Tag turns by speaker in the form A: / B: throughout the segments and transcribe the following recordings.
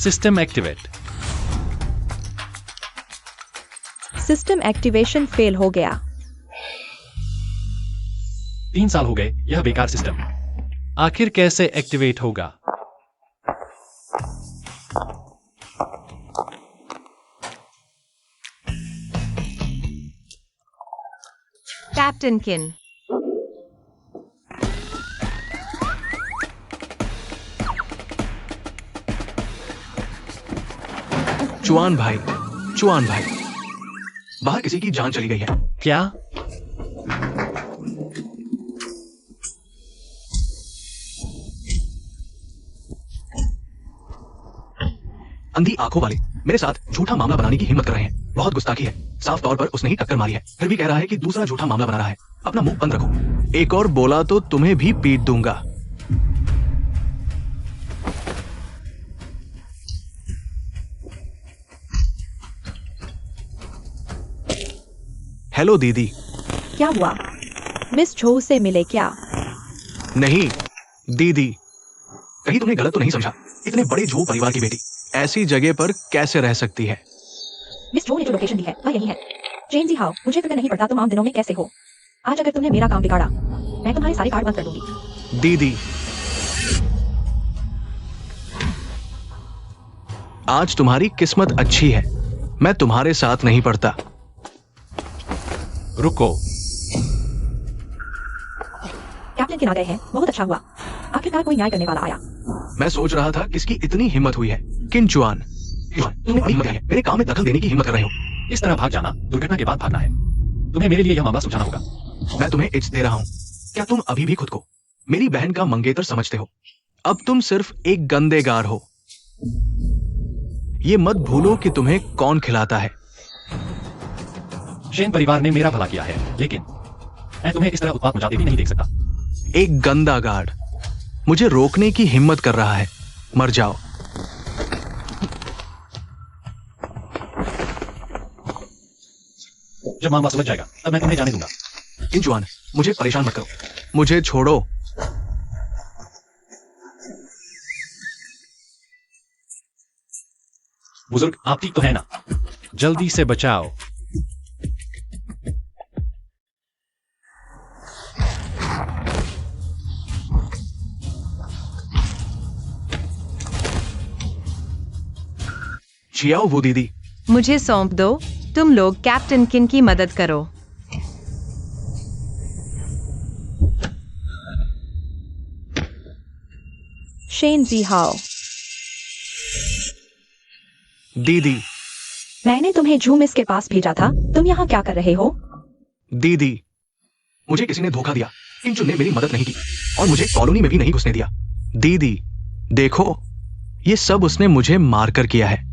A: System activate.
B: System activation fail हो गया।
A: 3 साल हो गए यह बेकार सिस्टम। आखिर कैसे एक्टिवेट होगा?
C: कैप्टन किन।
D: चुआन भाई, चुआन भाई, बाहर किसी की जान चली गई है।
A: क्या?
D: अंधी आंखों वाले मेरे साथ झूठा मामला बनाने की हिम्मत कर रहे हैं। बहुत गुस्ताखी है। साफ तौर पर उसने ही टक्कर मारी है, फिर भी कह रहा है कि दूसरा झूठा मामला बना रहा है। अपना मुंह बंद रखो। एक और बोला तो तुम्हें भी पीट दूंगा। हेलो दीदी।
B: क्या हुआ? मिस झो से मिले क्या?
D: नहीं दीदी, कहीं तुमने गलत तो नहीं समझा? इतने बड़े झो परिवार की बेटी ऐसी जगह पर कैसे रह सकती है?
B: मिस झो ने जो लोकेशन दी है वह यही है। चेन जी हाउ, मुझे फिक्र नहीं पड़ता तुम आम दिनों में कैसे हो। आज अगर तुमने मेरा काम बिगाड़ा मैं तुम्हारे सारे कार्ड बंद कर दूंगी।
D: दीदी, आज तुम्हारी किस्मत अच्छी है, मैं तुम्हारे साथ नहीं पड़ता।
A: रुको।
B: कैप्टन किन आ गए हैं, बहुत अच्छा हुआ। आखिरकार कोई न्याय करने वाला आया।
D: मैं सोच रहा था किसकी इतनी हिम्मत हुई है। किन चुआन, तुम्हें बड़ी हिम्मत है, मेरे काम में दखल देने की हिम्मत कर रहे हो।
A: इस तरह भाग जाना दुर्घटना के बाद भागना है। तुम्हें मेरे लिए यह मामला सुलझाना होगा।
D: मैं तुम्हें इट्स दे रहा हूं। क्या तुम अभी भी खुद को मेरी बहन का मंगेतर समझते हो? अब तुम सिर्फ एक गंदेगार हो। ये मत भूलो कि तुम्हें कौन खिलाता है।
A: शेन परिवार ने मेरा भला किया है, लेकिन मैं तुम्हें इस तरह उत्पात मचाते भी नहीं देख सकता।
D: एक गंदा गार्ड मुझे रोकने की हिम्मत कर रहा है। मर जाओ।
A: जब मामला सुलझ जाएगा तब मैं तुम्हें जाने दूंगा।
D: इन जुआन, मुझे परेशान मत करो। मुझे छोड़ो।
A: बुजुर्ग, आप ठीक तो है ना? जल्दी से बचाओ।
D: जियाओ वो दीदी।
C: मुझे सौंप दो। तुम लोग कैप्टन किन की मदद करो।
B: शेन जी हाउ।
D: दीदी,
B: मैंने तुम्हें झूम इसके पास भेजा था। तुम यहाँ क्या कर रहे हो?
D: दीदी, मुझे किसी ने धोखा दिया। किंचुन ने मेरी मदद नहीं की और मुझे कॉलोनी में भी नहीं घुसने दिया। दीदी, देखो, ये सब उसने मुझे मारकर किया है।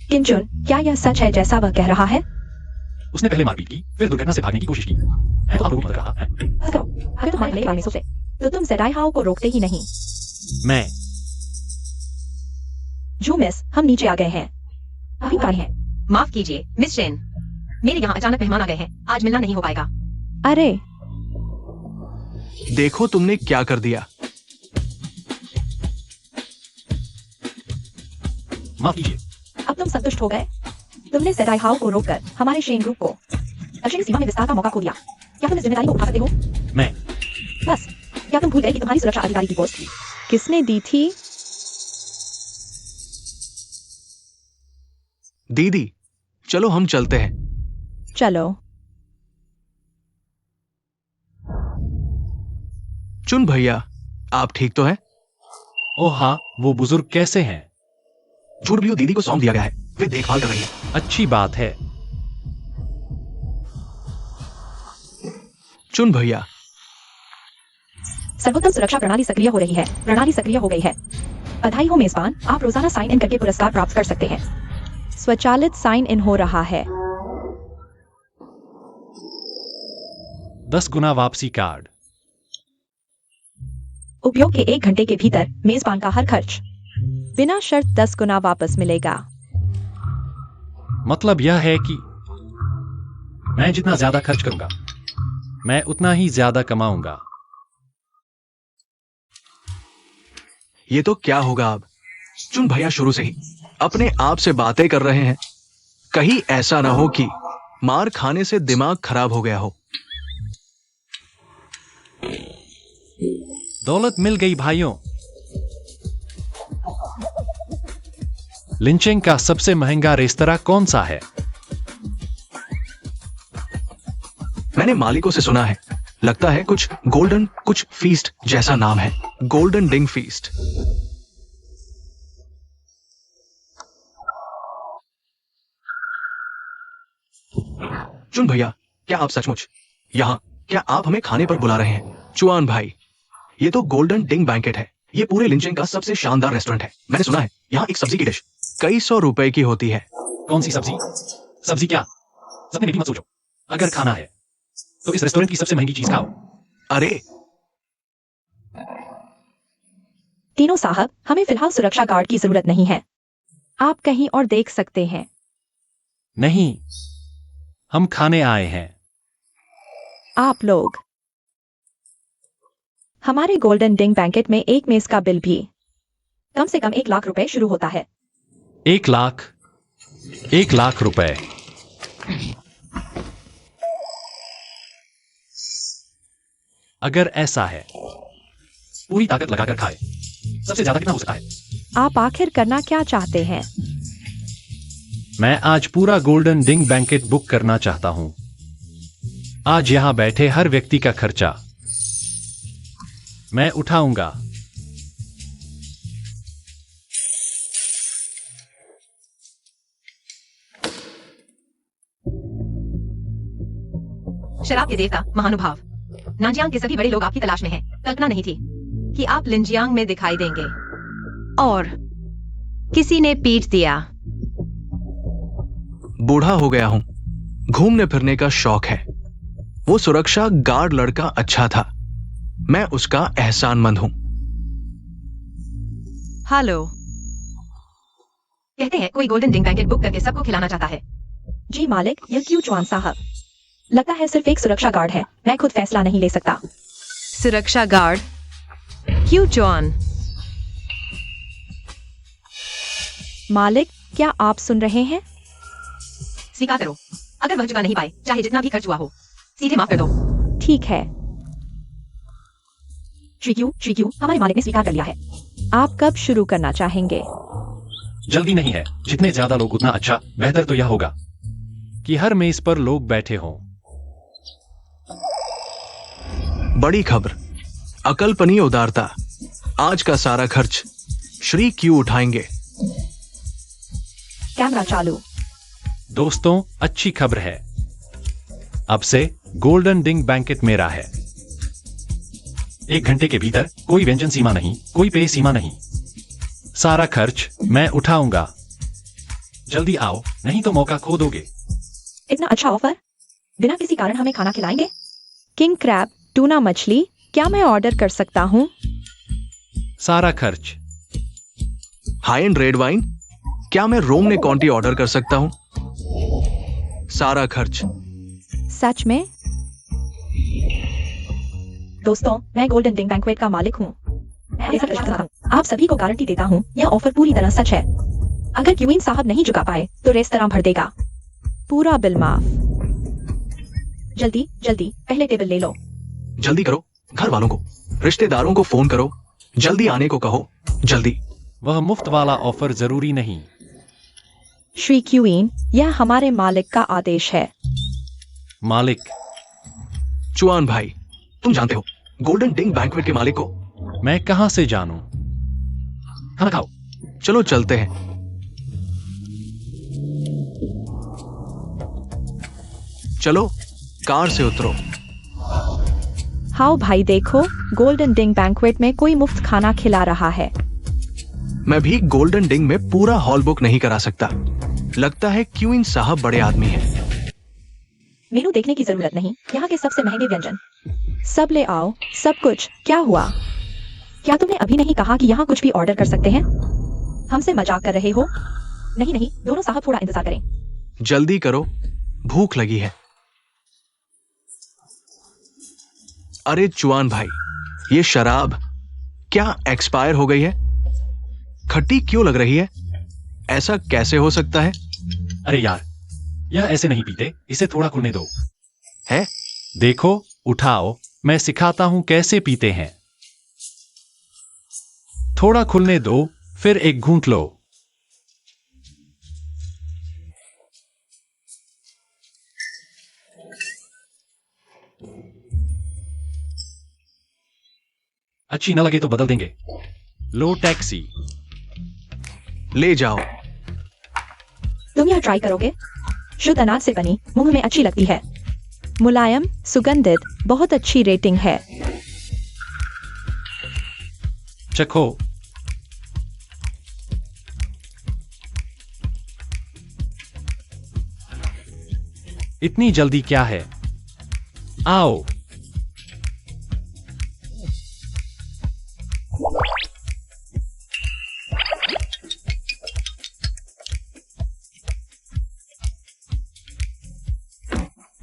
B: किंचुन, क्या यह सच है जैसा वह कह रहा है?
A: उसने पहले मारपीट की, फिर दुर्घटना से भागने की कोशिश की। मैं तो आप लोगों की मदद कर रहा है।
B: अगर तुम्हारे भले में सोचे तो तुम ज़ेडाई हाउ को रोकते ही नहीं।
A: मैं
B: मिस, हम नीचे आ गए हैं। अभी कहाँ है?
C: माफ कीजिए मिस शेन, मेरे यहाँ अचानक मेहमान आ गए हैं। आज मिलना नहीं हो पाएगा।
B: अरे
D: देखो तुमने क्या कर दिया।
A: माफ कीजिए।
B: अब तुम संतुष्ट हो गए? तुमने ज़ेडाई हाउ को रोककर हमारे शेन ग्रुप को दक्षिणी सीमा में विस्तार का मौका खो दिया। क्या तुम इस जिम्मेदारी को उठा सकते हो?
A: मैं
B: बस, क्या तुम भूल गए कि तुम्हारी सुरक्षा अधिकारी की पोस्ट किसने दी थी?
D: दीदी, चलो हम चलते हैं।
B: चलो।
D: चुन भैया, आप ठीक तो हैं?
A: ओह हाँ, वो बुजुर्ग कैसे हैं?
D: झूठ भी दीदी को सौंप दिया गया है, वे देखभाल कर रही है।
A: अच्छी बात है।
D: चुन भैया,
B: सर्वोत्तम सुरक्षा प्रणाली सक्रिय हो रही है। प्रणाली सक्रिय हो गई है। बधाई हो मेजबान, आप रोजाना साइन इन करके पुरस्कार प्राप्त कर सकते हैं। स्वचालित साइन इन हो रहा है।
A: 10 गुना वापसी कार्ड।
B: उपयोग के 1 घंटे के भीतर मेजबान का हर खर्च बिना शर्त 10 गुना वापस मिलेगा।
A: मतलब यह है कि मैं जितना ज्यादा खर्च करूंगा मैं उतना ही ज्यादा कमाऊंगा।
D: ये तो क्या होगा अब? चुन भैया शुरू से ही अपने आप से बातें कर रहे हैं। कहीं ऐसा ना हो कि मार खाने से दिमाग खराब हो गया हो।
A: दौलत मिल गई भाइयों। लिंचिंग का सबसे महंगा रेस्तरां कौन सा है?
D: मैंने मालिकों से सुना है, लगता है कुछ गोल्डन कुछ फीस्ट जैसा नाम है। गोल्डन डिंग फीस्ट। चुन भैया, क्या आप सचमुच यहाँ, क्या आप हमें खाने पर बुला रहे हैं? चुआन भाई, ये तो गोल्डन डिंग बैंकेट है। ये पूरे लिंचिंग का सबसे शानदार रेस्टोरेंट है। मैंने सुना है यहाँ एक सब्जी की डिश कई ₹100 की होती है।
A: कौन सी सब्जी? सब्जी क्या? सपने में भी मत सोचो। अगर खाना है तो इस रेस्टोरेंट की सबसे महंगी चीज खाओ।
D: अरे
B: तीनों साहब, हमें फिलहाल सुरक्षा गार्ड की जरूरत नहीं है। आप कहीं और देख सकते हैं।
A: नहीं, हम खाने आए हैं।
B: आप लोग हमारे गोल्डन डिंग बैंकेट में एक मेज का बिल भी कम से कम 1 लाख रुपए शुरू होता है।
A: 1 लाख? 1 लाख रुपए? अगर ऐसा है, पूरी ताकत लगाकर खाए। सबसे ज्यादा कितना हो सकता है?
B: आप आखिर करना क्या चाहते हैं?
A: मैं आज पूरा गोल्डन डिंग बैंकेट बुक करना चाहता हूं। आज यहां बैठे हर व्यक्ति का खर्चा मैं उठाऊंगा।
C: शराब के देवता महानुभाव, नानजियांग के सभी बड़े लोग आपकी तलाश में हैं। कल्पना नहीं थी कि आप लिंजियांग में दिखाई देंगे। और किसी ने पीट दिया।
D: बूढ़ा हो गया हूं, घूमने फिरने का शौक है। वो सुरक्षा गार्ड लड़का अच्छा था, मैं उसका एहसानमंद हूं।
C: हेलो। कहते हैं कोई गोल्डन डिंग बैंकेट बुक करके सबको खिलाना चाहता है।
B: जी मालिक, यह क्यों चौहान साहब? लगता है सिर्फ एक सुरक्षा गार्ड है। मैं खुद फैसला नहीं ले सकता।
C: सुरक्षा गार्ड? क्यों जॉन?
B: मालिक, क्या आप सुन रहे हैं?
C: स्वीकार करो, अगर वह चुका नहीं पाए, चाहे जितना भी खर्च हुआ हो, सीधे माफ कर दो।
B: ठीक है। श्री क्यू, हमारे मालिक ने स्वीकार कर लिया है। आप कब शुरू करना चाहेंगे?
A: जल्दी नहीं है। जितने ज्यादा लोग उतना अच्छा। बेहतर तो यह होगा कि हर मेज पर लोग बैठे हों।
D: बड़ी खबर, अकल्पनीय उदारता। आज का सारा खर्च श्री क्यू उठाएंगे।
B: कैमरा चालू।
A: दोस्तों, अच्छी खबर है। अब से गोल्डन डिंग बैंकेट मेरा है। 1 घंटे के भीतर कोई व्यंजन सीमा नहीं, कोई पेय सीमा नहीं। सारा खर्च मैं उठाऊंगा। जल्दी आओ, नहीं तो मौका खो दोगे।
B: इतना अच्छा ऑफर? बिना किसी कारण हमें खाना खिलाएंगे? किंग क्रैब, टूना मछली, क्या मैं ऑर्डर कर सकता हूँ?
A: सारा खर्च।
D: हाई एंड रेड वाइन, क्या मैं रोम ने कॉन्टी ऑर्डर कर सकता हूं? सारा खर्च।
B: सच में? दोस्तों, मैं गोल्डन डिंग बैंक्वेट का मालिक हूँ। आप सभी को गारंटी देता हूँ, यह ऑफर पूरी तरह सच है। अगर क्यूइन साहब नहीं चुका पाए तो रेस्तरां भर देगा। पूरा बिल माफ। जल्दी जल्दी पहले टेबल ले लो।
D: जल्दी करो, घर वालों को, रिश्तेदारों को फोन करो, जल्दी आने को कहो, जल्दी।
A: वह मुफ्त वाला ऑफर जरूरी नहीं।
B: श्री क्यूइन, यह हमारे मालिक का आदेश है।
A: मालिक?
D: चुआन भाई, तुम जानते हो गोल्डन डिंग बैंक्वेट के मालिक को?
A: मैं कहां से जानूं? खाना खाओ।
D: चलो चलते हैं। चलो, कार से उतरो।
B: हाओ भाई, देखो, गोल्डन डिंग बैंक्वेट में कोई मुफ्त खाना खिला रहा है।
D: मैं भी गोल्डन डिंग में पूरा हॉल बुक नहीं करा सकता। लगता है क्यूइन साहब बड़े आदमी हैं।
B: मेनू देखने की जरूरत नहीं, यहाँ के सबसे महंगे व्यंजन। सब ले आओ, सब कुछ। क्या हुआ? क्या तुमने अभी नहीं कहा कि यहाँ कुछ भी ऑर्डर कर सकते हैं? हमसे मजाक कर रहे हो? नहीं नहीं, दोनों साहब थोड़ा इंतजार करें।
D: जल्दी करो, भूख लगी है। अरे चुआन भाई, ये शराब क्या एक्सपायर हो गई है? खट्टी क्यों लग रही है? ऐसा कैसे हो सकता है?
A: अरे यार, यह ऐसे नहीं पीते, इसे थोड़ा खुलने दो।
D: है?
A: देखो, उठाओ, मैं सिखाता हूं कैसे पीते हैं। थोड़ा खुलने दो, फिर एक घूंट लो। अच्छी न लगे तो बदल देंगे। लो टैक्सी।
D: ले जाओ।
B: तुम यह ट्राई करोगे? शुद्ध अनाज से बनी, मुंह में अच्छी लगती है। मुलायम, सुगंधित, बहुत अच्छी रेटिंग है।
A: चखो। इतनी जल्दी क्या है? आओ।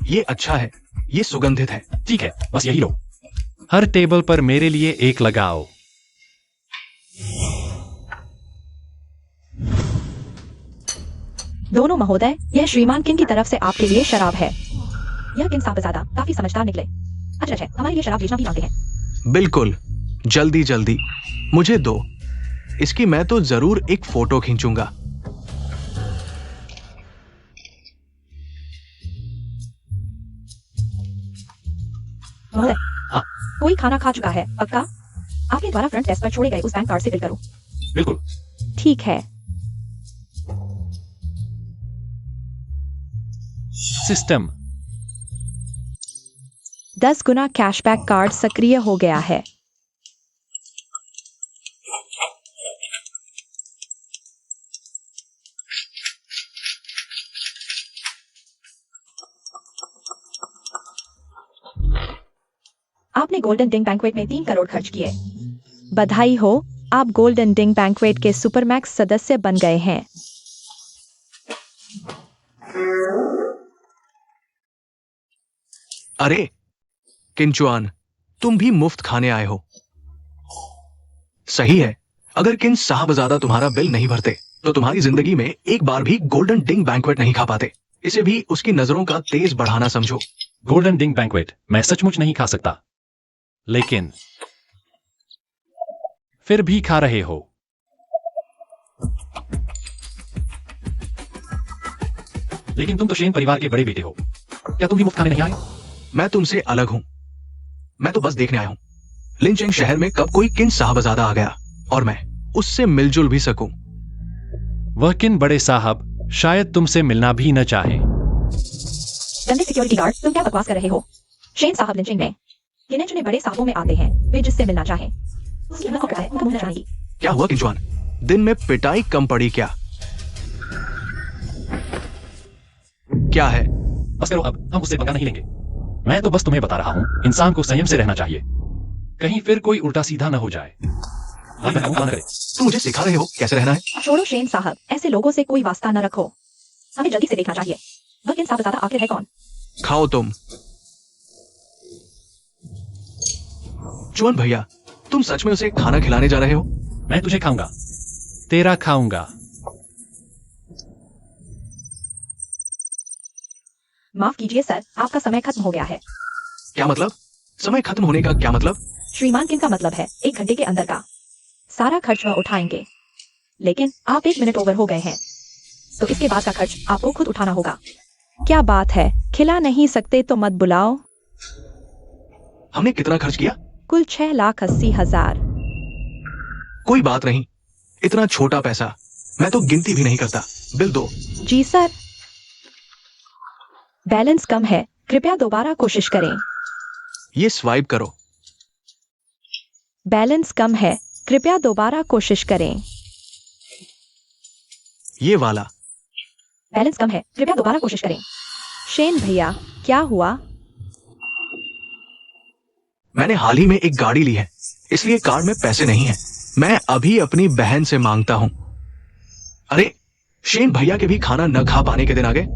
D: ये अच्छा है, ये सुगंधित है।
A: ठीक है, बस यही लो। हर टेबल पर मेरे लिए एक लगाओ।
B: दोनों महोदय, यह श्रीमान किन की तरफ से आपके लिए शराब है। यह किन साहबजादा काफी समझदार निकले। अच्छा, हमारे लिए शराब बेचना भी मांगते हैं।
D: बिल्कुल, जल्दी जल्दी मुझे दो। इसकी मैं तो जरूर एक फोटो खींचूंगा।
B: महोदय,
A: हाँ।
B: कोई खाना खा चुका है, पक्का? आपके द्वारा फ्रंट डेस्क पर छोड़े गए उस बैंक कार्ड से बिल करो।
A: बिल्कुल।
B: ठीक है।
A: सिस्टम।
B: 10 गुना कैशबैक कार्ड सक्रिय हो गया है। आपने गोल्डन डिंग बैंक्वेट में 3 करोड़ खर्च किए। बधाई हो, आप गोल्डन डिंग बैंक्वेट के सुपरमैक्स सदस्य बन गए हैं।
D: अरे किंचुआन, तुम भी मुफ्त खाने आए हो। सही है, अगर किन साहबजादा तुम्हारा बिल नहीं भरते तो तुम्हारी जिंदगी में एक बार भी गोल्डन डिंग बैंक्वेट नहीं खा पाते। इसे भी उसकी नजरों का तेज बढ़ाना समझो।
A: गोल्डन डिंग बैंक्वेट मैं सचमुच नहीं खा सकता, लेकिन फिर भी खा रहे हो। लेकिन तुम तो शेन परिवार के बड़े बेटे हो, क्या तुम भी मुफ्त खाने नहीं आए?
D: मैं तुमसे अलग हूं। मैं तो बस देखने आया हूं लिंचिंग शहर में कब कोई किन साहबजादा आ गया और मैं उससे मिलजुल भी सकूं।
A: वह किन बड़े साहब शायद तुमसे मिलना भी न चाहे।
B: गंदे सिक्योरिटी गार्ड, तुम क्या बकवास कर रहे हो? शेन साहब लिंचिंग में गिने चुने बड़े साहबों में आते हैं, वे जिससे मिलना चाहें। उसकी हिम्मत है, उनका मुंह न जानेगी।
D: क्या हुआ किंचुआन? दिन में पिटाई कम पड़ी क्या? क्या है?
A: बस करो, अब हम उससे पंगा नहीं लेंगे। मैं तो बस तुम्हें बता रहा हूं, इंसान को संयम से रहना चाहिए, कहीं फिर कोई उल्टा सीधा न हो जाए।
D: तुम मुझे सिखा रहे हो कैसे रहना है?
B: छोड़ो शेन साहब, ऐसे लोगों से कोई वास्ता न रखो। हमें जल्दी से देखना चाहिए, वह किन साहबजादा आखिर है कौन?
D: खाओ तुम। चुआन भैया, तुम सच में उसे खाना खिलाने जा रहे हो?
A: मैं तुझे खाऊंगा, तेरा खाऊंगा।
B: माफ कीजिए सर, आपका समय खत्म हो गया है।
D: क्या मतलब? समय खत्म होने का क्या मतलब?
B: श्रीमान किन का मतलब है 1 घंटे के अंदर का सारा खर्च वह उठाएंगे, लेकिन आप 1 मिनट ओवर हो गए हैं, तो इसके बाद का खर्च आपको खुद उठाना होगा। क्या बात है, खिला नहीं सकते तो मत बुलाओ।
D: हमने कितना खर्च किया?
B: कुल 6,80,000।
D: कोई बात नहीं, इतना छोटा पैसा मैं तो गिनती भी नहीं करता। बिल दो।
B: जी सर। बैलेंस कम है, कृपया दोबारा कोशिश करें।
D: ये स्वाइप करो।
B: बैलेंस कम है, कृपया दोबारा कोशिश करें।
D: ये वाला।
B: बैलेंस कम है, कृपया दोबारा कोशिश करें। शेन भैया, क्या हुआ?
D: मैंने हाल ही में एक गाड़ी ली है, इसलिए कार्ड में पैसे नहीं है। मैं अभी अपनी बहन से मांगता हूं। अरे, शेन भैया के भी खाना न खा पाने के दिन आ गए।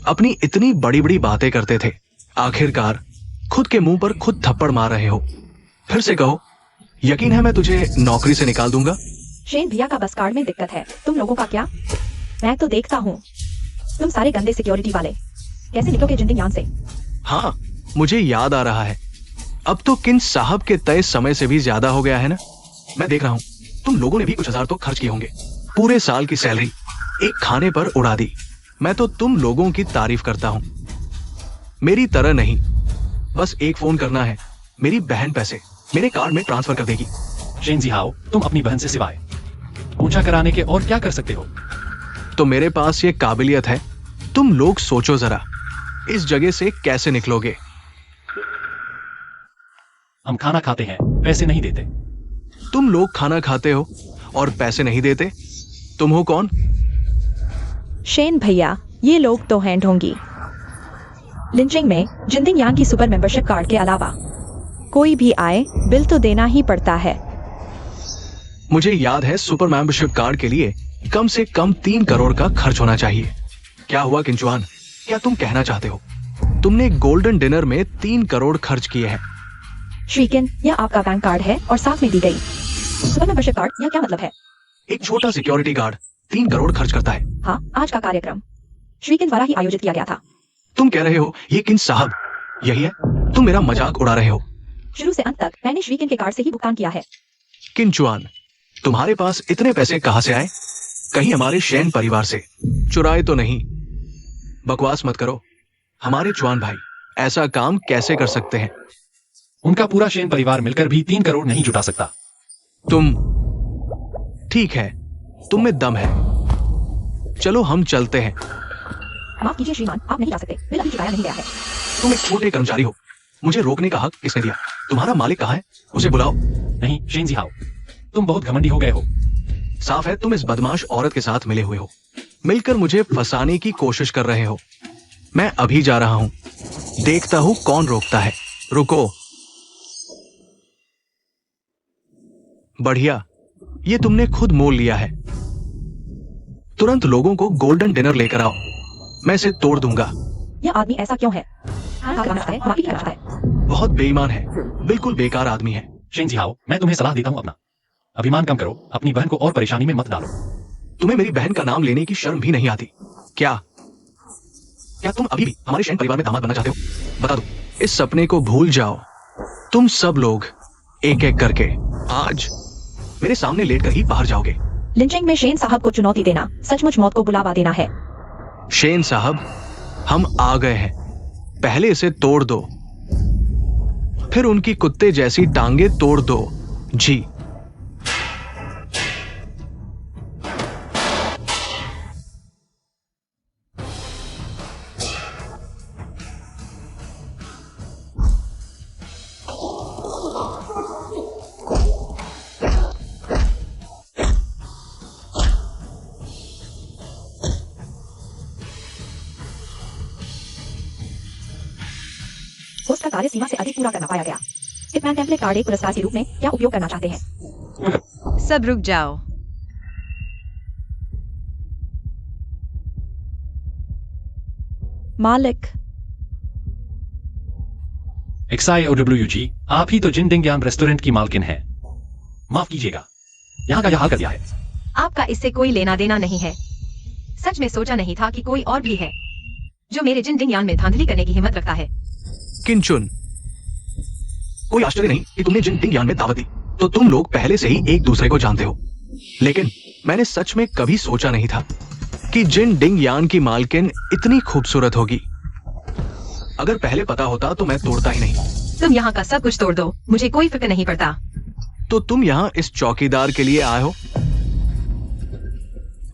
D: अपनी इतनी बड़ी बड़ी बातें करते थे, आखिरकार खुद के मुंह पर खुद थप्पड़ मार रहे हो। फिर से कहो, यकीन है मैं तुझे नौकरी से निकाल दूंगा।
B: शेन भैया का बस कार्ड में दिक्कत है, तुम लोगों का क्या? मैं तो देखता हूँ तुम सारे गंदे सिक्योरिटी वाले कैसे निकलोगे जिंदगी से।
D: हाँ, मुझे याद आ रहा है। अब तो किन साहब के तय समय से भी ज्यादा हो गया है ना। मैं देख रहा हूँ तुम लोगों ने भी कुछ हजार तो खर्च किए होंगे। पूरे साल की सैलरी एक खाने पर उड़ा दी। मैं तो तुम लोगों की तारीफ करता हूँ। मेरी तरह नहीं, बस एक फोन करना है, मेरी बहन पैसे मेरे कार्ड में ट्रांसफर कर देगी।
A: शेन जिहाओ, तुम अपनी बहन से सिवाय ऊंचा कराने के और क्या कर सकते हो?
D: तो मेरे पास ये काबिलियत है। तुम लोग सोचो जरा, इस जगह से कैसे निकलोगे।
A: हम खाना खाते हैं, पैसे नहीं देते।
D: तुम लोग खाना खाते हो और पैसे नहीं देते। तुम हो कौन?
B: शेन भैया, ये लोग तो हैं ढोंगी। लिंचिंग में जिंदिंग यान की सुपर मेंबरशिप कार्ड के अलावा कोई भी आए बिल तो देना ही पड़ता है।
D: मुझे याद है सुपर मेंबरशिप कार्ड के लिए कम से कम 3 करोड़ का खर्च होना चाहिए। क्या हुआ किंचुआन, क्या तुम कहना चाहते हो तुमने गोल्डन डिनर में 3 करोड़ खर्च किए हैं?
B: श्रीकिन, यह आपका बैंक कार्ड है और साथ में दी गई सुपर मेंबरशिप कार्ड। यह क्या मतलब है?
D: एक छोटा सिक्योरिटी गार्ड 3 करोड़ खर्च करता है।
B: हाँ, आज का कार्यक्रम श्रीकिन द्वारा ही आयोजित किया गया था।
D: तुम कह रहे हो ये किन साहब यही है? तुम मेरा मजाक उड़ा रहे हो।
B: शुरू से अंत तक मैंने श्रीकिन के कार्ड से ही भुगतान किया है।
D: किंचुआन, तुम्हारे पास इतने पैसे कहां से आए? कहीं हमारे शैन परिवार से चुराए तो नहीं? बकवास मत करो। हमारे चुआन भाई ऐसा काम कैसे कर सकते हैं?
A: उनका पूरा शेन परिवार मिलकर भी 3 करोड़ नहीं जुटा सकता।
D: तुम ठीक है, तुम में दम है। चलो हम चलते हैं।
B: माफ कीजिए श्रीमान, आप नहीं जा सकते, बिल अभी चुकाया नहीं गया है।
D: तुम एक छोटे कर्मचारी हो, मुझे रोकने का हक किसने दिया? तुम्हारा मालिक कहाँ है? उसे बुलाओ।
A: नहीं शेन जिहाओ, तुम बहुत घमंडी हो गए हो।
D: साफ है तुम इस बदमाश औरत के साथ मिले हुए हो, मिलकर मुझे फंसाने की कोशिश कर रहे हो। मैं अभी जा रहा हूं, देखता हूं कौन रोकता है। रुको। बढ़िया, ये तुमने खुद मोल लिया है। तुरंत लोगों को गोल्डन डिनर लेकर आओ, मैं इसे तोड़ दूंगा।
B: यह आदमी ऐसा क्यों है? माफी की है।
D: बहुत बेईमान है, बिल्कुल बेकार आदमी है।
A: शेन जिहाओ, मैं तुम्हें सलाह देता हूं, अपना अभिमान कम करो, अपनी बहन को और परेशानी में मत डालो।
D: तुम्हें मेरी बहन का नाम लेने की शर्म भी नहीं आती क्या? क्या तुम अभी भी हमारे शैन परिवार में दामाद बनना चाहते हो? बता दो, इस सपने को भूल जाओ। तुम सब लोग एक एक करके आज मेरे सामने लेटकर ही बाहर जाओगे।
B: लिंचिंग में शेन साहब को चुनौती देना सचमुच मौत को बुलावा देना है।
D: शेन साहब, हम आ गए हैं, पहले इसे तोड़ दो, फिर उनकी कुत्ते जैसी टांगे तोड़ दो। जी।
B: होस्ट का कार्य सीमा से अधिक पूरा करना पाया गया। हिटमैन टेम्पलेट कार्ड एक पुरस्कार के रूप में क्या उपयोग करना चाहते हैं?
C: सब रुक जाओ।
B: मालिक,
A: XIOWG, आप ही तो जिंदिंग यान रेस्टोरेंट की मालकिन है। माफ कीजिएगा, यहाँ का यह हाल कर दिया है।
C: आपका इससे कोई लेना देना नहीं है। सच में सोचा नहीं था कि कोई और भी है जो मेरे जिंदिंग यान में धांधली करने की हिम्मत रखता है।
D: किंचुन, कोई आश्चर्य नहीं कि तुमने जिंदिंग यान में दावत दी, तो तुम लोग पहले से ही एक दूसरे को जानते हो। लेकिन मैंने सच में कभी सोचा नहीं था कि जिंदिंग यान की मालकिन इतनी खूबसूरत होगी। अगर पहले पता होता तो मैं तोड़ता ही नहीं।
C: तुम यहाँ का सब कुछ तोड़ दो, मुझे कोई फिक्र नहीं पड़ता।
D: तो तुम यहाँ इस चौकीदार के लिए आए हो?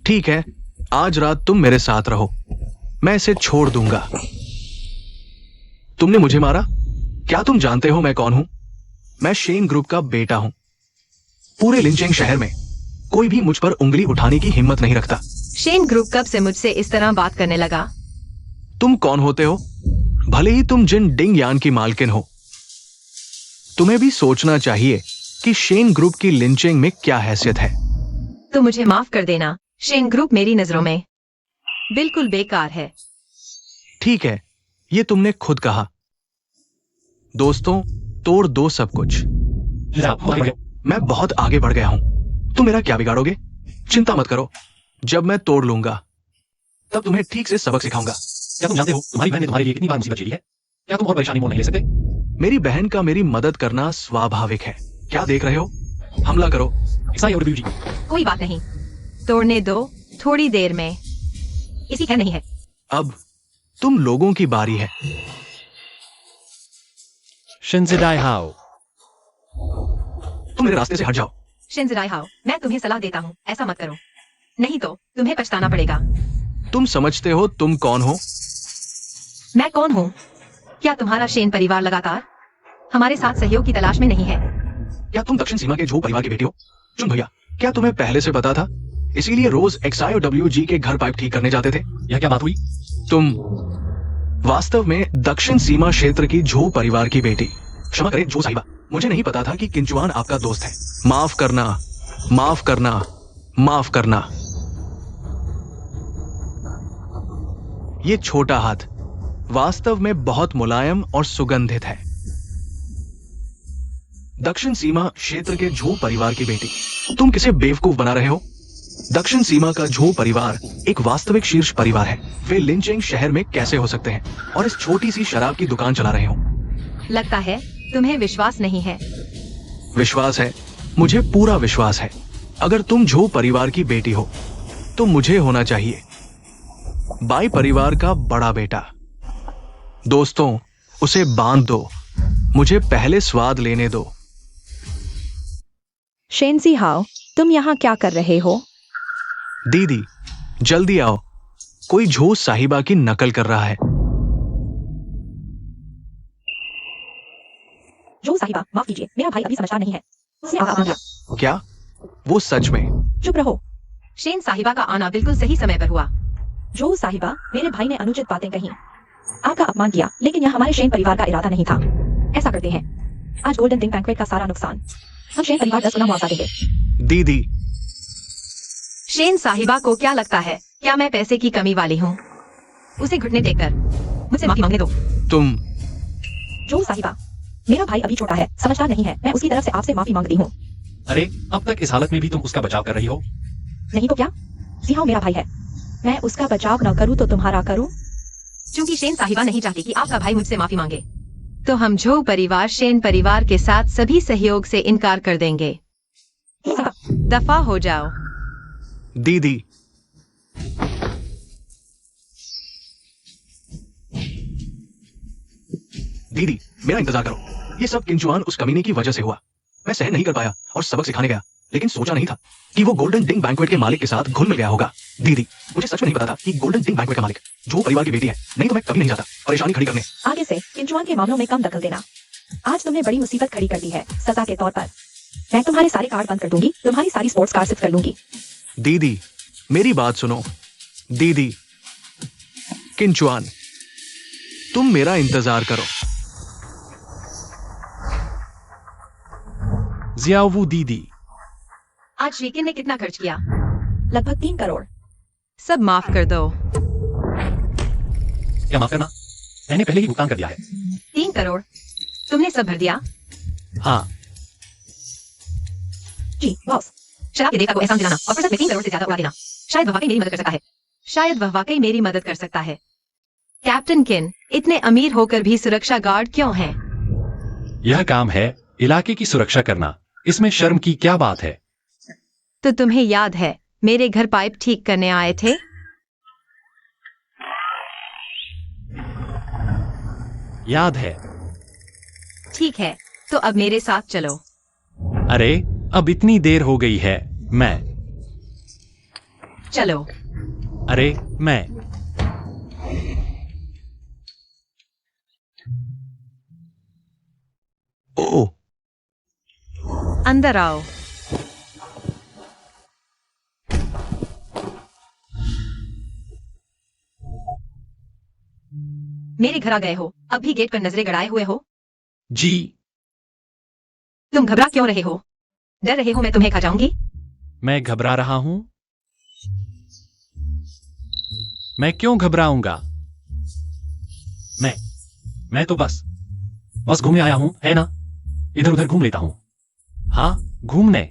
D: ठीक है, आज रात तुम मेरे साथ रहो, मैं इसे छोड़ दूंगा। तुमने मुझे मारा? क्या तुम जानते हो मैं कौन हूं? मैं शेन ग्रुप का बेटा हूं। पूरे लिंचिंग शहर में कोई भी मुझ पर उंगली उठाने की हिम्मत नहीं रखता।
C: शेन ग्रुप कब से मुझसे इस तरह बात करने लगा?
D: तुम कौन होते हो? भले ही तुम जिंदिंग यान की मालकिन हो, तुम्हें भी सोचना चाहिए कि शेन ग्रुप की लिंचिंग में क्या हैसियत है।
C: तो मुझे माफ कर देना, शेन ग्रुप मेरी नजरों में बिल्कुल बेकार है।
D: ठीक है, ये तुमने खुद कहा। दोस्तों, तोड़ दो सब कुछ। मैं बहुत आगे बढ़ गया हूं। तुम मेरा क्या बिगाड़ोगे? चिंता मत करो, जब मैं तोड़ लूंगा तब तुम्हें ठीक से सबक सिखाऊंगा।
A: क्या तुम जानते हो तुम्हारी बहन ने तुम्हारे लिए कितनी बार मुसीबत झेली है? क्या तुम और परेशानी मोल नहीं ले सकते?
D: मेरी बहन का मेरी मदद करना स्वाभाविक है। क्या देख रहे हो? हमला करो।
A: ईसाई और जी,
C: कोई बात नहीं, तोड़ने दो, थोड़ी देर में। इसी खैर नहीं है।
D: अब तुम लोगों की बारी है।
A: शिनजिदाई हाओ,
D: तुम मेरे रास्ते से हट जाओ।
C: शिनजिदाई हाओ, मैं तुम्हें सलाह देता हूँ, ऐसा मत करो, नहीं तो तुम्हें पछताना पड़ेगा।
D: तुम समझते हो तुम कौन हो?
C: मैं कौन हूँ? क्या तुम्हारा शेन परिवार लगातार हमारे साथ सहयोग की तलाश में नहीं है?
D: क्या तुम दक्षिण सीमा के झो परिवार की बेटी हो? चुन भैया, क्या तुम्हें पहले से पता था? इसीलिए रोज XIOWG के घर पाइप ठीक करने जाते थे?
A: यह क्या बात हुई?
D: तुम वास्तव में दक्षिण सीमा क्षेत्र की झो परिवार की बेटी। क्षमा करें झो साहिबा, मुझे नहीं पता था कि किंचुआन आपका दोस्त है। माफ करना, माफ करना, माफ करना। ये छोटा हाथ वास्तव में बहुत मुलायम और सुगंधित है। दक्षिण सीमा क्षेत्र के झो परिवार की बेटी, तुम किसे बेवकूफ बना रहे हो? दक्षिण सीमा का झो परिवार एक वास्तविक शीर्ष परिवार है। वे लिंचिंग शहर में कैसे हो सकते हैं और इस छोटी सी शराब की दुकान चला रहे हो?
C: लगता है तुम्हें विश्वास नहीं है।
D: विश्वास है, मुझे पूरा विश्वास है। अगर तुम झो परिवार की बेटी हो तो मुझे होना चाहिए बाई परिवार का बड़ा बेटा। दोस्तों, उसे बांध दो, मुझे पहले स्वाद लेने दो।
B: शेनजी हाओ, तुम यहाँ क्या कर रहे हो?
D: दीदी, जल्दी आओ, कोई झो साहिबा की नकल कर रहा है।
B: जो साहिबा, माफ कीजिए, मेरा भाई अभी समझदार नहीं है, उसने आपका अपमान किया।
D: क्या? वो सच में?
B: चुप रहो।
C: शेन साहिबा का आना बिल्कुल सही समय पर हुआ।
B: जो साहिबा, मेरे भाई ने अनुचित बातें कही, आपका अपमान किया, लेकिन यह हमारे शेन परिवार का इरादा नहीं था। ऐसा करते हैं, आज गोल्डन डिंग बैंक्वेट का सारा नुकसान हम शेन परिवार 10 गुना मुआवजा देंगे।
D: दीदी,
C: शेन साहिबा को क्या लगता है, क्या मैं पैसे की कमी वाली हूँ? उसे घुटने टेककर मुझसे माफी मांगने दो।
D: तुम
B: जो साहिबा, मेरा भाई अभी छोटा है, समझदार नहीं है, मैं उसकी तरफ से आपसे माफी मांगती हूँ।
A: अरे अब तक इस हालत में भी तुम उसका बचाव कर रही हो?
B: नहीं तो क्या? जी हाँ, मेरा भाई है, मैं उसका बचाव न करूँ तो तुम्हारा करूँ?
C: क्योंकि शेन साहिबा नहीं चाहती कि आपका भाई मुझसे माफी मांगे, तो हम झो परिवार शेन परिवार के साथ सभी सहयोग से इनकार कर देंगे। दफा हो जाओ।
D: दीदी, दीदी, मेरा इंतजार करो। ये सब किंचुआन उस कमीने की वजह से हुआ। मैं सहन नहीं कर पाया और सबक सिखाने गया, लेकिन सोचा नहीं था कि वो गोल्डन डिंग बैंक्वेट के मालिक के साथ घुल मिल गया होगा। दीदी, मुझे सच में नहीं पता था कि गोल्डन डिंग बैंक्वेट का मालिक जो परिवार की बेटी है। नहीं तो मैं कभी नहीं जाता परेशानी खड़ी करने।
B: आगे से किंचुआन के मामलों में कम दखल देना। आज तुमने बड़ी मुसीबत खड़ी कर दी है, सजा के तौर पर मैं तुम्हारे सारे कार्ड बंद कर दूंगी, तुम्हारी सारी स्पोर्ट्स कार्ड सिर्फ कर लूंगी।
D: दीदी, मेरी बात सुनो। दीदी, किंचुआन, तुम मेरा इंतजार करो।
A: जियाओवू दीदी,
C: आज शीकिन ने कितना खर्च किया?
B: लगभग 3 करोड़।
C: सब माफ कर दो।
A: क्या माफ करना? मैंने पहले ही भुगतान कर दिया है।
C: 3 करोड़? तुमने सब भर दिया?
A: हाँ।
B: जी बॉस।
C: शराब के देवता को एहसान दिलाना और फुर्सत में 3 करोड़ से ज्यादा उड़ा देना, शायद वह वाकई मेरी मदद कर सकता है। शायद वह वाकई मेरी मदद कर सकता है। कैप्टन किन, इतने अमीर होकर भी सुरक्षा गार्ड क्यों हैं?
A: यह काम है इलाके की सुरक्षा करना, इसमें शर्म की क्या बात है?
C: तो तुम्हें याद है मेरे घर पाइप ठीक करने आए थे?
A: याद है।
C: ठीक है, तो अब मेरे साथ चलो।
A: अरे अब इतनी देर हो गई है। मैं
C: चलो।
A: अरे मैं
D: ओ,
C: अंदर आओ। मेरे घर आ गए हो, अब भी गेट पर नजरें गड़ाए हुए हो?
A: जी।
C: तुम घबरा क्यों रहे हो? डर रहे हो मैं तुम्हें खा जाऊंगी?
A: मैं घबरा रहा हूं? मैं क्यों घबराऊंगा? मैं तो बस घूमने आया हूं, है ना? इधर उधर घूम लेता हूं। हाँ, घूमने।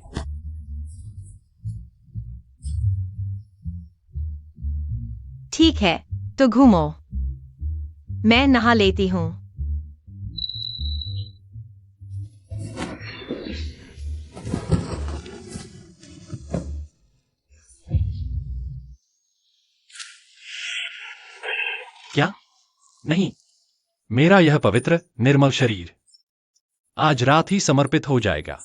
C: ठीक है, तो घूमो। मैं नहा लेती हूँ।
A: क्या? नहीं, मेरा यह पवित्र निर्मल शरीर आज रात ही समर्पित हो जाएगा।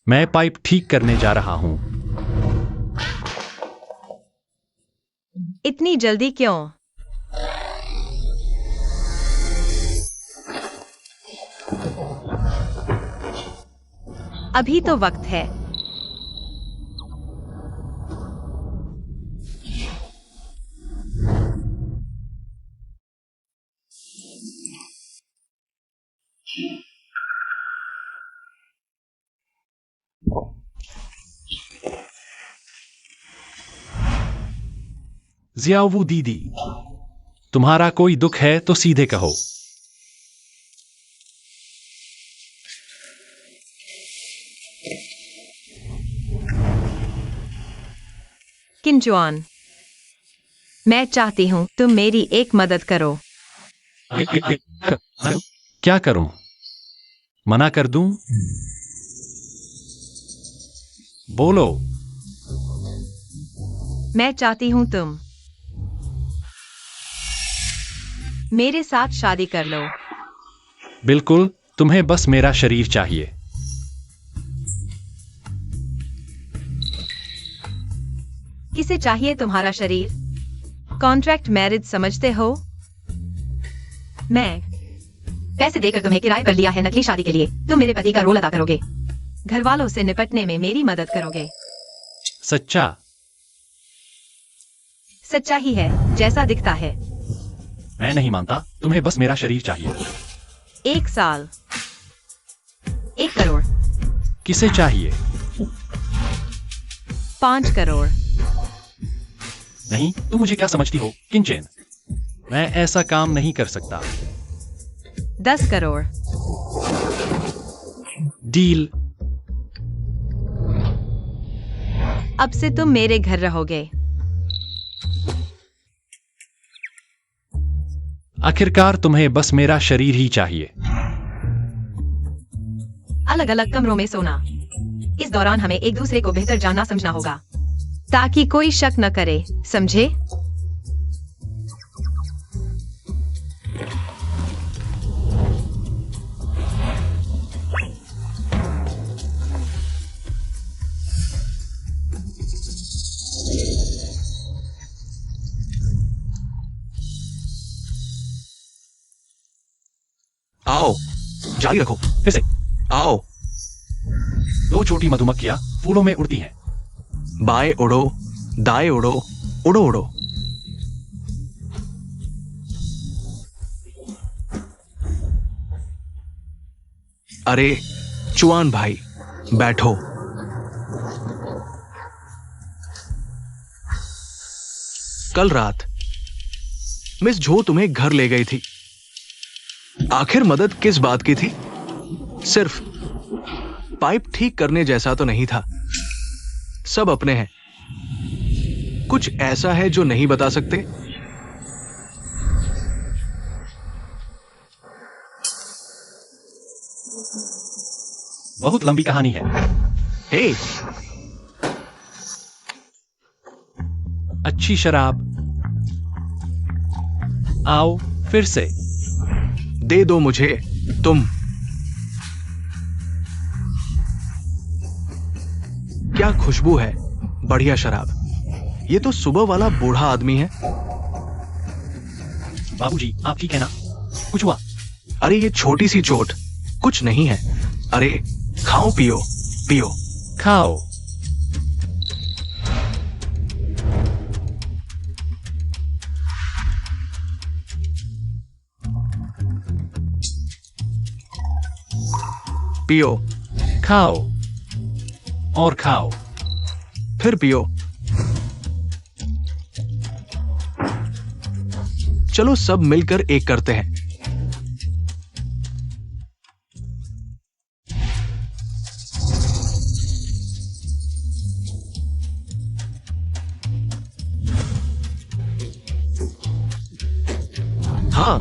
A: मैं पाइप ठीक करने जा रहा हूं।
C: इतनी जल्दी क्यों? अभी तो वक्त है।
A: जियावू दीदी, तुम्हारा कोई दुख है तो सीधे कहो।
C: किंजुआन, मैं चाहती हूँ तुम मेरी एक मदद करो।
A: क्या करूं? मना कर दूं? बोलो।
C: मैं चाहती हूँ तुम मेरे साथ शादी कर लो।
A: बिल्कुल, तुम्हें बस मेरा शरीर चाहिए।
C: किसे चाहिए तुम्हारा शरीर? कॉन्ट्रैक्ट मैरिज समझते हो? मैं पैसे देकर तुम्हें किराए पर लिया है नकली शादी के लिए। तुम मेरे पति का रोल अदा करोगे, घर वालों से निपटने में मेरी मदद करोगे।
A: सच्चा?
C: सच्चा ही है, जैसा दिखता है।
A: मैं नहीं मानता, तुम्हें बस मेरा शरीर चाहिए।
C: 1 साल, 1 करोड़,
A: किसे चाहिए?
C: 5 करोड़।
A: नहीं, तुम मुझे क्या समझती हो किंचेन? मैं ऐसा काम नहीं कर सकता।
C: 10 करोड़।
A: डील।
C: अब से तुम मेरे घर रहोगे।
A: आखिरकार तुम्हें बस मेरा शरीर ही चाहिए।
C: अलग अलग कमरों में सोना। इस दौरान हमें एक दूसरे को बेहतर जानना समझना होगा, ताकि कोई शक न करे, समझे?
D: आओ, जारी रखो।
A: फिर से।
D: आओ,
A: 2 छोटी मधुमक्खियां फूलों में उड़ती हैं।
D: बाएं उड़ो, दाएं उड़ो, उड़ो उड़ो। अरे चुआन भाई, बैठो। कल रात मिस झो तुम्हें घर ले गई थी। आखिर मदद किस बात की थी? सिर्फ पाइप ठीक करने जैसा तो नहीं था। सब अपने हैं। कुछ ऐसा है जो नहीं बता सकते?
A: बहुत लंबी कहानी है।
D: हे,
A: अच्छी शराब। आओ फिर से।
D: दे दो मुझे। तुम क्या खुशबू है, बढ़िया शराब। ये तो सुबह वाला बूढ़ा आदमी है।
A: बाबूजी, आप ठीक है ना? कुछ हुआ?
D: अरे ये छोटी सी चोट, कुछ नहीं है। अरे खाओ पियो, पियो।
A: खाओ।
D: पियो,
A: खाओ और खाओ।
D: फिर पियो। चलो सब मिलकर एक करते हैं। हाँ,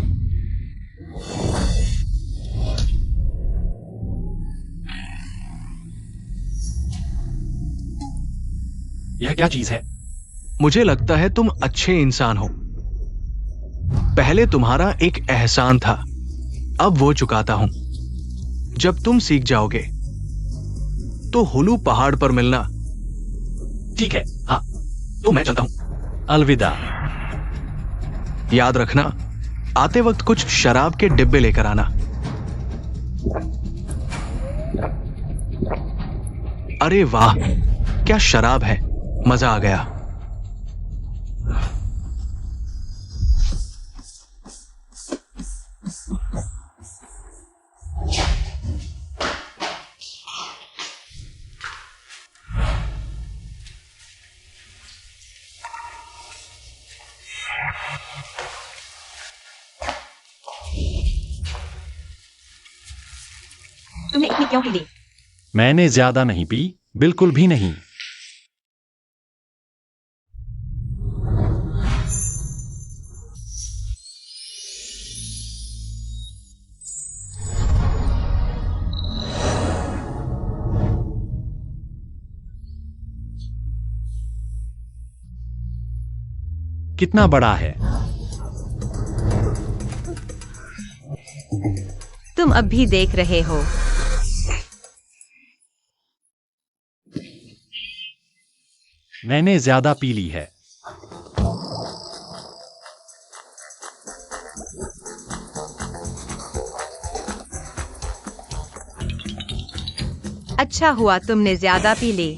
A: यह क्या चीज है?
D: मुझे लगता है तुम अच्छे इंसान हो। पहले तुम्हारा एक एहसान था, अब वो चुकाता हूं। जब तुम सीख जाओगे तो हुलू पहाड़ पर मिलना।
A: ठीक है, हाँ।
D: तो मैं चलता हूं।
A: अलविदा।
D: याद रखना, आते वक्त कुछ शराब के डिब्बे लेकर आना। अरे वाह, क्या शराब है, मजा आ गया।
B: तुमने इतनी क्यों पी ली?
A: मैंने ज्यादा नहीं पी, बिल्कुल भी नहीं। कितना बड़ा है?
C: तुम अब भी देख रहे हो।
A: मैंने ज्यादा पी ली है।
C: अच्छा हुआ तुमने ज्यादा पी ली।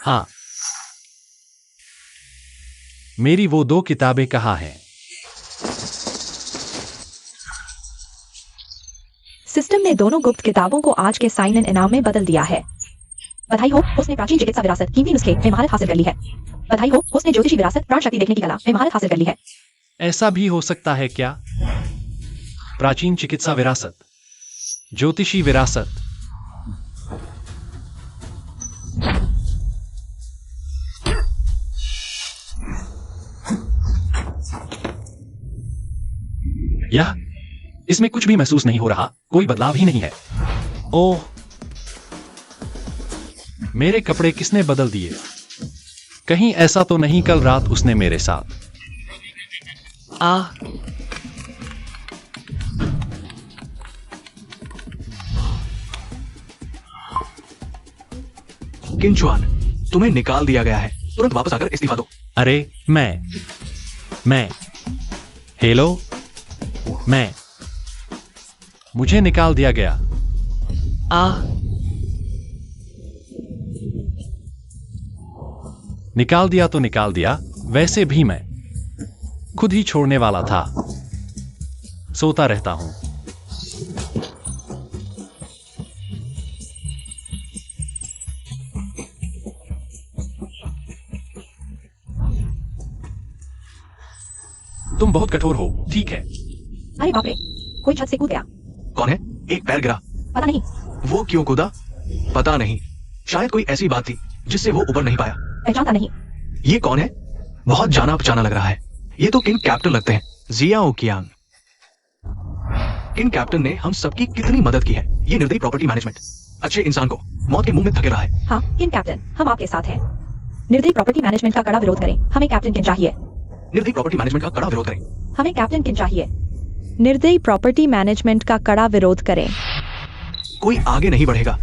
A: हाँ। मेरी वो 2 किताबें कहाँ हैं?
B: सिस्टम ने दोनों गुप्त किताबों को आज के साइन इन इनाम में बदल दिया है। बधाई हो, उसने प्राचीन चिकित्सा विरासत कीमती नुस्खे में महारत हासिल कर ली है। बधाई हो, उसने ज्योतिषी विरासत प्राण शक्ति देखने की कला में महारत हासिल कर ली है।
A: ऐसा भी हो सकता है क्या? प्राचीन चिकित्सा विरासत, ज्योतिषी विरासत। यह, इसमें कुछ भी महसूस नहीं हो रहा, कोई बदलाव ही नहीं है। ओह, मेरे कपड़े किसने बदल दिए? कहीं ऐसा तो नहीं कल रात उसने मेरे साथ?
D: किंचुआन, तुम्हें निकाल दिया गया है। तुरंत वापस आकर इस्तीफा दो।
A: अरे मैं हेलो, मुझे निकाल दिया गया। निकाल दिया तो निकाल दिया, वैसे भी मैं खुद ही छोड़ने वाला था। सोता रहता हूं। तुम बहुत कठोर हो, ठीक है।
B: अरे बाप रे, कोई छत से कूद गया।
D: कौन है? एक पैर गिरा।
B: पता नहीं।
D: वो क्यों कूदा? पता नहीं, शायद कोई ऐसी बात थी जिससे वो ऊपर नहीं पाया।
B: पहचानता नहीं।
D: ये कौन है? बहुत जाना पहचाना लग रहा है। ये तो किंग कैप्टन लगते हैं, जियाओ कियांग। किंग कैप्टन ने हम सबकी कितनी मदद की है। ये निर्दयी प्रॉपर्टी मैनेजमेंट अच्छे इंसान को मौत के मुंह में धकेल रहा है।
B: हाँ किंग कैप्टन, हम आपके साथ हैं। निर्दयी प्रॉपर्टी मैनेजमेंट का कड़ा विरोध करें। हमें कैप्टन किन चाहिए।
D: निर्दयी प्रॉपर्टी मैनेजमेंट का कड़ा विरोध करें।
B: हमें कैप्टन किन चाहिए।
C: निर्दयी प्रॉपर्टी मैनेजमेंट का कड़ा विरोध करें।
D: कोई आगे नहीं बढ़ेगा।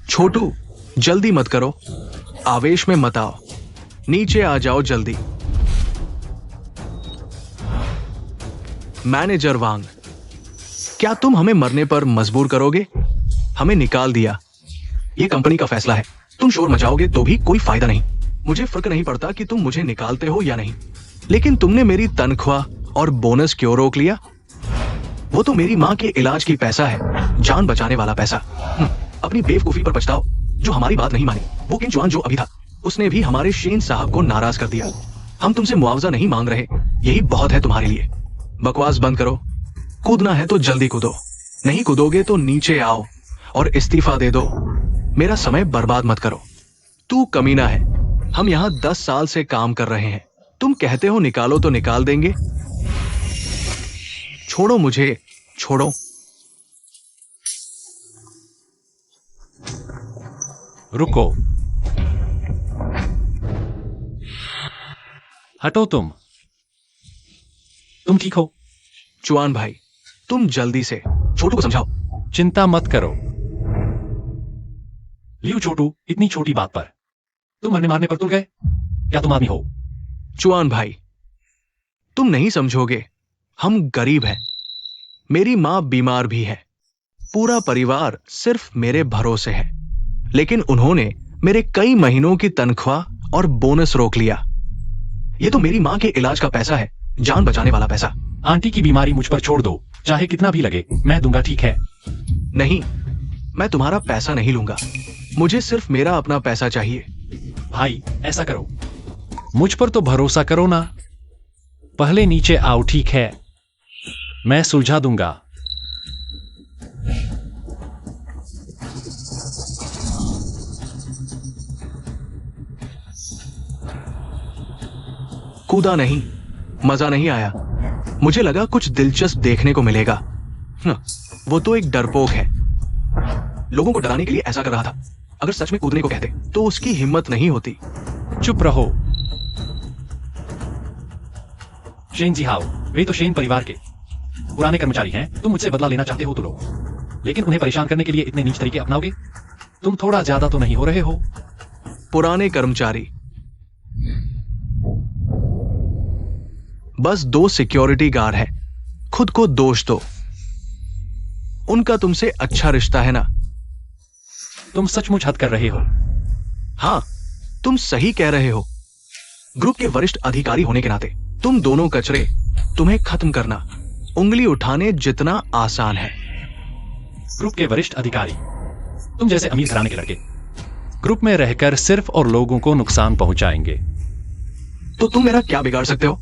D: छोटू, जल्दी मत करो। आवेश में मत आओ, नीचे आ जाओ जल्दी। मैनेजर वांग, क्या तुम हमें मरने पर मजबूर करोगे? हमें निकाल दिया, ये कंपनी का फैसला है। तुम शोर मचाओगे तो भी कोई फायदा नहीं। मुझे फर्क नहीं पड़ता कि तुम मुझे निकालते हो या नहीं, लेकिन तुमने मेरी तनख्वाह और बोनस क्यों रोक लिया? वो तो मेरी माँ के इलाज की पैसा है, जान बचाने वाला पैसा। अपनी बेवकूफी पर पछताओ जो हमारी बात नहीं मानी। वो किंग जुआन जो अभी था, उसने भी हमारे शेन साहब को नाराज कर दिया। हम तुमसे मुआवजा नहीं मांग रहे, यही बहुत है तुम्हारे लिए। बकवास बंद करो, कूदना है तो जल्दी कूदो, नहीं कूदोगे तो नीचे आओ और इस्तीफा दे दो। मेरा समय बर्बाद मत करो। तू कमीना है, हम यहाँ 10 साल से काम कर रहे हैं, तुम कहते हो निकालो तो निकाल देंगे। छोड़ो मुझे, छोड़ो।
A: रुको, हटो। तुम ठीक हो?
D: जुआन भाई, तुम जल्दी से छोटू को समझाओ।
A: चिंता मत करो। लियो छोटू, इतनी छोटी बात पर तुम मरने मारने पर तुल गए? क्या तुम आदमी हो?
D: जुआन भाई, तुम नहीं समझोगे, हम गरीब हैं। मेरी मां बीमार भी है, पूरा परिवार सिर्फ मेरे भरोसे है, लेकिन उन्होंने मेरे कई महीनों की तनख्वाह और बोनस रोक लिया। ये तो मेरी मां के इलाज का पैसा है, जान बचाने वाला पैसा।
A: आंटी की बीमारी मुझ पर छोड़ दो, चाहे कितना भी लगे, मैं दूंगा, ठीक है?
D: नहीं, मैं तुम्हारा पैसा नहीं लूंगा, मुझे सिर्फ मेरा अपना पैसा चाहिए।
A: भाई, ऐसा करो, मुझ पर तो भरोसा करो ना। पहले नीचे आओ, ठीक है? मैं सुलझा दूंगा।
D: कूदा नहीं, मजा नहीं आया। मुझे लगा कुछ दिलचस्प देखने को मिलेगा। वो तो एक डरपोक है, लोगों को डराने के लिए ऐसा कर रहा था। अगर सच में कूदने को कहते तो उसकी हिम्मत नहीं होती।
A: चुप रहो। शेन जी हाओ, वे तो शेन परिवार के पुराने कर्मचारी हैं। तुम मुझसे बदला लेना चाहते हो तो लो, लेकिन उन्हें परेशान करने के लिए इतने नीच तरीके अपनाओगे? तुम थोड़ा ज्यादा तो नहीं हो रहे हो?
D: पुराने कर्मचारी, बस 2 सिक्योरिटी गार्ड है, खुद को दोष दो। उनका तुमसे अच्छा रिश्ता है ना?
A: तुम सचमुच हद कर रहे हो।
D: हाँ, तुम सही कह रहे हो। ग्रुप के वरिष्ठ अधिकारी होने के नाते तुम दोनों कचरे, तुम्हें खत्म करना उंगली उठाने जितना आसान है।
A: ग्रुप के वरिष्ठ अधिकारी, तुम जैसे अमीर घराने के लड़के ग्रुप में रहकर सिर्फ और लोगों को नुकसान पहुंचाएंगे।
D: तो तुम मेरा क्या बिगाड़ सकते हो?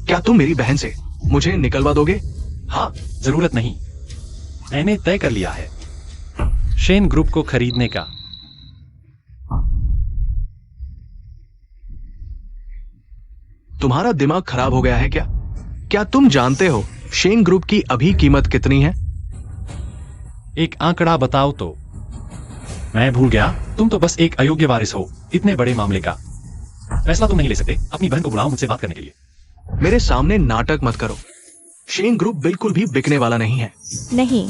D: क्या तुम मेरी बहन से मुझे निकलवा दोगे?
A: हाँ, जरूरत नहीं, मैंने तय कर लिया है शेन ग्रुप को खरीदने का।
D: तुम्हारा दिमाग खराब हो गया है क्या? क्या तुम जानते हो शेन ग्रुप की अभी कीमत कितनी है?
A: एक आंकड़ा बताओ तो। मैं भूल गया, तुम तो बस एक अयोग्य वारिस हो। इतने बड़े मामले का फैसला तुम नहीं ले सकते। अपनी बहन को बुलाओ मुझसे बात करने के लिए।
D: मेरे सामने नाटक मत करो। शेन ग्रुप बिल्कुल भी बिकने वाला नहीं है।
B: नहीं,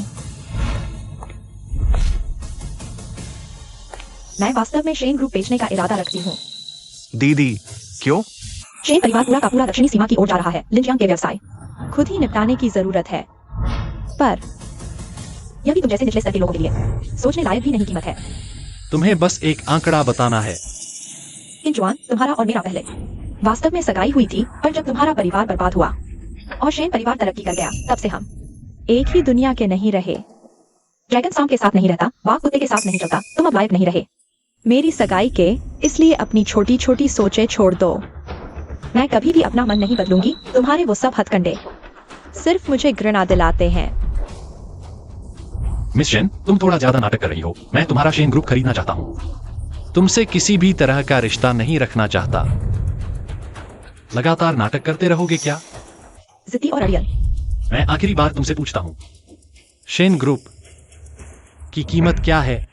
B: मैं वास्तव में शेन ग्रुप बेचने का इरादा रखती हूँ।
D: दीदी, क्यों?
B: शेन परिवार पूरा का पूरा दक्षिणी सीमा की ओर जा रहा है। लिंजियांग के व्यवसाय खुद ही निपटाने की जरूरत है, पर यह भी तुम जैसे निचले स्तर के लोगों के लिए सोचने लायक भी नहीं कीमत है।
A: तुम्हें बस एक आंकड़ा बताना है।
B: किंग जुआन, तुम्हारा और मेरा पहले वास्तव में सगाई हुई थी, पर जब तुम्हारा परिवार बर्बाद हुआ और शेन परिवार तरक्की कर गया, तब से हम एक ही दुनिया के नहीं रहे। ड्रैगन सांप के साथ नहीं रहता, बाघ कुत्ते के साथ नहीं चलता, तुम अब लायक नहीं रहे मेरी सगाई के, इसलिए अपनी छोटी छोटी सोचें छोड़ दो। मैं कभी भी अपना मन नहीं बदलूंगी। तुम्हारे वो सब हथकंडे सिर्फ मुझे घृणा दिलाते हैं।
A: मिस शेन, तुम थोड़ा ज्यादा नाटक कर रही हो। मैं तुम्हारा शेन ग्रुप खरीदना चाहता हूं, तुमसे किसी भी तरह का रिश्ता नहीं रखना चाहता। लगातार नाटक करते रहोगे क्या?
B: जिद्दी और अड़ियल।
A: मैं आखिरी बार तुमसे पूछता हूं, शेन ग्रुप की कीमत क्या है?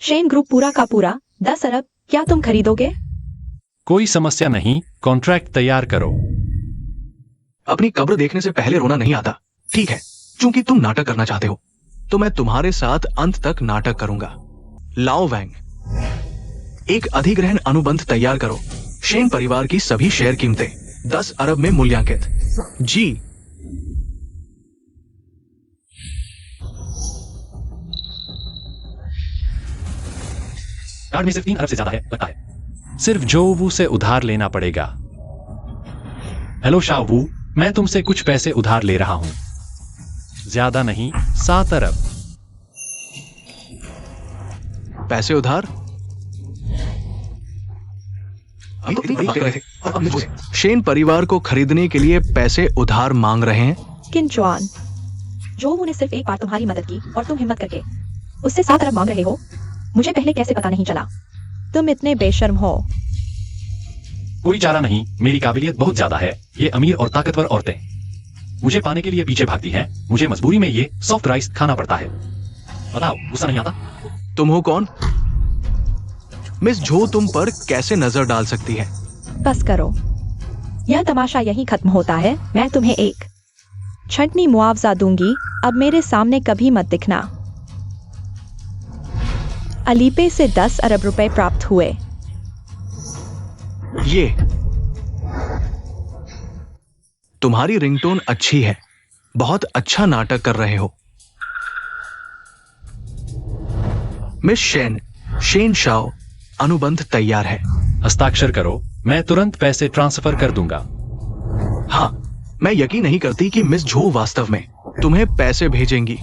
B: शेन ग्रुप पूरा का पूरा 10 अरब। क्या तुम खरीदोगे?
A: कोई समस्या नहीं, कॉन्ट्रैक्ट तैयार करो।
D: अपनी कब्र देखने से पहले रोना नहीं आता। ठीक है, चूंकि तुम नाटक करना चाहते हो तो मैं तुम्हारे साथ अंत तक नाटक करूंगा। लाओ वैंग, एक अधिग्रहण अनुबंध तैयार करो। शेन परिवार की सभी शेयर कीमतें 10 अरब में मूल्यांकित। जी।
A: कार्ड में सिर्फ 3 अरब से ज्यादा है लगता है। सिर्फ जो वू से उधार लेना पड़ेगा। हेलो शाह वू, मैं तुमसे कुछ पैसे उधार ले रहा हूं। ज्यादा नहीं, 7 अरब।
D: पैसे उधार? अभी तो इतनी बड़ी बातें कर रहे थे और अब मुझे शेन परिवार को खरीदने के लिए पैसे उधार मांग रहे हैं।
B: किंचुआन, जोवू ने सिर्फ एक बार तुम्हारी मदद की और तुम हिम्मत करके उससे 7 अरब मांग रहे हो। मुझे पहले कैसे पता नहीं चला? तुम इतने बेशर्म हो।
A: कोई चारा नहीं, मेरी काबिलियत बहुत ज्यादा है। ये अमीर और ताकतवर औरतें मुझे पाने के लिए पीछे भागती हैं। मुझे मजबूरी में ये सॉफ्ट राइस खाना पड़ता है। बताओ, गुस्सा नहीं आता?
D: तुम हो कौन? मिस झो तुम पर कैसे नजर डाल सकती है?
B: बस करो, यह तमाशा यहीं खत्म होता है। मैं तुम्हें एक छंटनी मुआवजा दूंगी। अब मेरे सामने कभी मत दिखना। अलीपे से 10 अरब रुपए प्राप्त हुए।
D: ये तुम्हारी रिंगटोन अच्छी है। बहुत अच्छा नाटक कर रहे हो। मिस शेन, शेन शाओ, अनुबंध तैयार है।
A: हस्ताक्षर करो, मैं तुरंत पैसे ट्रांसफर कर दूंगा।
D: हाँ, मैं यकीन नहीं करती कि मिस झो वास्तव में तुम्हें पैसे भेजेंगी।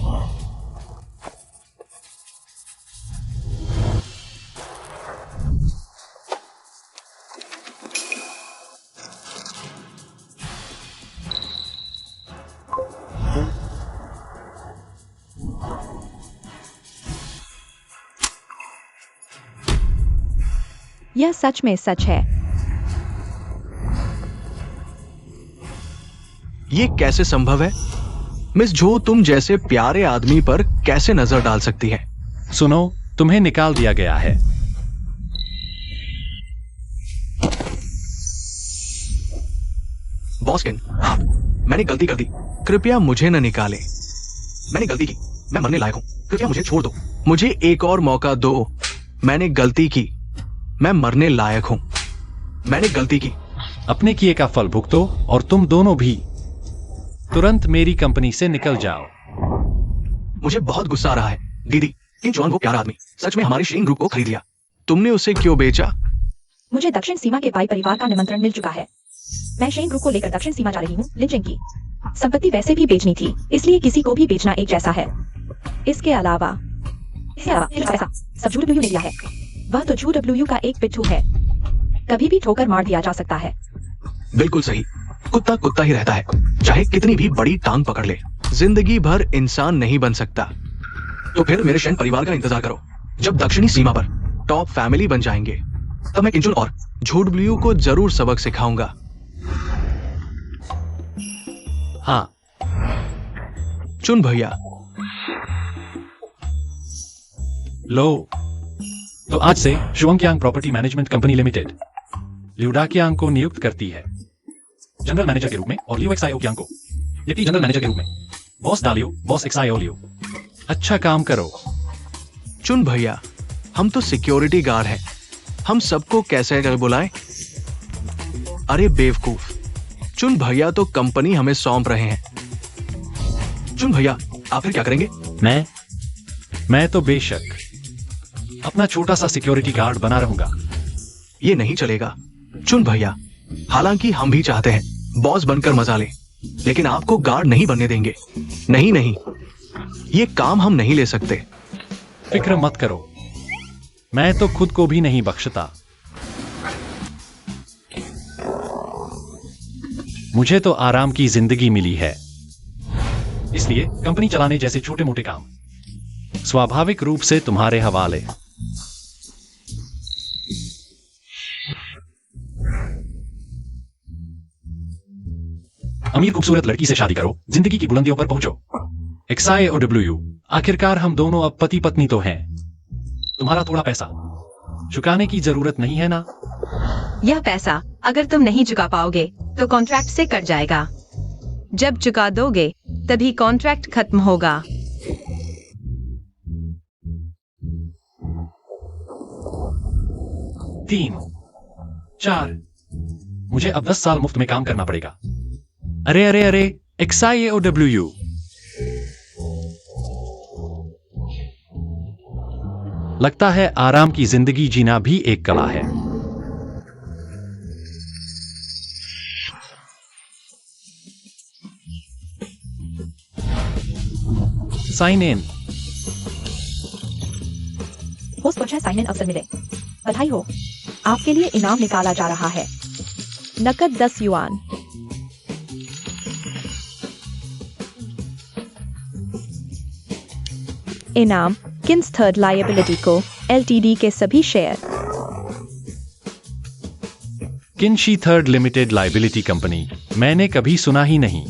B: यह सच में सच है।
D: ये कैसे संभव है? मिस झो तुम जैसे प्यारे आदमी पर कैसे नजर डाल सकती है?
A: सुनो, तुम्हें निकाल दिया गया है।
D: बॉस्किन, हाँ, मैंने गलती कर दी। कृपया मुझे न निकाले। मैंने गलती की। मैं मरने लायक हूं। कृपया मुझे छोड़ दो। मुझे एक और मौका दो। मैंने गलती की। मैं मरने लायक हूं। मैंने गलती की।
A: अपने किए का फल भुगतो और तुम दोनों भी तुरंत मेरी कंपनी से निकल जाओ।
D: मुझे बहुत गुस्सा आ रहा है। दीदी, इन जॉन वो प्यारा आदमी सच में हमारे शेन ग्रुप को खरीद लिया। तुमने उसे क्यों बेचा?
B: मुझे दक्षिण सीमा के पाई परिवार का निमंत्रण मिल चुका है। मैं शेन ग्रुप को लेकर दक्षिण सीमा जा रही हूँ। लिंचिंग की संपत्ति वैसे भी बेचनी थी, इसलिए किसी को भी बेचना एक जैसा है। इसके अलावा पैसा सब ZW ने लिया है। वह तो ZW का एक पिट्ठू है। कभी भी ठोकर मार दिया जा सकता है।
D: बिल्कुल सही। कुत्ता कुत्ता ही रहता है, चाहे कितनी भी बड़ी टांग पकड़ ले। जिंदगी भर इंसान नहीं बन सकता। तो फिर मेरे शेन परिवार का इंतजार करो। जब दक्षिणी सीमा पर टॉप फैमिली बन जाएंगे, तब मैं किंचुन और ZW को जरूर सबक सिखाऊंगा।
A: हाँ,
D: चुन भैया।
A: लो, तो आज से शुआंगयांग प्रॉपर्टी मैनेजमेंट कंपनी लिमिटेड ल्यूडाकियांग को नियुक्त करती है जनरल मैनेजर के रूप में और लियो एक्साई ओकियांग को डिप्टी जनरल मैनेजर के रूप में। बॉस डालियो, बॉस एक्साई ओ लियो। अच्छा काम करो।
D: चुन भैया, हम तो सिक्योरिटी गार्ड हैं। हम सबको कैसे कर बुलाएं? अरे बेवकूफ, चुन भैया तो कंपनी हमें सौंप रहे हैं। चुन भैया, आप फिर क्या करेंगे?
A: मैं तो बेशक अपना छोटा सा सिक्योरिटी गार्ड बना रहूंगा।
D: ये नहीं चलेगा चुन भैया। हालांकि हम भी चाहते हैं बॉस बनकर मजा लें, लेकिन आपको गार्ड नहीं बनने देंगे। नहीं नहीं, ये काम हम नहीं ले सकते।
A: फिक्र मत करो, मैं तो खुद को भी नहीं बख्शता। मुझे तो आराम की जिंदगी मिली है, इसलिए कंपनी चलाने जैसे छोटे मोटे काम स्वाभाविक रूप से तुम्हारे हवाले। अमीर खूबसूरत लड़की से शादी करो, जिंदगी की बुलंदियों पर पहुंचो। एक्साई और डब्ल्यू, आखिरकार हम दोनों अब पति पत्नी तो हैं। तुम्हारा थोड़ा पैसा चुकाने की जरूरत नहीं है ना?
C: यह पैसा अगर तुम नहीं चुका पाओगे तो कॉन्ट्रैक्ट से कट जाएगा। जब चुका दोगे तभी कॉन्ट्रैक्ट खत्म होगा।
A: 3, 4। मुझे अब 10 साल मुफ्त में काम करना पड़ेगा। अरे अरे अरे, XIAOW। लगता है आराम की जिंदगी जीना भी एक कला है। Sign in.
B: हो सकता है साइन इन अवसर मिले। बधाई हो, आपके लिए इनाम निकाला जा रहा है। नकद 10 युआन। इनाम किन्स थर्ड लायबिलिटी को LTD के सभी शेयर।
A: किन्शी थर्ड लिमिटेड लाइबिलिटी कंपनी, मैंने कभी सुना ही नहीं।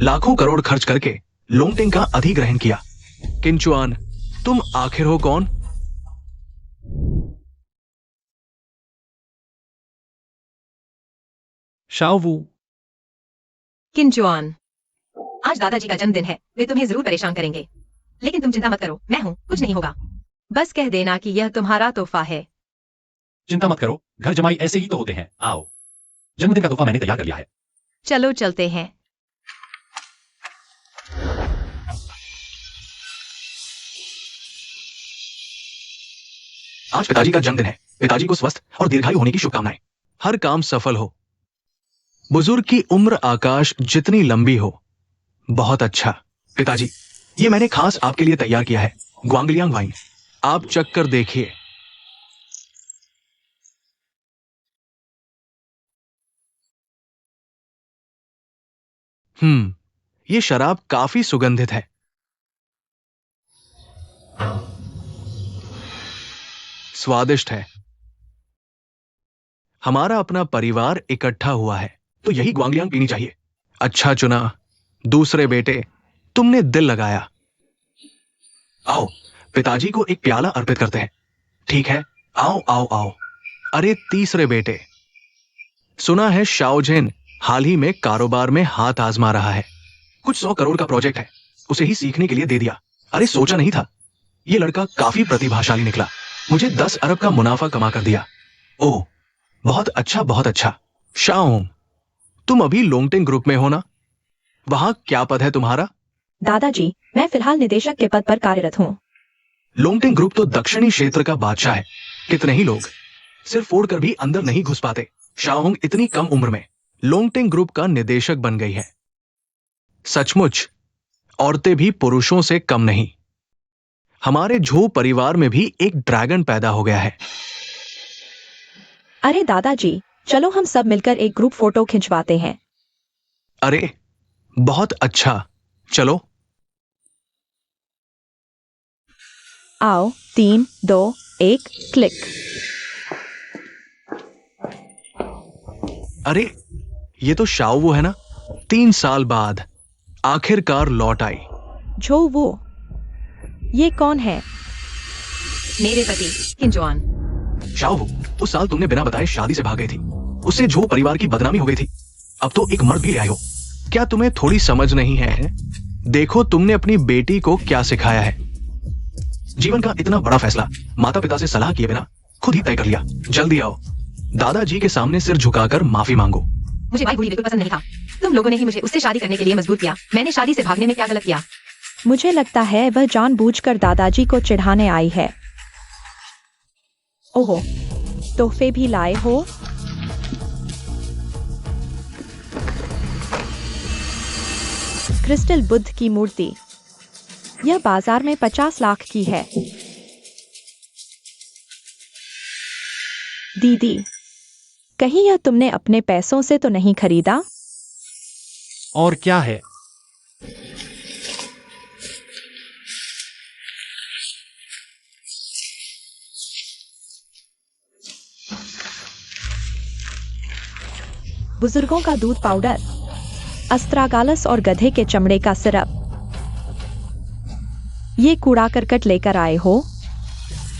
D: लाखों करोड़ खर्च करके लोंगटिंग का अधिग्रहण किया। किंचुआन, तुम आखिर हो कौन?
A: शाओवू।
C: किंजुआन, आज दादाजी का जन्मदिन है, वे तुम्हें जरूर परेशान करेंगे, लेकिन तुम चिंता मत करो, मैं हूं, कुछ नहीं होगा। बस कह देना कि यह तुम्हारा तोहफा है।
A: चिंता मत करो, घर जमाई ऐसे ही तो होते हैं। आओ, जन्मदिन का तोहफा मैंने तैयार कर लिया है।
C: चलो चलते हैं।
D: आज पिताजी का जन्मदिन है। पिताजी को स्वस्थ और दीर्घायु होने की शुभकामनाएं। हर काम सफल हो। बुजुर्ग की उम्र आकाश जितनी लंबी हो। बहुत अच्छा। पिताजी, ये मैंने खास आपके लिए तैयार किया है, ग्वांगलियांग वाइन। आप चक्कर देखिए। ये शराब काफी सुगंधित है। स्वादिष्ट है। हमारा अपना परिवार इकट्ठा हुआ है, तो यही ग्वांगलियांग पीनी चाहिए। अच्छा चुना। दूसरे बेटे, तुमने दिल लगाया। आओ, पिताजी को एक प्याला अर्पित करते हैं। ठीक है, आओ आओ आओ। अरे तीसरे बेटे, सुना है शाओजेन हाल ही में कारोबार में हाथ आजमा रहा है। कुछ 100 करोड़ का प्रोजेक्ट है, उसे ही सीखने के लिए दे दिया। अरे सोचा नहीं था, यह लड़का काफी प्रतिभाशाली निकला। मुझे 10 अरब का मुनाफा कमा कर दिया। ओह, बहुत अच्छा बहुत अच्छा। शाओम, तुम अभी लोंगटिंग ग्रुप में हो ना? वहां क्या पद है तुम्हारा?
B: दादाजी, मैं फिलहाल निदेशक के पद पर कार्यरत हूँ।
D: लोंगटिंग ग्रुप तो दक्षिणी क्षेत्र का बादशाह है। कितने ही लोग सिर फोड़ कर भी अंदर नहीं घुस पाते। शाओहोंग इतनी कम उम्र में लोंगटिंग ग्रुप का निदेशक बन गई है। सचमुच, औरतें भी पुरुषों से कम नहीं। हमारे झो परिवार में भी एक ड्रैगन पैदा हो गया है।
B: अरे दादाजी, चलो हम सब मिलकर एक ग्रुप फोटो खिंचवाते हैं।
D: अरे बहुत अच्छा, चलो।
B: आओ, 3, 2, 1, क्लिक।
D: अरे ये तो शाओवू है ना? 3 साल बाद आखिरकार लौट आई।
B: जो वो, ये कौन है?
C: मेरे पति किंजुआन।
D: शाओवू, उस साल तुमने बिना बताए शादी से भाग गई थी। उससे झो परिवार की बदनामी हो गई थी। अब तो एक मर्द भी ले आई हो। क्या तुम्हें थोड़ी समझ नहीं है? देखो तुमने अपनी बेटी को क्या सिखाया है। जीवन का इतना बड़ा फैसला माता पिता से सलाह किए बिना खुद ही तय कर लिया। जल्दी आओ, दादाजी के सामने सिर झुकाकर माफी मांगो।
C: मुझे भाई बूढ़ी बिल्कुल पसंद नहीं था। तुम लोगों ने ही मुझे उससे शादी करने के लिए मजबूर किया। मैंने शादी से भागने में क्या गलत किया?
B: मुझे लगता है वह जानबूझकर दादाजी को चिढ़ाने आई है। ओहो, तोहफे भी लाए हो? क्रिस्टल बुद्ध की मूर्ति। यह बाजार में 50 लाख की है। दीदी, कहीं यह तुमने अपने पैसों से तो नहीं खरीदा?
A: और क्या है?
B: बुजुर्गों का दूध पाउडर, अस्त्रागालस और गधे के चमड़े का सिरप। ये कूड़ा करकट लेकर आए हो?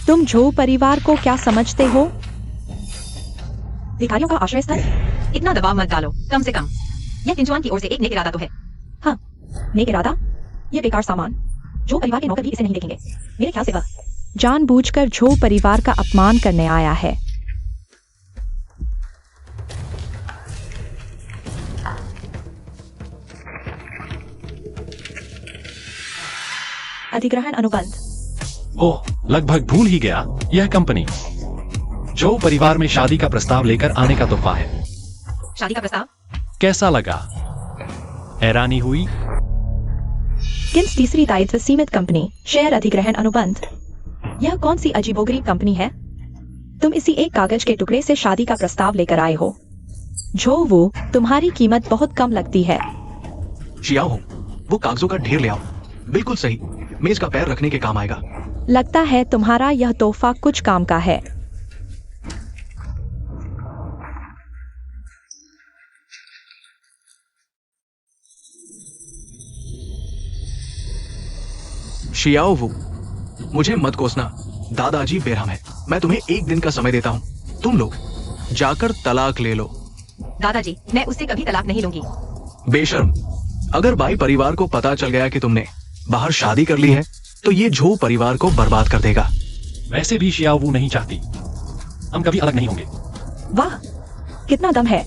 B: तुम झो परिवार को क्या समझते हो?
C: भिखारियों का आश्रय स्थल? इतना दबाव मत डालो, कम से कम यह किंजुआन की ओर से एक नेक इरादा तो है।
B: हाँ, नेक इरादा? ये बेकार सामान। जो परिवार के नौकर भी इसे नहीं देखेंगे। मेरे ख्याल से वह जानबूझकर झो परिवार का अपमान करने आया है। अधिग्रहण अनुबंध।
A: ओह, लगभग भूल ही गया, यह कंपनी जो परिवार में शादी का प्रस्ताव लेकर आने का तोहफा है।
C: शादी का प्रस्ताव?
A: कैसा लगा? हैरानी हुई?
B: किन्स तीसरी दायित्व सीमित कंपनी शेयर अधिग्रहण अनुबंध। यह कौन सी अजीबोगरीब कंपनी है? तुम इसी एक कागज के टुकड़े से शादी का प्रस्ताव लेकर आए हो। झो वो, तुम्हारी कीमत बहुत कम लगती है।
D: शियाओ हूँ, वो कागजों का ढेर ले आओ। बिल्कुल सही, मेज का पैर रखने के काम आएगा।
B: लगता है तुम्हारा यह तोहफा कुछ काम का है।
D: शियाओ वो, मुझे मत कोसना। दादाजी बेरहम है। मैं तुम्हें एक दिन का समय देता हूँ। तुम लोग जाकर तलाक ले लो।
C: दादाजी, मैं उससे कभी तलाक नहीं लूंगी।
D: बेशर्म, अगर बाई परिवार को पता चल गया कि तुमने बाहर शादी कर ली है तो ये झो परिवार को बर्बाद कर देगा।
A: वैसे भी शियावू नहीं चाहती, हम कभी अलग नहीं होंगे।
B: वाह, कितना दम है।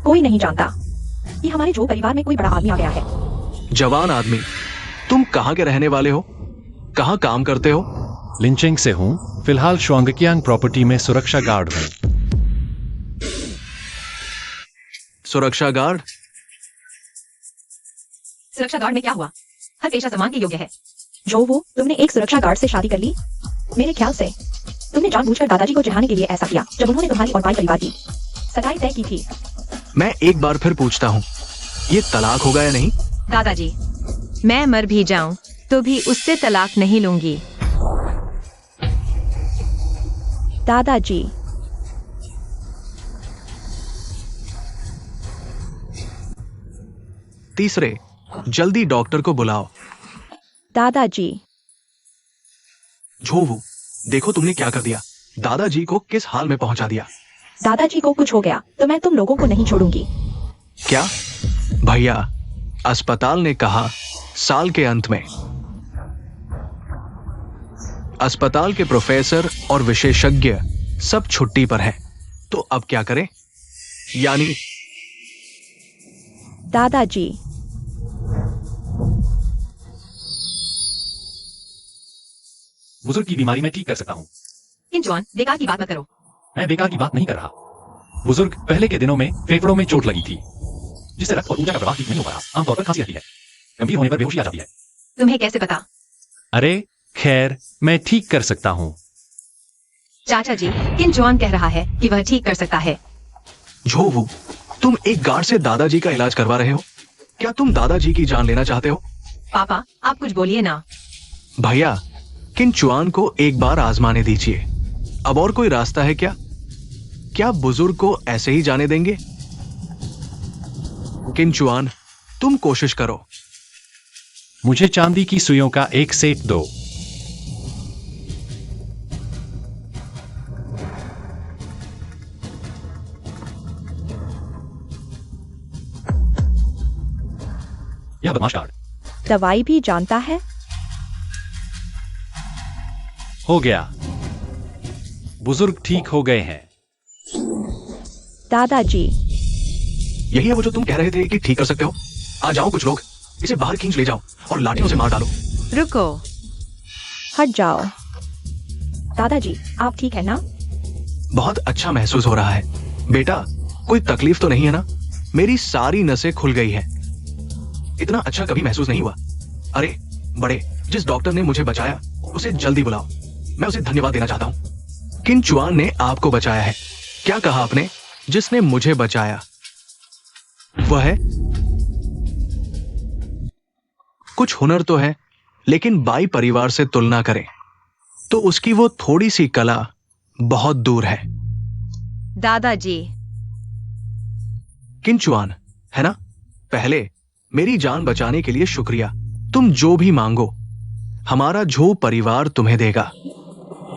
B: कोई नहीं जानता कि हमारे झो परिवार में कोई बड़ा आदमी आ गया है।
D: जवान आदमी, तुम कहाँ के रहने वाले हो? कहाँ काम करते हो?
A: लिंचिंग से हूँ, फिलहाल शुआंगकियांग प्रॉपर्टी में सुरक्षा गार्ड हूँ।
D: सुरक्षा गार्ड?
C: सुरक्षा गार्ड में क्या हुआ? हर पेशा सम्मान के योग्य है।
B: जो वो, तुमने एक सुरक्षा गार्ड से शादी कर ली? मेरे ख्याल से तुमने जानबूझकर दादाजी को चिढ़ाने के लिए ऐसा किया जब उन्होंने तुम्हारी और बाई परिवार की सगाई तय की थी।
D: मैं एक बार फिर पूछता हूँ, ये तलाक होगा या नहीं?
C: दादाजी, मैं मर भी जाऊं तो भी उससे तलाक नहीं लूंगी।
B: दादाजी,
D: तीसरे, जल्दी डॉक्टर को बुलाओ।
B: दादाजी,
D: झोवू, देखो तुमने क्या कर दिया। दादाजी को किस हाल में पहुंचा दिया।
B: दादाजी को कुछ हो गया तो मैं तुम लोगों को नहीं छोड़ूंगी।
D: क्या? भैया, अस्पताल ने कहा साल के अंत में। अस्पताल के प्रोफेसर और विशेषज्ञ सब छुट्टी पर हैं, तो अब क्या करें? यानी
B: दादाजी,
A: बुजुर्ग की बीमारी मैं ठीक कर सकता हूँ।
C: इन जवान, बेकार की बात मत करो।
A: मैं बेकार की बात नहीं कर रहा। बुजुर्ग, पहले के दिनों में फेफड़ों में चोट लगी थी, जिससे रक्त और ऊर्जा का प्रवाह ठीक नहीं हो पाया। आमतौर पर खांसी आती है, गंभीर होने पर बेहोशी आ जाती है।
C: तुम्हें कैसे पता?
A: अरे खैर, मैं ठीक कर सकता हूँ।
C: चाचा जी, किन जवान कह रहा है कि वह ठीक कर सकता है।
D: झोवू, तुम एक गार्ड से दादाजी का इलाज करवा रहे हो? क्या तुम दादाजी की जान लेना चाहते हो?
C: पापा, आप कुछ बोलिए ना।
D: भैया, किन चुआन को एक बार आजमाने दीजिए। अब और कोई रास्ता है क्या? क्या बुजुर्ग को ऐसे ही जाने देंगे? किन चुआन, तुम कोशिश करो।
A: मुझे चांदी की सुइयों का एक सेट दो। यह बदमाश कार्ड
B: दवाई भी जानता है।
A: हो गया। बुजुर्ग ठीक हो गए हैं।
B: दादाजी,
D: यही है वो जो तुम कह रहे थे कि ठीक कर सकते हो? आ जाओ कुछ लोग, इसे बाहर खींच ले जाओ और लाठियों से मार डालो।
C: रुको।
B: हट जाओ। दादाजी, आप ठीक है ना?
D: बहुत अच्छा महसूस हो रहा है। बेटा, कोई तकलीफ तो नहीं है ना? मेरी सारी नसें खुल गई हैं। इतना अच्छा कभी महसूस नहीं हुआ। अरे बड़े, जिस डॉक्टर ने मुझे बचाया उसे जल्दी बुलाओ। मैं उसे धन्यवाद देना चाहता हूं। किन चुआन ने आपको बचाया है। क्या कहा आपने? जिसने मुझे बचाया वह है? कुछ हुनर तो है, लेकिन बाई परिवार से तुलना करें तो उसकी वो थोड़ी सी कला बहुत दूर है।
C: दादाजी,
D: किन चुआन, है ना? पहले मेरी जान बचाने के लिए शुक्रिया। तुम जो भी मांगो हमारा झो परिवार तुम्हें देगा।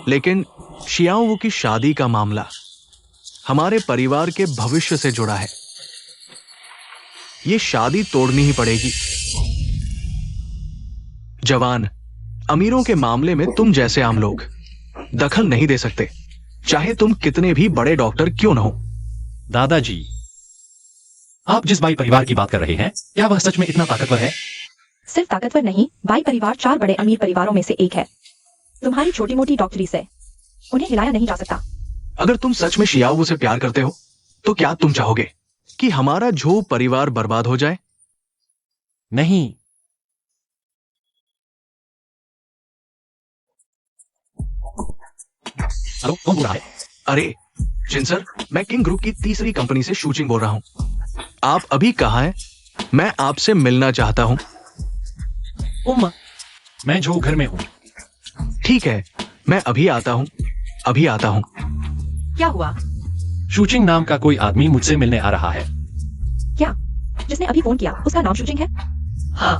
D: लेकिन शियाओ की शादी का मामला हमारे परिवार के भविष्य से जुड़ा है। ये शादी तोड़नी ही पड़ेगी। जवान, अमीरों के मामले में तुम जैसे आम लोग दखल नहीं दे सकते, चाहे तुम कितने भी बड़े डॉक्टर क्यों न हो।
A: दादाजी, आप जिस बाई परिवार की बात कर रहे हैं, क्या वह सच में इतना ताकतवर है?
B: सिर्फ ताकतवर नहीं, बाई परिवार 4 बड़े अमीर परिवारों में से एक है। तुम्हारी छोटी मोटी डॉक्टरी से उन्हें हिलाया नहीं जा सकता।
D: अगर तुम सच में शियाओ से प्यार करते हो तो क्या तुम चाहोगे कि हमारा झू परिवार बर्बाद हो जाए?
A: नहीं। हेलो, कौन बोल रहा है?
D: अरे जिनसर, मैं किंग ग्रुप की तीसरी कंपनी से शूचिंग बोल रहा हूं। आप अभी कहाँ हैं? मैं आपसे मिलना चाहता हूं।
A: मैं जो घर में हूं।
D: ठीक है, मैं अभी आता हूं, अभी आता हूं।
C: क्या हुआ?
A: शूचिंग नाम का कोई आदमी मुझसे मिलने आ रहा है।
B: क्या? जिसने अभी फोन किया उसका नाम शूचिंग है?
C: हाँ।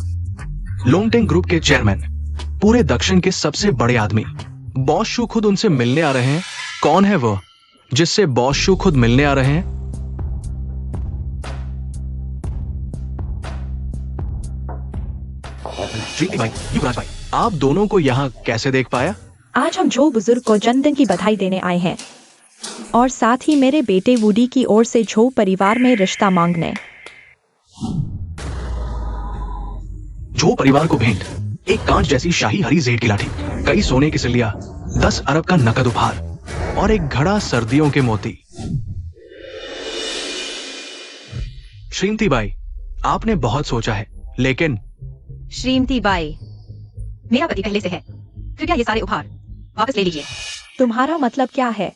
D: लोंगटेंग ग्रुप के चेयरमैन, पूरे दक्षिण के सबसे बड़े आदमी बॉस शू खुद उनसे मिलने आ रहे हैं। कौन है वो जिससे बॉस शू खुद मिलने आ रहे हैं? श्रीति भाई, युवराज भाई, आप दोनों को यहाँ कैसे देख पाया?
B: आज हम जो बुजुर्ग को जन्मदिन की बधाई देने आए हैं और साथ ही मेरे बेटे वुडी की ओर से झो परिवार में रिश्ता मांगने।
D: झो परिवार को भेंट एक कांच जैसी शाही हरी जेड की लाठी, कई सोने की सिल्लियां, 10 अरब का नकद उपहार और एक घड़ा सर्दियों के मोती। श्रीमती बाई, आपने बहुत सोचा है, लेकिन
C: श्रीमती बाई, मेरा पति पहले से है, कृपया ये सारे उपहार वापस ले लीजिए।
B: तुम्हारा मतलब क्या है?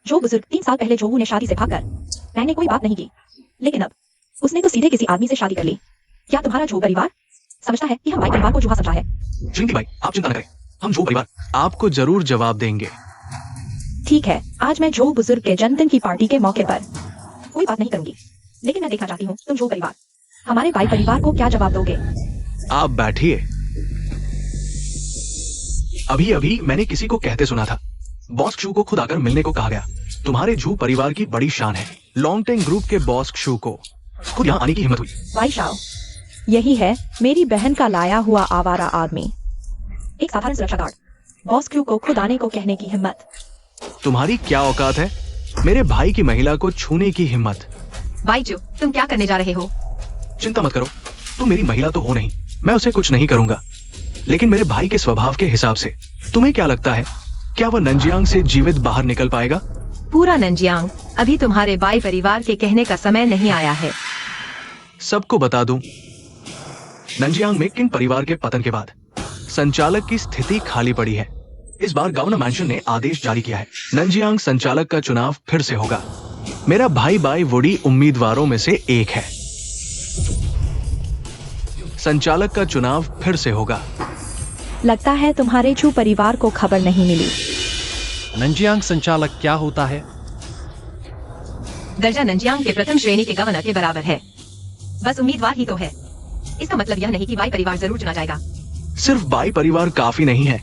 B: जो बुजुर्ग 3 साल पहले जोहू ने शादी से भागकर, मैंने कोई बात नहीं की, लेकिन अब उसने तो सीधे किसी आदमी से शादी कर ली। क्या तुम्हारा झो परिवार समझता है कि हम बाई परिवार को जुहा समझा है?
D: श्रीमती बाई, आप चिंता न करें, हम झो परिवार आपको जरूर जवाब देंगे।
B: ठीक है, आज मैं झो बुजुर्ग के जन्मदिन की पार्टी के मौके पर कोई बात नहीं करूंगी, लेकिन मैं देखना चाहती हूँ तुम झो परिवार हमारे बाई परिवार को क्या जवाब दोगे।
D: आप बैठिए। अभी अभी मैंने किसी को कहते सुना था, बॉस शू को खुद आकर मिलने को कहा गया। तुम्हारे झू परिवार की बड़ी शान है, लोंगटेंग ग्रुप के बॉस शू को खुद यहाँ आने की हिम्मत हुई।
B: भाई शाओ, यही है मेरी बहन का लाया हुआ आवारा आदमी, एक साधारण सुरक्षा गार्ड। बॉस क्रू को खुद आने को कहने की हिम्मत।
D: तुम्हारी क्या औकात है मेरे भाई की महिला को छूने की हिम्मत?
C: बाईजू, तुम क्या करने जा रहे हो?
D: चिंता मत करो, तुम मेरी महिला तो हो नहीं, मैं उसे कुछ नहीं करूंगा, लेकिन मेरे भाई के स्वभाव के हिसाब से तुम्हें क्या लगता है, क्या वह नंजियांग से जीवित बाहर निकल पाएगा?
C: पूरा नंजियांग अभी तुम्हारे बाई परिवार के कहने का समय नहीं आया है।
D: सबको बता दूं, नंजियांग में किंग परिवार के पतन के बाद संचालक की स्थिति खाली पड़ी है। इस बार गवर्नर मैंशन ने आदेश जारी किया है, नंजियांग संचालक का चुनाव फिर से होगा। मेरा भाई बाई वुडी उम्मीदवारों में से एक है। संचालक का चुनाव फिर से होगा।
B: लगता है तुम्हारे झू परिवार को खबर नहीं मिली।
A: नंजियांग संचालक क्या होता है?
C: दर्जा नंजियांग के प्रथम श्रेणी के गवर्नर के बराबर है। बस उम्मीदवार ही तो है, इसका मतलब यह नहीं कि बाई परिवार जरूर चुना जाएगा।
D: सिर्फ बाई परिवार काफी नहीं है,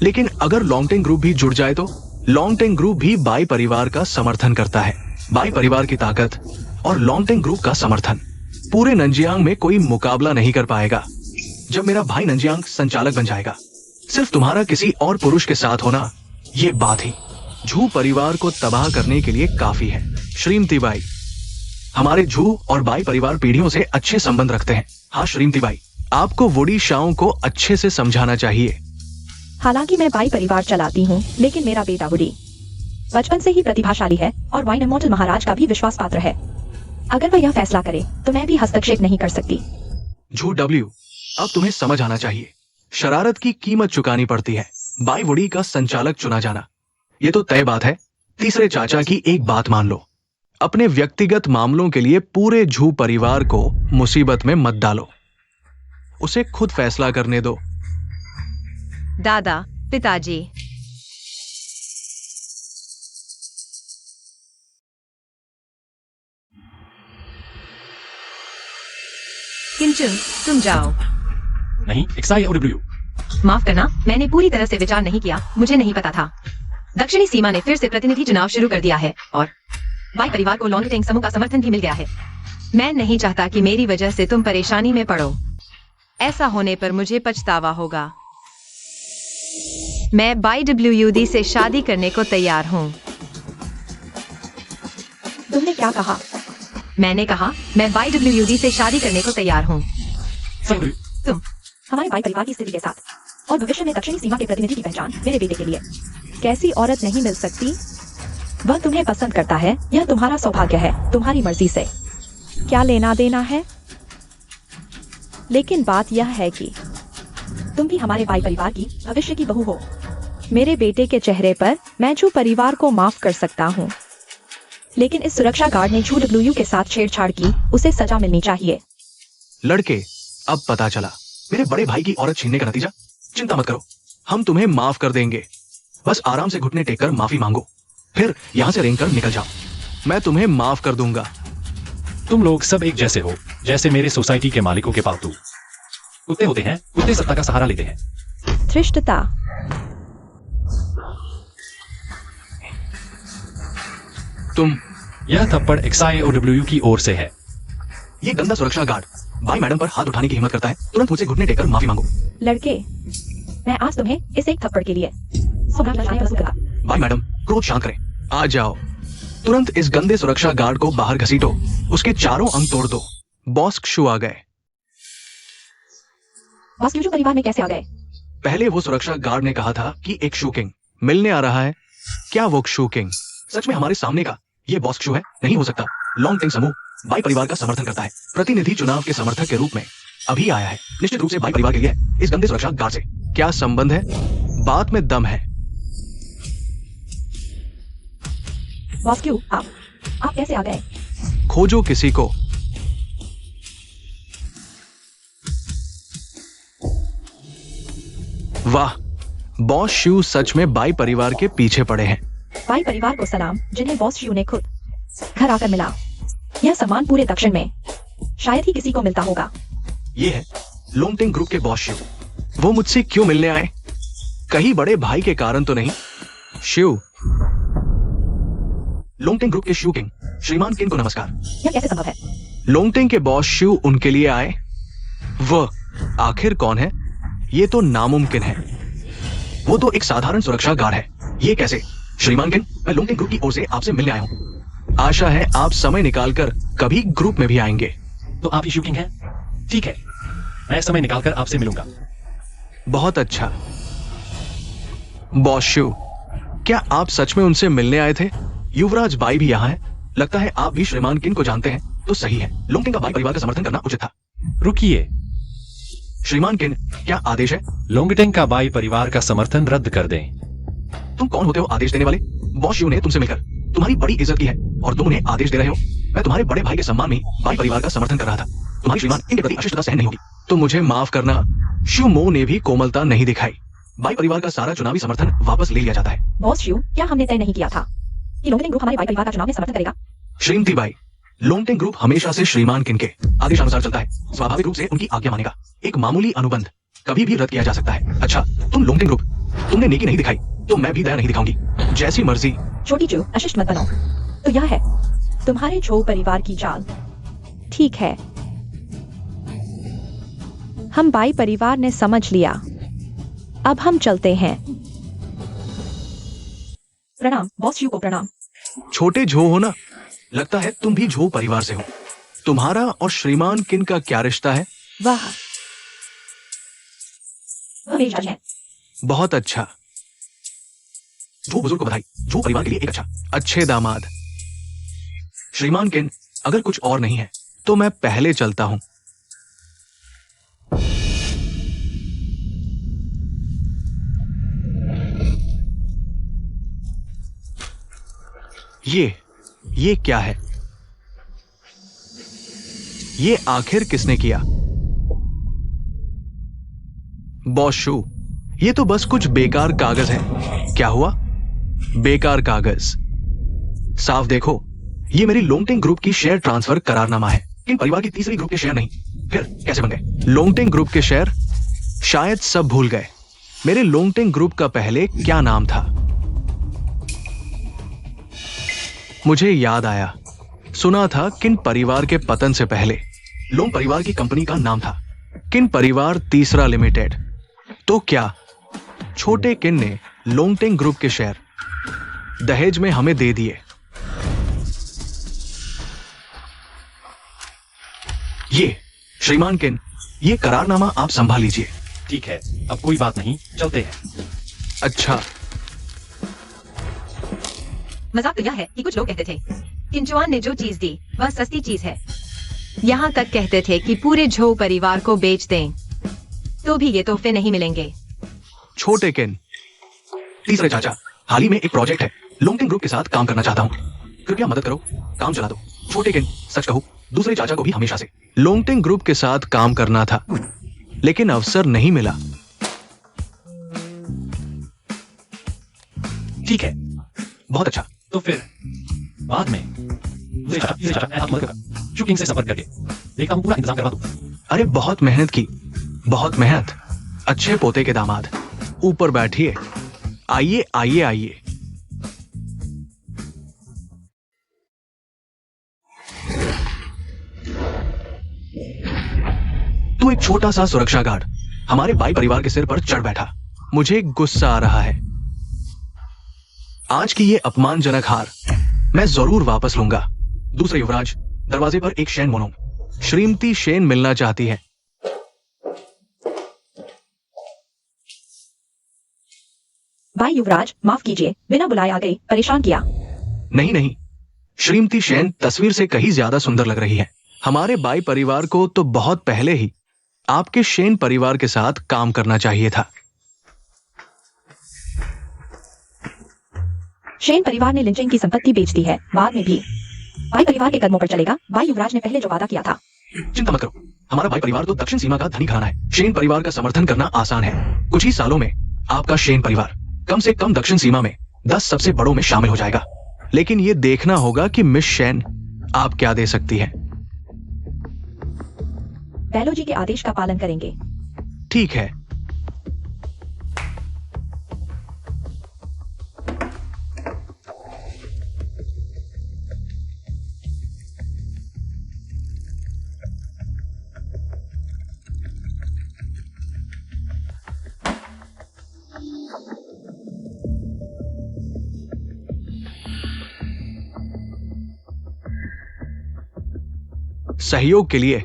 D: लेकिन अगर लोंगटेंग ग्रुप भी जुड़ जाए तो लोंगटेंग ग्रुप भी बाई परिवार का समर्थन करता है। बाई परिवार की ताकत और लोंगटेंग ग्रुप का समर्थन पूरे नंजियांग में कोई मुकाबला नहीं कर पाएगा। जब मेरा भाई नंजियांग संचालक बन जाएगा, सिर्फ तुम्हारा किसी और पुरुष के साथ होना, ये बात ही झू परिवार को तबाह करने के लिए काफी है। श्रीमती बाई, हमारे झू और बाई परिवार पीढ़ियों से अच्छे संबंध रखते हैं। हाँ श्रीमती बाई, आपको वुडी शाओ को अच्छे से समझाना चाहिए।
B: हालांकि मैं बाई परिवार चलाती हूँ, लेकिन मेरा बेटा वुडी बचपन से ही प्रतिभाशाली है और वाइन इमॉर्टल महाराज का भी विश्वास पात्र है। अगर वह यह फैसला करे तो मैं भी हस्तक्षेप नहीं कर सकती।
D: झू डब्ल्यू, अब तुम्हें समझ आना चाहिए, शरारत की कीमत चुकानी पड़ती है। बाई वुडी का संचालक चुना जाना, ये तो तय बात है। तीसरे चाचा की एक बात मान लो, अपने व्यक्तिगत मामलों के लिए पूरे झू परिवार को मुसीबत में मत डालो, उसे खुद फैसला करने दो।
C: दादा, पिताजी, किंचन, तुम जाओ।
A: नहीं, एक्साई और डब्ल्यू।
C: माफ करना, मैंने पूरी तरह से विचार नहीं किया, मुझे नहीं पता था। दक्षिणी सीमा ने फिर से प्रतिनिधि चुनाव शुरू कर दिया है और बाई परिवार को लोंगटेंग समूह का समर्थन भी मिल गया है। मैं नहीं चाहता कि मेरी वजह से तुम परेशानी में पड़ो। ऐसा होने पर मुझे पछतावा होगा। मैं YWD से शादी करने को तैयार हूँ।
B: तुमने क्या कहा?
C: मैंने कहा मैं YWD से शादी करने को तैयार हूँ।
B: तुम हमारे भाई परिवार की स्थिति के साथ और भविष्य में दक्षिणी सीमा के प्रतिनिधि की पहचान मेरे बेटे के लिए कैसी औरत नहीं मिल सकती? वह तुम्हें पसंद करता है, यह तुम्हारा सौभाग्य है, तुम्हारी मर्जी से क्या लेना देना है। लेकिन बात यह है कि तुम भी हमारे भाई परिवार की भविष्य की बहू हो। मेरे बेटे के चेहरे पर मैं जू परिवार को माफ कर सकता हूँ, लेकिन इस सुरक्षा गार्ड ने JW के साथ छेड़छाड़ की, उसे सजा मिलनी चाहिए।
D: लड़के, अब पता चला मेरे बड़े भाई की औरत छीनने का नतीजा। चिंता मत करो, हम तुम्हें माफ कर देंगे। बस आराम से घुटने टेक कर माफी मांगो, फिर यहाँ से रेंग कर निकल जाओ। मैं तुम्हें माफ कर दूंगा।
A: तुम लोग सब एक जैसे हो, जैसे मेरे सोसाइटी के मालिकों के पालतू कुत्ते होते हैं। कुत्ते सत्ता का सहारा लेते हैं।
B: धृष्टता।
D: तुम
A: यह थप्पड़ XIOW की ओर से है।
D: ये गंदा सुरक्षा गार्ड भाई मैडम पर हाथ उठाने की हिम्मत करता है, तुरंत मुझे घुटने टेककर माफी मांगो।
B: लड़के, मैं आज तुम्हें इस एक थप्पड़ के लिए
D: भाई मैडम, क्रोध शांत करें। आ जाओ, तुरंत इस गंदे सुरक्षा गार्ड को बाहर घसीटो, उसके चारों अंग तोड़ दो। बॉस क्षु आ गए।
B: बॉस क्यूजू परिवार में कैसे आ गए?
D: पहले वो सुरक्षा गार्ड ने कहा था कि एक क्षु किंग मिलने आ रहा है। क्या वो क्षु किंग सच में हमारे सामने का ये बॉस क्षु है? नहीं हो सकता। लॉन्ग टिंग समूह भाई परिवार का समर्थन करता है। प्रतिनिधि चुनाव के समर्थक के रूप में अभी आया है, निश्चित रूप से भाई परिवार के लिए। इस गंदे सुरक्षा गार्ड से क्या संबंध है? बात में दम है।
B: बॉस क्यू, आप कैसे आ गए?
D: खोजो किसी को। वाह, बॉस शू सच में बाई परिवार के पीछे पड़े हैं।
B: बाई परिवार को सलाम, जिन्हें बॉस शू ने खुद घर आकर मिला। यह सम्मान पूरे दक्षिण में शायद ही किसी को मिलता होगा।
D: ये है लोंगटिंग ग्रुप के बॉस शिव। वो मुझसे क्यों मिलने आए? कहीं बड़े भाई के कारण तो नहीं? शिव, लोंगटिंग ग्रुप के शिव किंग श्रीमान किंग को नमस्कार।
B: यह कैसे संभव है?
D: लोंगटिंग के बॉस शिव उनके लिए आए। वह आखिर कौन है? ये तो नामुमकिन है। वो तो एक साधारण सुरक्षा गार्ड है। ये कैसे? श्रीमान किंग, मैं लोंगटिंग ग्रुप की ओर से आपसे मिलने आया हूँ। आशा है आप समय निकालकर कभी ग्रुप में भी आएंगे।
A: तो आप ही शूटिंग हैं? ठीक है, मैं समय निकालकर आपसे मिलूंगा।
D: बहुत अच्छा। बॉस शिव, क्या आप सच में उनसे मिलने आए थे? युवराज बाई भी यहाँ है। लगता है आप भी श्रीमान किन को जानते हैं। तो सही है, लोंगटिंग का बाई परिवार का समर्थन करना उचित था।
A: रुकिए,
D: श्रीमान किन, क्या आदेश है?
A: लोंगटिंग का बाई परिवार का समर्थन रद्द कर दें।
D: तुम कौन होते हो आदेश देने वाले? बॉस शिव ने तुमसे मिलकर तुम्हारी बड़ी इज्जत की है और तुम उन्हें आदेश दे रहे हो। मैं तुम्हारे बड़े भाई के सम्मान में बाई परिवार का समर्थन कर रहा था। तुम्हारी श्रीमान इनके प्रति अशिष्टता सहन नहीं होगी। तो मुझे माफ करना, शिव मो ने भी कोमलता नहीं दिखाई। बाई परिवार का सारा चुनावी समर्थन वापस ले लिया जाता है।
B: बॉस शिव, क्या हमने तय नहीं किया था कि लोंगटिंग ग्रुप हमारे बाई परिवार का चुनाव में समर्थन करेगा?
D: श्रीमती बाई, लोंगटिंग ग्रुप हमेशा से श्रीमान किन के आदेशानुसार चलता है। स्वाभाविक रूप से उनकी आज्ञा मानेगा। एक मामूली अनुबंध कभी भी रद्द किया जा सकता है। अच्छा, तुम लोंगटिंग ग्रुप, तुमने नेकी नहीं दिखाई तो मैं भी दया नहीं दिखाऊंगी। जैसी मर्जी।
B: छोटी जो अशिष्ट मत बनो। तो यह है तुम्हारे झो परिवार की चाल। ठीक है, हम बाई परिवार ने समझ लिया। अब हम चलते हैं। प्रणाम बॉस शिव को प्रणाम।
D: छोटे झो हो ना? लगता है तुम भी झो परिवार से हो। तुम्हारा और श्रीमान किन का क्या रिश्ता है?
B: वाह, वह मेरी चाची है।
D: बहुत अच्छा। झो बुजुर्ग को बधाई। झो परिवार के लिए एक अच्छे दामाद। श्रीमान किन, अगर कुछ और नहीं है तो मैं पहले चलता हूं। ये क्या है? ये आखिर किसने किया? बॉस शू, ये तो बस कुछ बेकार कागज है। क्या हुआ? बेकार कागज। साफ देखो, ये मेरी लोंगटिंग ग्रुप की शेयर ट्रांसफर करारनामा है। इन परिवार की तीसरी ग्रुप के शेयर नहीं। फिर कैसे बन गए? लोंगटिंग ग्रुप के शेयर शायद सब भूल गए। मेरे लोंगटिंग ग्रुप का पहले क्या नाम था? मुझे याद आया, सुना था किन परिवार के पतन से पहले लोंग परिवार की कंपनी का नाम था किन परिवार तीसरा लिमिटेड। तो क्या छोटे किन ने लोंगटेंग ग्रुप के शेयर दहेज में हमें दे दिए? ये श्रीमान किन, ये करारनामा आप संभाल लीजिए।
A: ठीक है, अब कोई बात नहीं, चलते हैं।
D: अच्छा,
C: मजाक तो यह है कि कुछ लोग कहते थे किंचुआन ने जो चीज दी वह सस्ती चीज है। यहाँ तक कहते थे कि पूरे झो परिवार को बेच दें तो भी ये तोहफे नहीं मिलेंगे।
D: छोटे किन, तीसरे चाचा, हाल ही में एक प्रोजेक्ट है, लोंगटेंग ग्रुप के साथ काम करना चाहता हूँ, कृपया मदद करो, काम चला दो। छोटे किन, सच कहूँ दूसरे चाचा को भी हमेशा से लोंगटेंग ग्रुप के साथ काम करना था, लेकिन अवसर नहीं मिला।
A: ठीक है,
D: बहुत अच्छा।
A: तो फिर बाद में आप मदद करा, चुकिंग से संपर्क करके देखता हूँ, पूरा इंतजाम करवा दूँ।
D: अरे बहुत मेहनत की, बहुत मेहनत। अच्छे पोते के दामाद, ऊपर बैठिए, आइए आइए आइए। तू एक छोटा सा सुरक्षा गार्ड हमारे बाई परिवार के सिर पर चढ़ बैठा। मुझे गुस्सा आ रहा है। आज की ये अपमानजनक हार मैं जरूर वापस लूंगा। दूसरे युवराज, दरवाजे पर एक शैन मोनो, श्रीमती शेन मिलना चाहती है।
B: भाई युवराज, माफ कीजिए, बिना बुलाए आ गई, परेशान किया।
D: नहीं नहीं, श्रीमती शेन तस्वीर से कहीं ज्यादा सुंदर लग रही है। हमारे बाई परिवार को तो बहुत पहले ही आपके शेन परिवार के साथ काम करना चाहिए था।
B: शेन परिवार ने लिंचिंग की संपत्ति बेच दी है, बाद में भी भाई परिवार के कदमों पर चलेगा। भाई युवराज ने पहले जो वादा किया था।
D: चिंता मत करो, हमारा बाई परिवार तो दक्षिण सीमा का धनी घराना है। शेन परिवार का समर्थन करना आसान है। कुछ ही सालों में आपका शेन परिवार कम से कम दक्षिण सीमा में 10 सबसे बड़ों में शामिल हो जाएगा। लेकिन यह देखना होगा कि मिस शेन आप क्या दे सकती है।
B: बैलो जी के आदेश का पालन करेंगे।
D: ठीक है। सहयोग के लिए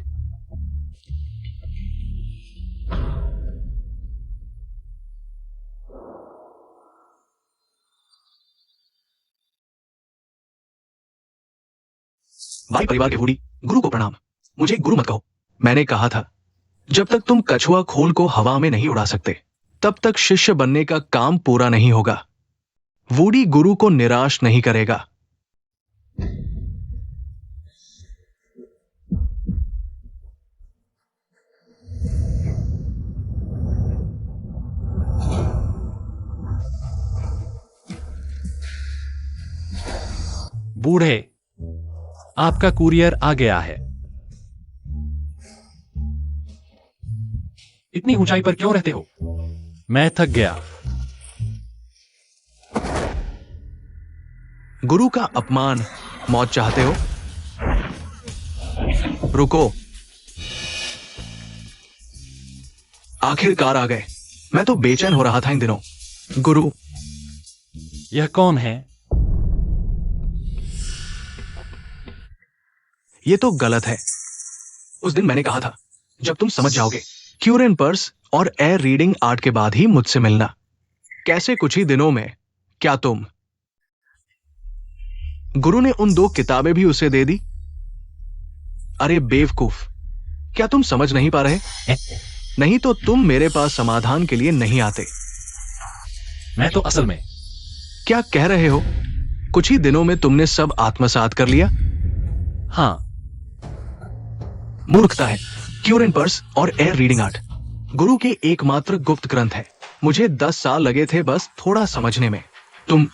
D: भाई परिवार के बूढ़ी, गुरु को प्रणाम। मुझे गुरु मत कहो, मैंने कहा था जब तक तुम कछुआ खोल को हवा में नहीं उड़ा सकते तब तक शिष्य बनने का काम पूरा नहीं होगा। वूडी गुरु को निराश नहीं करेगा।
A: बूढ़े, आपका कुरियर आ गया है। इतनी ऊंचाई पर क्यों रहते हो? मैं थक गया।
D: गुरु का अपमान, मौत चाहते हो? रुको, आखिरकार आ गए। मैं तो बेचैन हो रहा था इन दिनों। गुरु,
A: यह कौन है?
D: ये तो गलत है। उस दिन मैंने कहा था जब तुम समझ जाओगे, क्यूरेन पर्स और एयर रीडिंग आर्ट के बाद ही मुझसे मिलना। कैसे कुछ ही दिनों में क्या तुम? गुरु ने उन 2 किताबें भी उसे दे दी। अरे बेवकूफ, क्या तुम समझ नहीं पा रहे? नहीं तो तुम मेरे पास समाधान के लिए नहीं आते।
A: मैं तो असल में
D: क्या कह रहे हो? कुछ ही दिनों में तुमने सब आत्मसात कर लिया?
A: हाँ।
D: मूर्खता है। क्यूरेन पर्स और एयर रीडिंग आर्ट गुरु के एकमात्र गुप्त ग्रंथ है। मुझे 10 साल लगे थे बस थोड़ा समझने में। तुम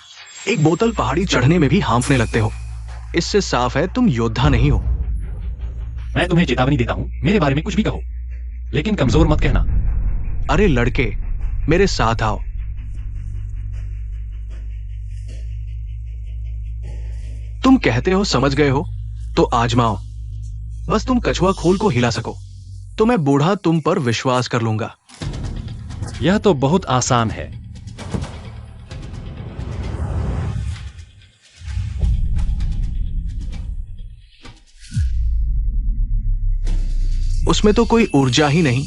D: एक बोतल पहाड़ी चढ़ने में भी हांफने लगते हो। इससे साफ है तुम योद्धा नहीं हो।
A: मैं तुम्हें चेतावनी देता हूं, मेरे बारे में कुछ भी कहो, लेकिन कमजोर मत कहना।
D: अरे लड़के, मेरे साथ आओ। तुम कहते हो समझ गए हो, तो आजमाओ। बस तुम कछुआ खोल को हिला सको तो मैं बूढ़ा तुम पर विश्वास कर लूंगा।
A: यह तो बहुत आसान है।
D: उसमें तो कोई ऊर्जा ही नहीं।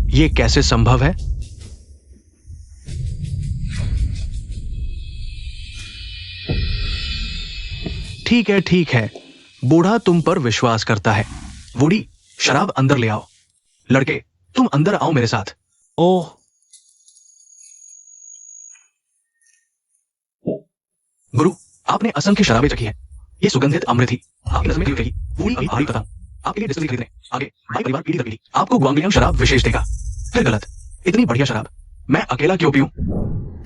D: ये कैसे संभव है? ठीक है, बूढ़ा तुम पर विश्वास करता है। वुडी, शराब अंदर ले आओ। लड़के, तुम अंदर आओ मेरे साथ।
A: ओह,
D: गुरु, आपने असंख्य शराबें चखी है। ये सुगंधित अमृत ही आपकी नजर में क्यों खिलेगी? वुडी अभी भारी बताऊं, आपके लिए डिस्टिलरी खरीदने आगे भाई परिवार पीढ़ी दर पीढ़ी आपको ग्वांगलियांग शराब विशेष देगा। फिर गलत, इतनी बढ़िया शराब मैं अकेला क्यों पीऊं?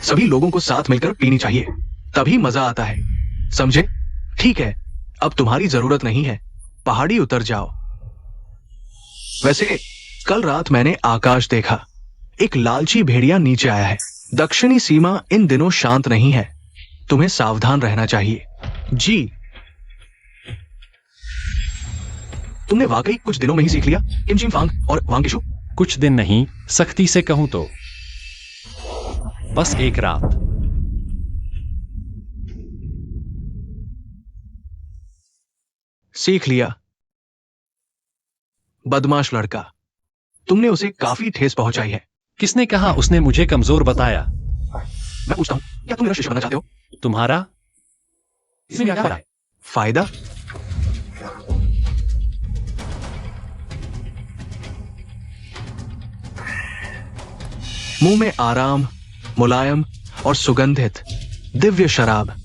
D: सभी लोगों को साथ मिलकर पीनी चाहिए, तभी मजा आता है, समझे? ठीक है, अब तुम्हारी जरूरत नहीं है, पहाड़ी उतर जाओ। वैसे कल रात मैंने आकाश देखा, एक लालची भेड़िया नीचे आया है। दक्षिणी सीमा इन दिनों शांत नहीं है, तुम्हें सावधान रहना चाहिए। जी, तुमने वाकई कुछ दिनों में ही सीख लिया किमचिम फांग और वांगिशु?
A: कुछ दिन नहीं, सख्ती से कहूं तो बस एक रात।
D: सीख लिया। बदमाश लड़का, तुमने उसे काफी ठेस पहुंचाई है।
A: किसने कहा उसने मुझे कमजोर बताया?
D: मैं पूछता हूं, क्या तुम मेरा शिष्य बनना चाहते हो?
A: तुम्हारा इसमें क्या फायदा है?
D: फायदा? मुंह में आराम, मुलायम और सुगंधित दिव्य शराब,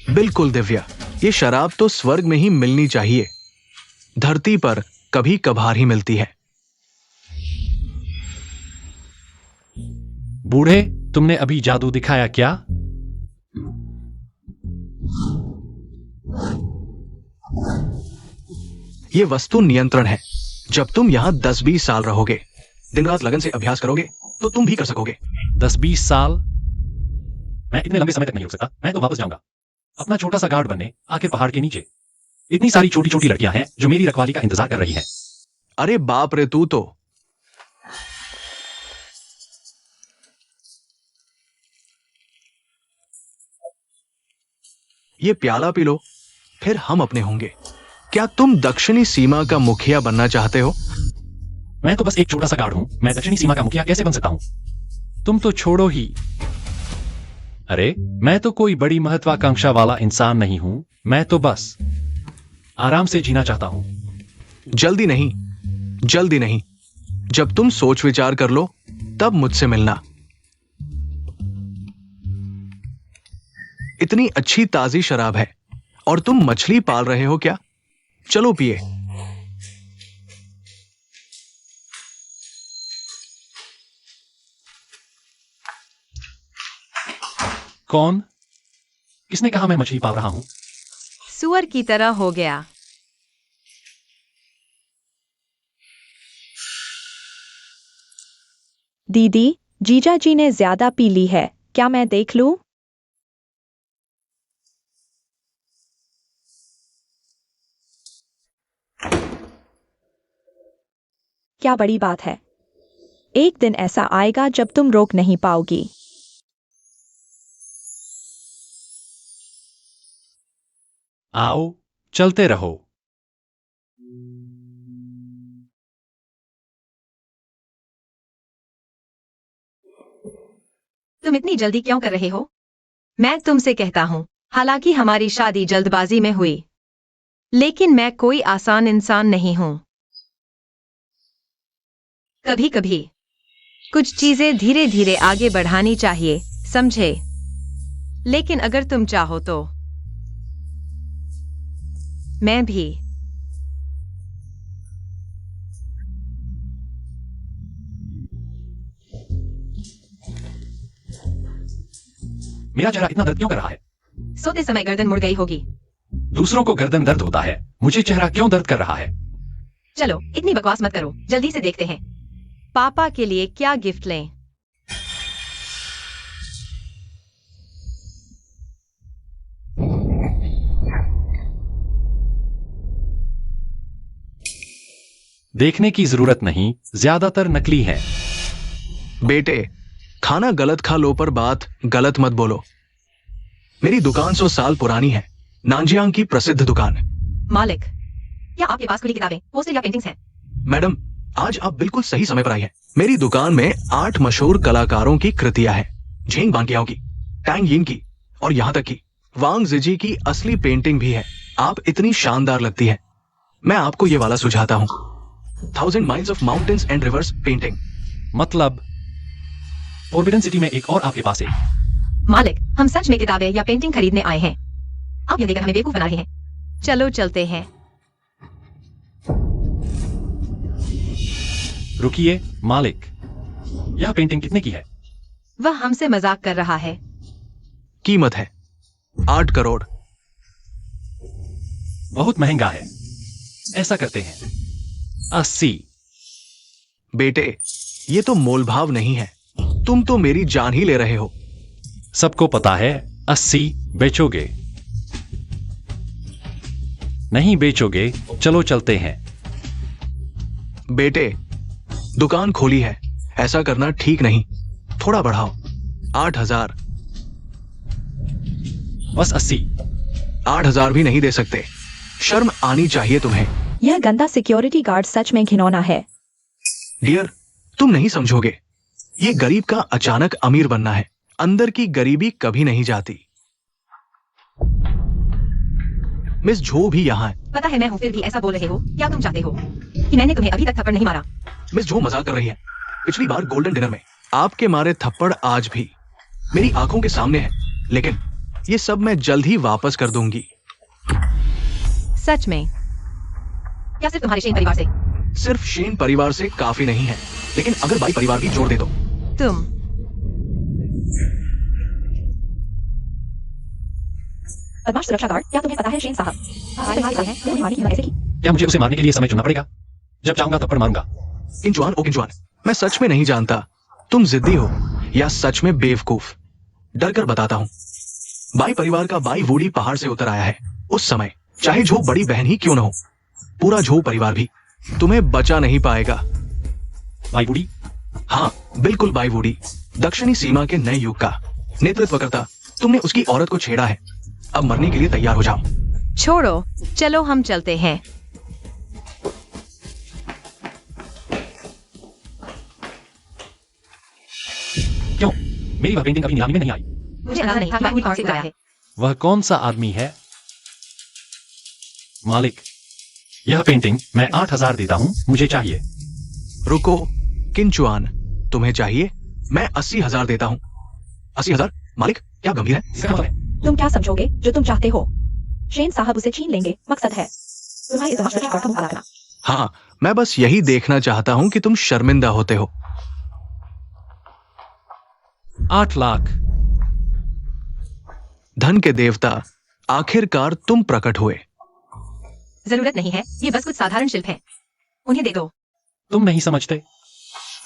D: बिल्कुल दिव्य। ये शराब तो स्वर्ग में ही मिलनी चाहिए, धरती पर कभी कभार ही मिलती है।
A: बूढ़े, तुमने अभी जादू दिखाया क्या?
D: ये वस्तु नियंत्रण है। जब तुम यहां 10-20 साल रहोगे, दिन रात लगन से अभ्यास करोगे, तो तुम भी कर सकोगे।
A: 10-20 साल? मैं इतने लंबे समय तक नहीं रुक सकता। मैं तो वापस जाऊंगा अपना छोटा सा गार्ड बनने, आखिर पहाड़ के नीचे। इतनी सारी छोटी छोटी लड़कियां हैं जो मेरी रखवाली का इंतजार कर रही हैं।
D: अरे बाप रे, तू तो ये प्याला पी लो, फिर हम अपने होंगे। क्या तुम दक्षिणी सीमा का मुखिया बनना चाहते हो?
A: मैं तो बस एक छोटा सा गार्ड हूं, मैं दक्षिणी सीमा का मुखिया कैसे बन सकता हूं? तुम तो छोड़ो ही। अरे, मैं तो कोई बड़ी महत्वाकांक्षा वाला इंसान नहीं हूं, मैं तो बस आराम से जीना चाहता हूं।
D: जल्दी नहीं, जल्दी नहीं। जब तुम सोच विचार कर लो, तब मुझसे मिलना। इतनी अच्छी ताजी शराब है और तुम मछली पाल रहे हो क्या? चलो पिए।
A: कौन? किसने कहा मैं मछली पाल रहा हूं?
C: सुअर की तरह हो गया।
B: दीदी, जीजा जी ने ज्यादा पी ली है, क्या मैं देख लूं? क्या बड़ी बात है? एक दिन ऐसा आएगा जब तुम रोक नहीं पाओगी।
A: आओ, चलते रहो।
C: तुम इतनी जल्दी क्यों कर रहे हो? मैं तुमसे कहता हूं, हालांकि हमारी शादी जल्दबाजी में हुई, लेकिन मैं कोई आसान इंसान नहीं हूं। कभी कभी कुछ चीजें धीरे धीरे आगे बढ़ानी चाहिए, समझे? लेकिन अगर तुम चाहो तो मैं भी।
A: मेरा चेहरा इतना दर्द क्यों कर रहा है?
C: सोते समय गर्दन मुड़ गई होगी।
A: दूसरों को गर्दन दर्द होता है, मुझे चेहरा क्यों दर्द कर रहा है?
C: चलो, इतनी बकवास मत करो, जल्दी से देखते हैं पापा के लिए क्या गिफ्ट लें।
A: देखने की जरूरत नहीं, ज्यादातर नकली है।
D: बेटे, खाना गलत खा लो पर बात गलत मत बोलो। मेरी दुकान 100 साल पुरानी है, नानजियांग की प्रसिद्ध दुकान।
C: मालिक, क्या आपके पास खुली किताबें, पोस्टर या पेंटिंग्स हैं?
D: मैडम, आज आप बिल्कुल सही समय पर आई हैं। मेरी दुकान में 8 मशहूर कलाकारों की कृतियां हैं। झेंग बांकियाओ की, टैंग यिन की और यहाँ तक की वांग जिजी की असली पेंटिंग भी है। आप इतनी शानदार लगती है, मैं आपको ये वाला सुझाता हूँ। 1000 miles of mountains and reverse painting.
A: मतलब फोरबिडन सिटी में एक और आपके पास है।
C: मालिक, हम सच में किताबें या पेंटिंग खरीदने आए हैं। आप ये देखकर हमें बेवकूफ बना रहे हैं। चलो चलते हैं।
A: रुकिए मालिक, यह पेंटिंग कितने की है?
C: वह हमसे मजाक कर रहा है।
D: कीमत है 8 करोड़।
A: बहुत महंगा है। ऐसा करते हैं 80।
D: बेटे, ये तो मोलभाव नहीं है। तुम तो मेरी जान ही ले रहे हो।
A: सबको पता है 80 बेचोगे। नहीं बेचोगे, चलो चलते हैं।
D: बेटे, दुकान खोली है, ऐसा करना ठीक नहीं। थोड़ा बढ़ाओ। 8000।
A: बस 80।
D: 8000 भी नहीं दे सकते। शर्म आनी चाहिए तुम्हें।
B: यह गंदा सिक्योरिटी गार्ड सच में घिनौना है।
D: डियर, तुम नहीं समझोगे। ये गरीब का अचानक अमीर बनना है। अंदर की गरीबी कभी नहीं जाती। मिस झो भी यहाँ है।
C: पता है मैं हूँ, फिर भी ऐसा बोल रहे हो। क्या तुम चाहते हो कि मैंने तुम्हें अभी तक थप्पड़ नहीं मारा?
D: मिस झो मजाक कर रही है। पिछली बार गोल्डन डिनर में आपके मारे थप्पड़ आज भी मेरी आंखों के सामने है, लेकिन ये सब मैं जल्द ही वापस कर दूंगी।
C: सच में? क्या सिर्फ तुम्हारे शेन परिवार से?
D: सिर्फ शेन परिवार से काफी नहीं है, लेकिन अगर बाई परिवार भी जोड़ दे तो।
C: तुम
B: बदमाश सुरक्षा गार्ड, क्या तुम्हें पता है शेन साहब तुम्हारे साथ हैं, वो मारने की ऐसे की?
A: क्या मुझे उसे मारने के लिए समय चुनना पड़ेगा? जब चाहूंगा थप्पड़ मारूंगा।
D: किंजुआन, ओ किंजुआन, मैं सच में नहीं जानता तुम जिद्दी हो या सच में बेवकूफ। डर कर बताता हूँ। बाई परिवार का बाई वूडी पहाड़ से उतर आया है। उस समय चाहे झो बड़ी बहन ही क्यों न हो, पूरा झो परिवार भी तुम्हें बचा नहीं पाएगा।
A: भाई बूढ़ी?
D: हाँ, बिल्कुल बाई वूडी, दक्षिणी सीमा के नए युग का नेतृत्व करता। तुमने उसकी औरत को छेड़ा है। अब मरने के लिए तैयार हो जाओ।
C: छोड़ो, चलो हम चलते हैं।
A: क्यों? मेरी वह पेंटिंग अभी नीलामी में नहीं आई।
C: मुझे अंदाजा नहीं था कि वह कहाँ से आया है।
A: वह कौन सा आदमी है? मालिक, यह पेंटिंग मैं 8000 देता हूं, मुझे चाहिए।
D: रुको किंचुआन, तुम्हें चाहिए? मैं 80,000 देता हूँ। 80,000? मालिक, क्या गंभीर है?
A: इसका मतलब है
B: तुम क्या समझोगे जो तुम चाहते हो? शेन साहब उसे छीन लेंगे, मकसद है तुम्हारी इस सुरक्षा गार्ड का मुकाबला करना।
D: हाँ, मैं बस यही देखना चाहता हूँ कि तुम शर्मिंदा होते हो।
A: 8 लाख।
D: धन के देवता, आखिरकार तुम प्रकट हुए।
C: जरूरत नहीं है, ये बस कुछ साधारण शिल्प है। उन्हें दे दो।
A: तुम नहीं समझते,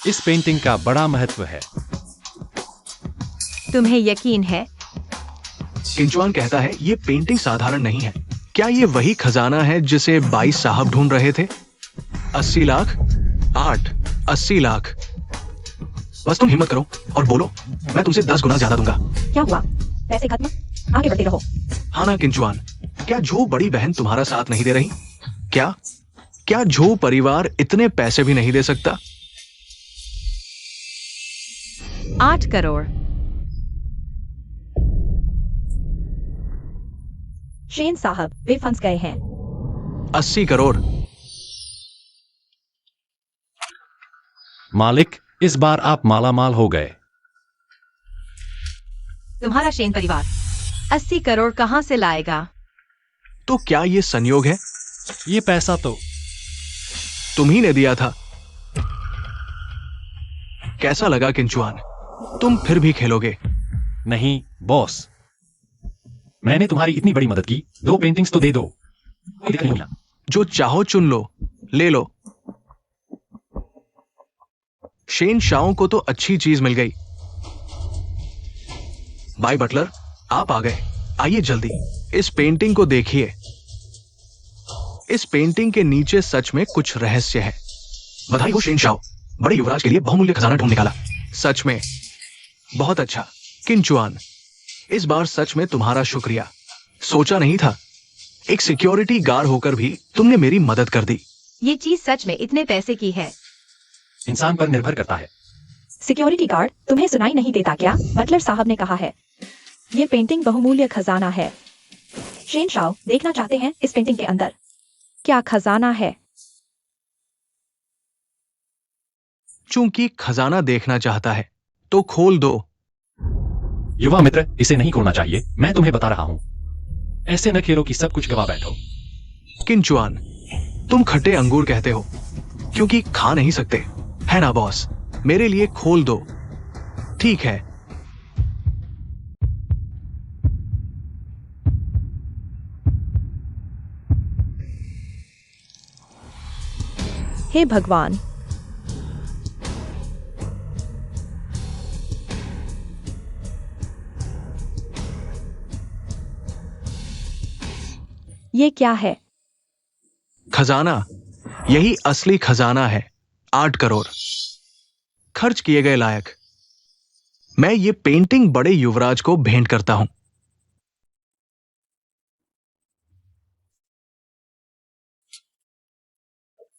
A: इस पेंटिंग का बड़ा महत्व है।
C: तुम्हें यकीन है?
D: किंचुआन कहता है ये पेंटिंग साधारण नहीं है। क्या ये वही खजाना है जिसे बाई साहब ढूंढ रहे थे? 80 लाख? 80 लाख। बस तुम हिम्मत करो और बोलो, मैं तुमसे 10 गुना ज्यादा दूंगा।
B: क्या हुआ? पैसे खत्म? आगे बढ़ते रहो।
D: हाँ ना किंचुआन, क्या झो बड़ी बहन तुम्हारा साथ नहीं दे रही? क्या झो परिवार इतने पैसे भी नहीं दे सकता?
C: 8 करोड़।
B: शेन साहब वे फंस गए हैं।
D: 80 करोड़।
A: मालिक, इस बार आप मालामाल हो गए।
C: तुम्हारा शेन परिवार 80 करोड़ कहां से लाएगा?
D: तो क्या ये संयोग है?
A: ये पैसा तो
D: तुम ही ने दिया था। कैसा लगा किंचुआन? तुम फिर भी खेलोगे?
A: नहीं बॉस, मैंने तुम्हारी इतनी बड़ी मदद की, 2 पेंटिंग्स तो दे दो। कोई दिक्कत नहीं है।
D: जो चाहो चुन लो, ले लो। शेन शाओ को तो अच्छी चीज मिल गई। बाय बटलर, आप आ गए। आइए जल्दी, इस पेंटिंग को देखिए। इस पेंटिंग के नीचे सच में कुछ रहस्य है। बधाई हो शेन शाओ, बड़े युवराज के लिए बहुमूल्य खजाना ढूंढ निकाला। सच में बहुत अच्छा किंचुआन, इस बार सच में तुम्हारा शुक्रिया। सोचा नहीं था, एक सिक्योरिटी गार्ड होकर भी तुमने मेरी मदद कर दी।
C: ये चीज सच में इतने पैसे की है?
A: इंसान पर निर्भर करता है।
B: सिक्योरिटी गार्ड, तुम्हें सुनाई नहीं देता क्या? बटलर साहब ने कहा है ये पेंटिंग बहुमूल्य खजाना है। शेन शाओ, देखना चाहते हैं इस पेंटिंग के अंदर क्या खजाना है?
D: चूंकि खजाना देखना चाहता है तो खोल दो।
A: युवा मित्र, इसे नहीं खोलना चाहिए, मैं तुम्हें बता रहा हूं। ऐसे न खेलो कि सब कुछ गवा बैठो।
D: किंचुआन, तुम खट्टे अंगूर कहते हो क्योंकि खा नहीं सकते, है ना बॉस? मेरे लिए खोल दो, ठीक है?
B: हे भगवान, ये क्या है?
D: खजाना, यही असली खजाना है। 8 करोड़ खर्च किए गए लायक। मैं ये पेंटिंग बड़े युवराज को भेंट करता हूं।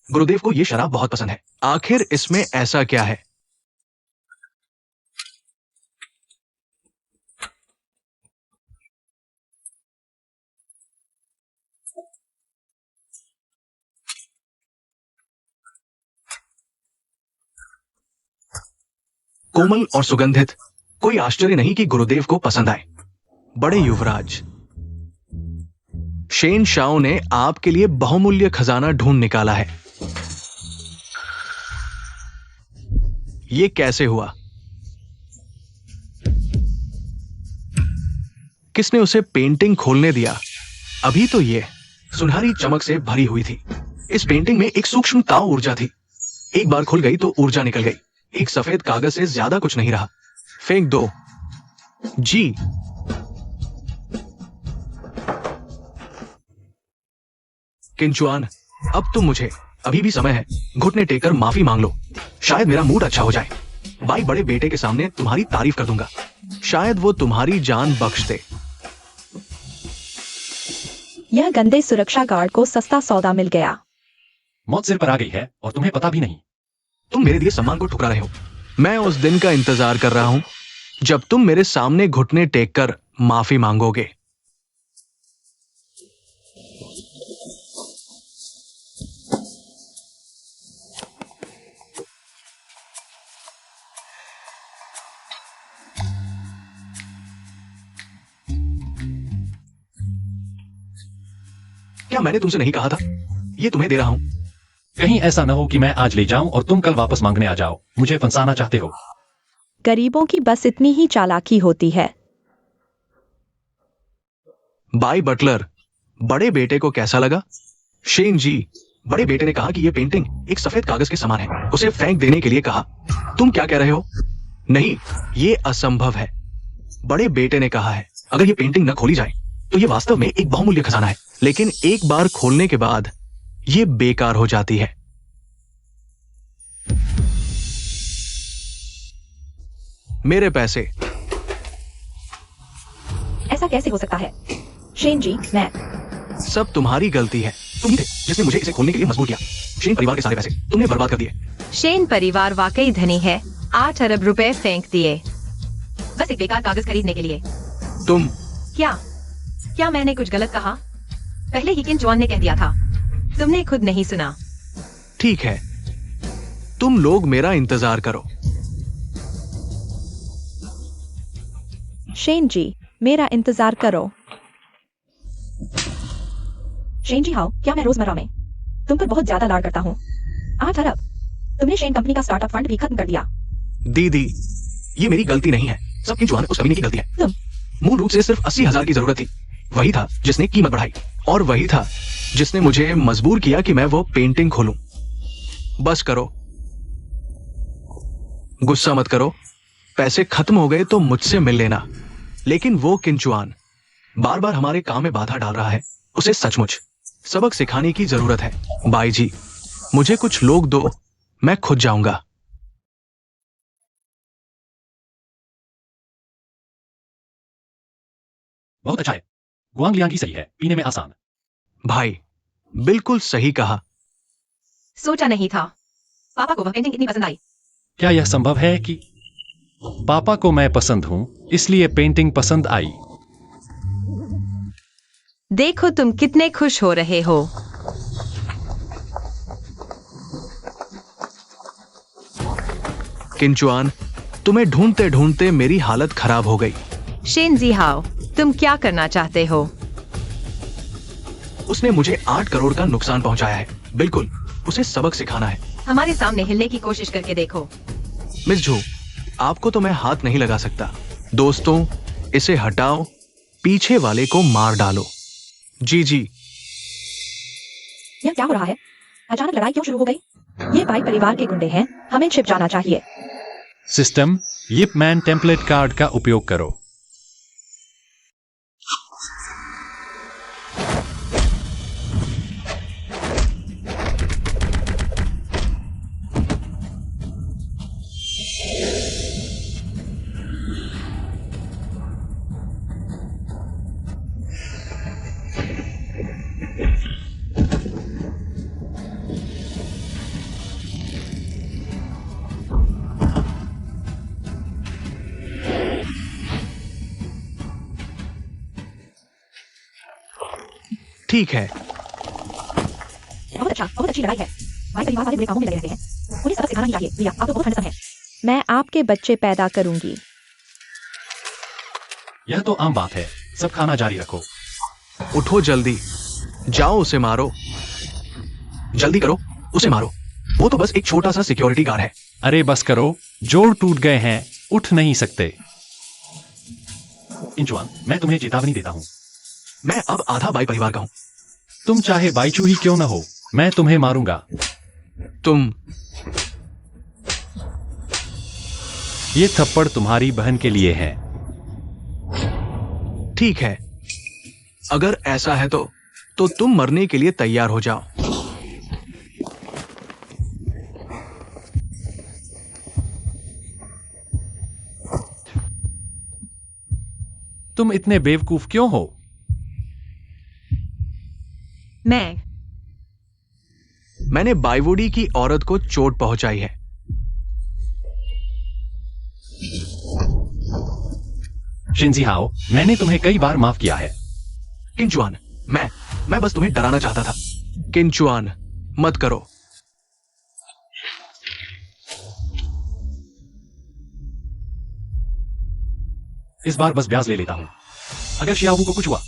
D: गुरुदेव को ये शराब बहुत पसंद है। आखिर इसमें ऐसा क्या है? कोमल और सुगंधित, कोई आश्चर्य नहीं कि गुरुदेव को पसंद आए। बड़े युवराज, शेन शाओ ने आपके लिए बहुमूल्य खजाना ढूंढ निकाला है। ये कैसे हुआ? किसने उसे पेंटिंग खोलने दिया? अभी तो ये सुनहरी चमक से भरी हुई थी। इस पेंटिंग में एक सूक्ष्म ताव ऊर्जा थी। एक बार खुल गई तो ऊर्जा निकल गई। एक सफेद कागज से ज्यादा कुछ नहीं रहा। फेंक दो। जी। किंचुआन, अब तुम मुझे, अभी भी समय है, घुटने टेककर माफी मांग लो। शायद मेरा मूड अच्छा हो जाए। भाई बड़े बेटे के सामने तुम्हारी तारीफ कर दूंगा। शायद वो तुम्हारी जान बख्श दे।
B: यह गंदे सुरक्षा गार्ड को सस्ता सौदा मिल गया।
A: मौत सिर पर आ गई है और तुम्हें पता भी नहीं।
D: तुम मेरे दिए सम्मान को ठुकरा रहे हो। मैं उस दिन का इंतजार कर रहा हूं जब तुम मेरे सामने घुटने टेककर माफी मांगोगे। क्या मैंने तुमसे नहीं कहा था? ये तुम्हें दे रहा हूं।
A: कहीं ऐसा न हो कि मैं आज ले जाऊं और तुम कल वापस मांगने आ जाओ। मुझे फंसाना चाहते हो?
B: गरीबों की बस इतनी ही चालाकी होती है।
D: बाय बटलर, बड़े बेटे को कैसा लगा? शेन जी, बड़े बेटे ने कहा कि यह पेंटिंग एक सफेद कागज के समान है। उसे फेंक देने के लिए कहा। तुम क्या कह रहे हो? नहीं, यह असंभव है। बड़े बेटे ने कहा है अगर यह पेंटिंग न खोली जाए तो यह वास्तव में एक बहुमूल्य खजाना है, लेकिन एक बार खोलने के बाद यह बेकार हो जाती है। मेरे पैसे।
B: ऐसा कैसे हो सकता है? शेन जी, मैं
D: सब तुम्हारी गलती है। तुम ही थे जिसने मुझे इसे खोलने के लिए मजबूर किया। शेन परिवार के सारे पैसे तुमने बर्बाद कर दिए।
C: शेन परिवार वाकई धनी है। 8 अरब रुपए फेंक दिए बस एक बेकार कागज खरीदने के लिए।
D: तुम
C: क्या मैंने कुछ गलत कहा? पहले ही किंचुआन ने कह दिया था। तुमने खुद नहीं सुना।
D: ठीक है, तुम लोग मेरा इंतजार करो।
B: शेन जी, मेरा इंतजार करो। शेन जी हाउ, क्या मैं रोजमर्रा में तुम पर बहुत ज्यादा लाड करता हूँ? 8 अरब, तुमने शेन कंपनी का स्टार्टअप फंड भी खत्म कर दिया।
D: दीदी, ये मेरी गलती नहीं है। सब किंचुआन उस कमीने की गलती है।
B: तुम
D: मूल रूप से सिर्फ 80,000 की जरूरत थी। वही था जिसने कीमत बढ़ाई और वही था जिसने मुझे मजबूर किया कि मैं वो पेंटिंग खोलूं। बस करो, गुस्सा मत करो। पैसे खत्म हो गए तो मुझसे मिल लेना। लेकिन वो किंचुआन बार बार हमारे काम में बाधा डाल रहा है। उसे सचमुच सबक सिखाने की जरूरत है। बाई जी, मुझे कुछ लोग दो मैं खुद जाऊंगा।
A: बहुत अच्छा है। गुआंगलियांगी सही है, पीने में आसान।
D: भाई, बिल्कुल सही कहा।
C: सोचा नहीं था पापा को वह पेंटिंग इतनी पसंद आई।
A: क्या यह संभव है कि पापा को मैं पसंद हूं, इसलिए पेंटिंग पसंद आई?
C: देखो तुम कितने खुश हो रहे हो।
D: किंचुआन, तुम्हें ढूंढते ढूंढते मेरी हालत खराब हो गई।
C: शेन जिहाओ, तुम क्या करना चाहते हो?
D: उसने मुझे 8 करोड़ का नुकसान पहुंचाया है। बिल्कुल, उसे सबक सिखाना है।
C: हमारे सामने हिलने की कोशिश करके देखो।
D: मिस झू, आपको तो मैं हाथ नहीं लगा सकता। दोस्तों, इसे हटाओ, पीछे वाले को मार डालो। जी जी।
B: यह क्या हो रहा है? अचानक लड़ाई क्यों शुरू हो गई? ये बाई परिवार के गुंडे हैं, हमें छिप जाना चाहिए।
A: सिस्टम, यिप मैन टेम्पलेट कार्ड का उपयोग करो।
D: ठीक है।
B: बहुत अच्छी लड़ाई है। बाई परिवार वाले बुरे कामों में लगे रहते हैं। उन्हें सबक सिखाना ही चाहिए। भैया, आप तो बहुत हैंडसम हैं। मैं आपके बच्चे पैदा करूंगी।
A: यह तो आम बात है। सब खाना जारी रखो।
D: उठो जल्दी, जाओ उसे मारो। जल्दी करो, उसे मारो। वो तो बस एक छोटा सा सिक्योरिटी गार्ड है।
A: अरे बस करो, जोड़ टूट गए हैं, उठ नहीं सकते। इंचुआन, मैं तुम्हें चेतावनी देता हूं।
D: मैं अब आधा बाई परिवार का हूं।
A: तुम चाहे बाइचू ही क्यों न हो, मैं तुम्हें मारूंगा।
D: तुम
A: ये थप्पड़ तुम्हारी बहन के लिए है।
D: ठीक है, अगर ऐसा है तो तुम मरने के लिए तैयार हो जाओ।
A: तुम इतने बेवकूफ क्यों हो?
D: मैंने बाइवोडी की औरत को चोट पहुंचाई है।
A: शिनजिहाओ, मैंने तुम्हें कई बार माफ किया है।
D: किंचुआन, मैं बस तुम्हें डराना चाहता था। किंचुआन, मत करो।
A: इस बार बस ब्याज ले लेता हूं। अगर शियावू को कुछ हुआ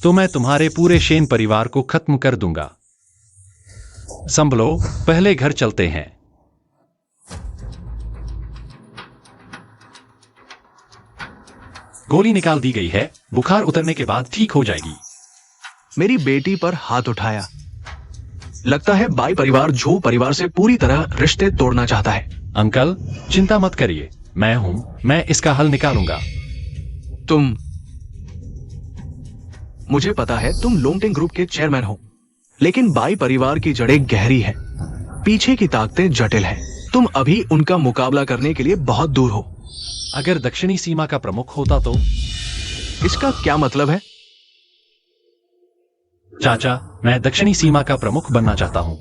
A: तो मैं तुम्हारे पूरे शेन परिवार को खत्म कर दूंगा। संभलो, पहले घर चलते हैं। गोली निकाल दी गई है, बुखार उतरने के बाद ठीक हो जाएगी।
D: मेरी बेटी पर हाथ उठाया। लगता है बाई परिवार झू परिवार से पूरी तरह रिश्ते तोड़ना चाहता है।
A: अंकल, चिंता मत करिए, मैं हूं, मैं इसका हल निकालूंगा।
D: तुम, मुझे पता है तुम लोंगटिंग ग्रुप के चेयरमैन हो, लेकिन बाई परिवार की जड़ें गहरी हैं, पीछे की ताकतें जटिल हैं। तुम अभी उनका मुकाबला करने के लिए बहुत दूर हो।
A: अगर दक्षिणी सीमा का प्रमुख होता तो?
D: इसका क्या मतलब है?
A: चाचा, मैं दक्षिणी सीमा का प्रमुख बनना चाहता हूं।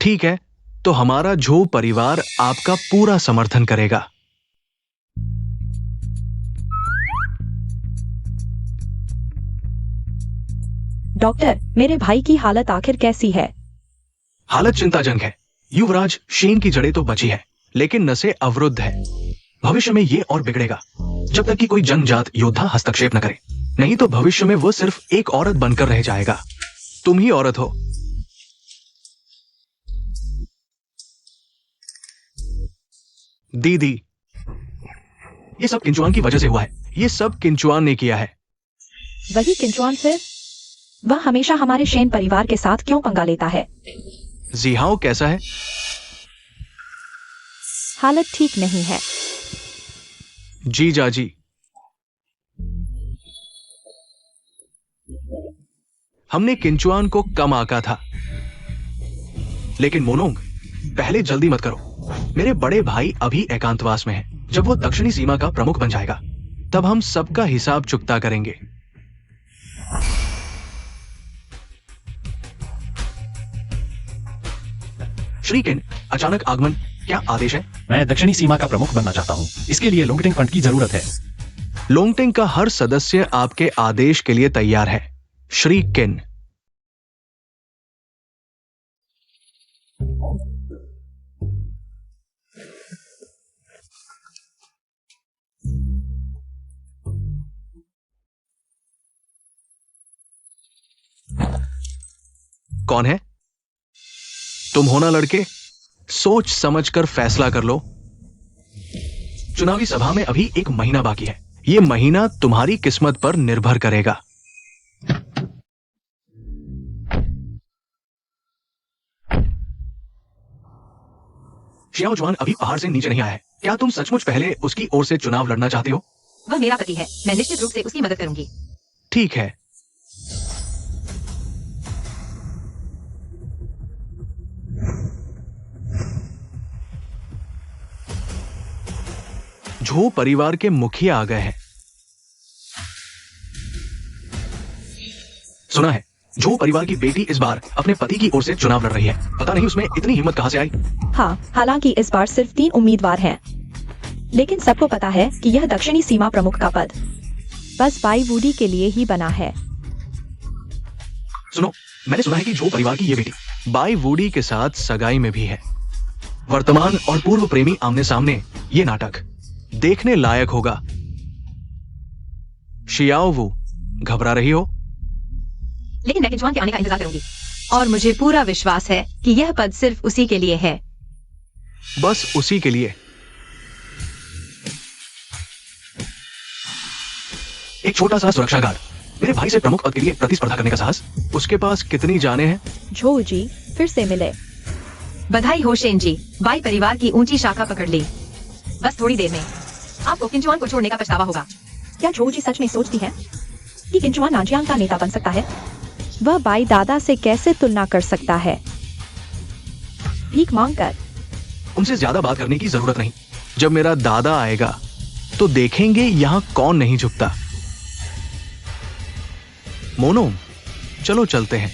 D: ठीक है, तो हमारा झो परिवार आपका पूरा समर्थन करेगा।
B: डॉक्टर, मेरे भाई की हालत आखिर कैसी है?
D: हालत चिंताजनक है। युवराज शेन की जड़ें तो बची है, लेकिन नसें अवरुद्ध है। भविष्य में ये और बिगड़ेगा, जब तक कि कोई जंगजात योद्धा हस्तक्षेप न करे। नहीं तो भविष्य में वो सिर्फ एक औरत बनकर रह जाएगा। तुम ही औरत हो। दीदी, ये सब किंचुआन की वजह से हुआ है। ये सब किंचुआन ने किया है।
B: वही किंचुआन फिर? वह हमेशा हमारे शेन परिवार के साथ क्यों पंगा लेता है?
D: जिहाओ कैसा है?
B: हालत ठीक नहीं है।
D: जी जाजी, हमने किंचुआन को कम आंका था, लेकिन मोनोंग, पहले जल्दी मत करो। मेरे बड़े भाई अभी एकांतवास में है। जब वो दक्षिणी सीमा का प्रमुख बन जाएगा तब हम सबका हिसाब चुकता करेंगे। श्री केन, अचानक आगमन, क्या आदेश है?
A: मैं दक्षिणी सीमा का प्रमुख बनना चाहता हूँ। इसके लिए लोंगटिंग फंड की जरूरत है।
D: लोंगटिंग का हर सदस्य आपके आदेश के लिए तैयार है, श्री केन। कौन है? तुम हो ना लड़के? सोच समझकर फैसला कर लो। चुनावी सभा में अभी 1 महीना बाकी है। ये महीना तुम्हारी किस्मत पर निर्भर करेगा। शियाओ जुआन अभी पहाड़ से नीचे नहीं आया है। क्या तुम सचमुच पहले उसकी ओर से चुनाव लड़ना चाहते हो?
C: वह मेरा पति है, मैं निश्चित रूप से उसकी मदद करूंगी।
D: ठीक है। झो परिवार के मुखिया आ गए हैं। सुना है झो परिवार की बेटी इस बार अपने पति की ओर से चुनाव लड़ रही है। पता नहीं उसमें इतनी हिम्मत कहां से आई।
B: हाँ, हालांकि इस बार सिर्फ 3 उम्मीदवार हैं, लेकिन सबको पता है कि यह दक्षिणी सीमा प्रमुख का पद बस बाई वुडी के लिए ही बना है।
D: सुनो, मैंने सुना है कि झो परिवार की ये बेटी बाई वुडी के साथ सगाई में भी है। वर्तमान और पूर्व प्रेमी आमने सामने, ये नाटक देखने लायक होगा। शियाओ वू, घबरा रही हो?
C: लेकिन मैं किंजुआन के आने का इंतजार करूंगी और मुझे पूरा विश्वास है कि यह पद सिर्फ उसी के लिए है।
D: बस उसी के लिए। एक छोटा सा सुरक्षा गार्ड, मेरे भाई से प्रमुख पद के लिए प्रतिस्पर्धा करने का साहस। उसके पास कितनी जाने हैं?
B: झो जी फिर से मिले।
C: बधाई हो शेन जी, बाई परिवार की ऊंची शाखा पकड़ ली। बस थोड़ी देर में आपको किंजुआन को छोड़ने का पछतावा होगा।
B: क्या झो जी सच में सोचती है कि किंजुआन नाजियांग का नेता बन सकता है? वह बाई दादा से कैसे तुलना कर सकता है? भीख मांगकर।
D: उनसे ज्यादा बात करने की जरूरत नहीं। जब मेरा दादा आएगा तो देखेंगे यहां कौन नहीं झुकता। मोनो, चलो चलते हैं।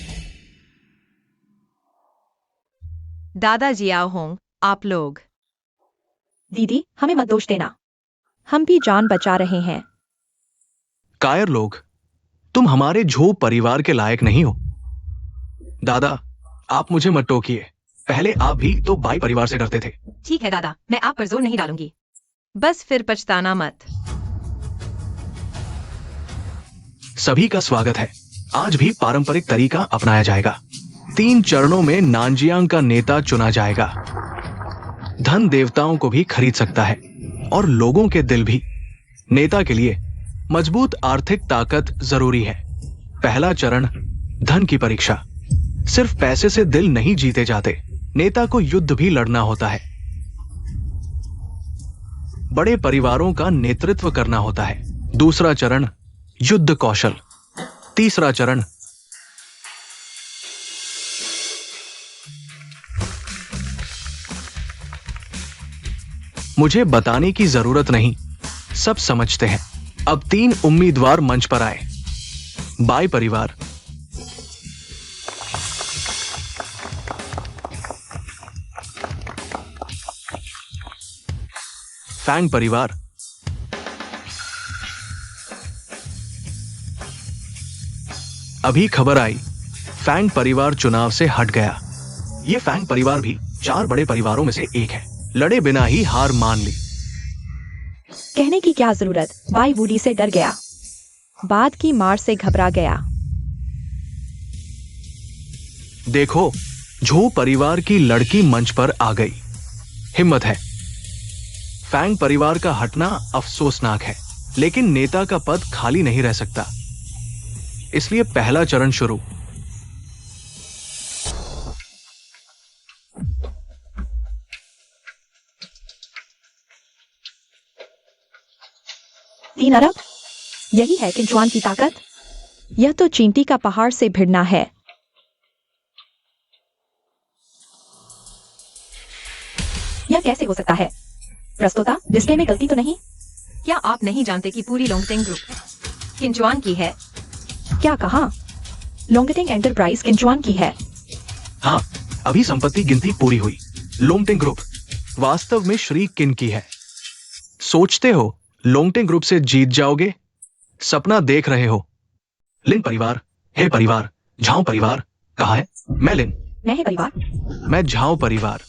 C: दादाजी आओ होंग, आप लोग।
B: दीदी, हमें मत दोष देना, हम भी जान बचा रहे हैं।
D: कायर लोग, तुम हमारे झो परिवार के लायक नहीं हो। दादा, आप मुझे मत टोकिए। पहले आप भी तो बाई परिवार से डरते थे।
C: ठीक है दादा, मैं आप पर जोर नहीं डालूंगी। बस फिर पछताना मत।
D: सभी का स्वागत है। आज भी पारंपरिक तरीका अपनाया जाएगा। 3 चरणों में नानजियांग का नेता चुना जाएगा। धन देवताओं को भी खरीद सकता है और लोगों के दिल भी। नेता के लिए मजबूत आर्थिक ताकत जरूरी है। पहला चरण, धन की परीक्षा। सिर्फ पैसे से दिल नहीं जीते जाते, नेता को युद्ध भी लड़ना होता है। बड़े परिवारों का नेतृत्व करना होता है। दूसरा चरण, युद्ध कौशल। तीसरा चरण, मुझे बताने की जरूरत नहीं, सब समझते हैं। अब 3 उम्मीदवार मंच पर आए। बाई परिवार, फैंग परिवार, अभी खबर आई फैंग परिवार चुनाव से हट गया। ये फैंग परिवार भी 4 बड़े परिवारों में से एक है। लड़े बिना ही हार मान ली।
B: कहने की क्या जरूरत, बाई वुडी से डर गया, बाद की मार से घबरा गया।
D: देखो, झो परिवार की लड़की मंच पर आ गई। हिम्मत है। फैंग परिवार का हटना अफसोसनाक है, लेकिन नेता का पद खाली नहीं रह सकता। इसलिए पहला चरण शुरू।
B: तीन अरब, यही है किंजुआन की ताकत। यह तो चींटी का पहाड़ से भिड़ना है। यह कैसे हो सकता है? प्रस्तुता, डिस्प्ले में गलती तो नहीं?
C: क्या आप नहीं जानते कि पूरी लोंगटिंग ग्रुप किंचुआन की है?
B: क्या कहा? लोंगटिंग एंटरप्राइज किंचुआन की है।
D: हाँ, अभी संपत्ति गिनती पूरी हुई। लोंगटिंग ग्रुप वास्तव में श्री किन की है। सोचते हो लोंगटिंग ग्रुप से जीत जाओगे? सपना देख रहे हो। लिन परिवार, हे परिवार, झाओ परिवार कहाँ है? मैं लिन।
B: मैं है परिवार।
D: मैं झाओ परिवार।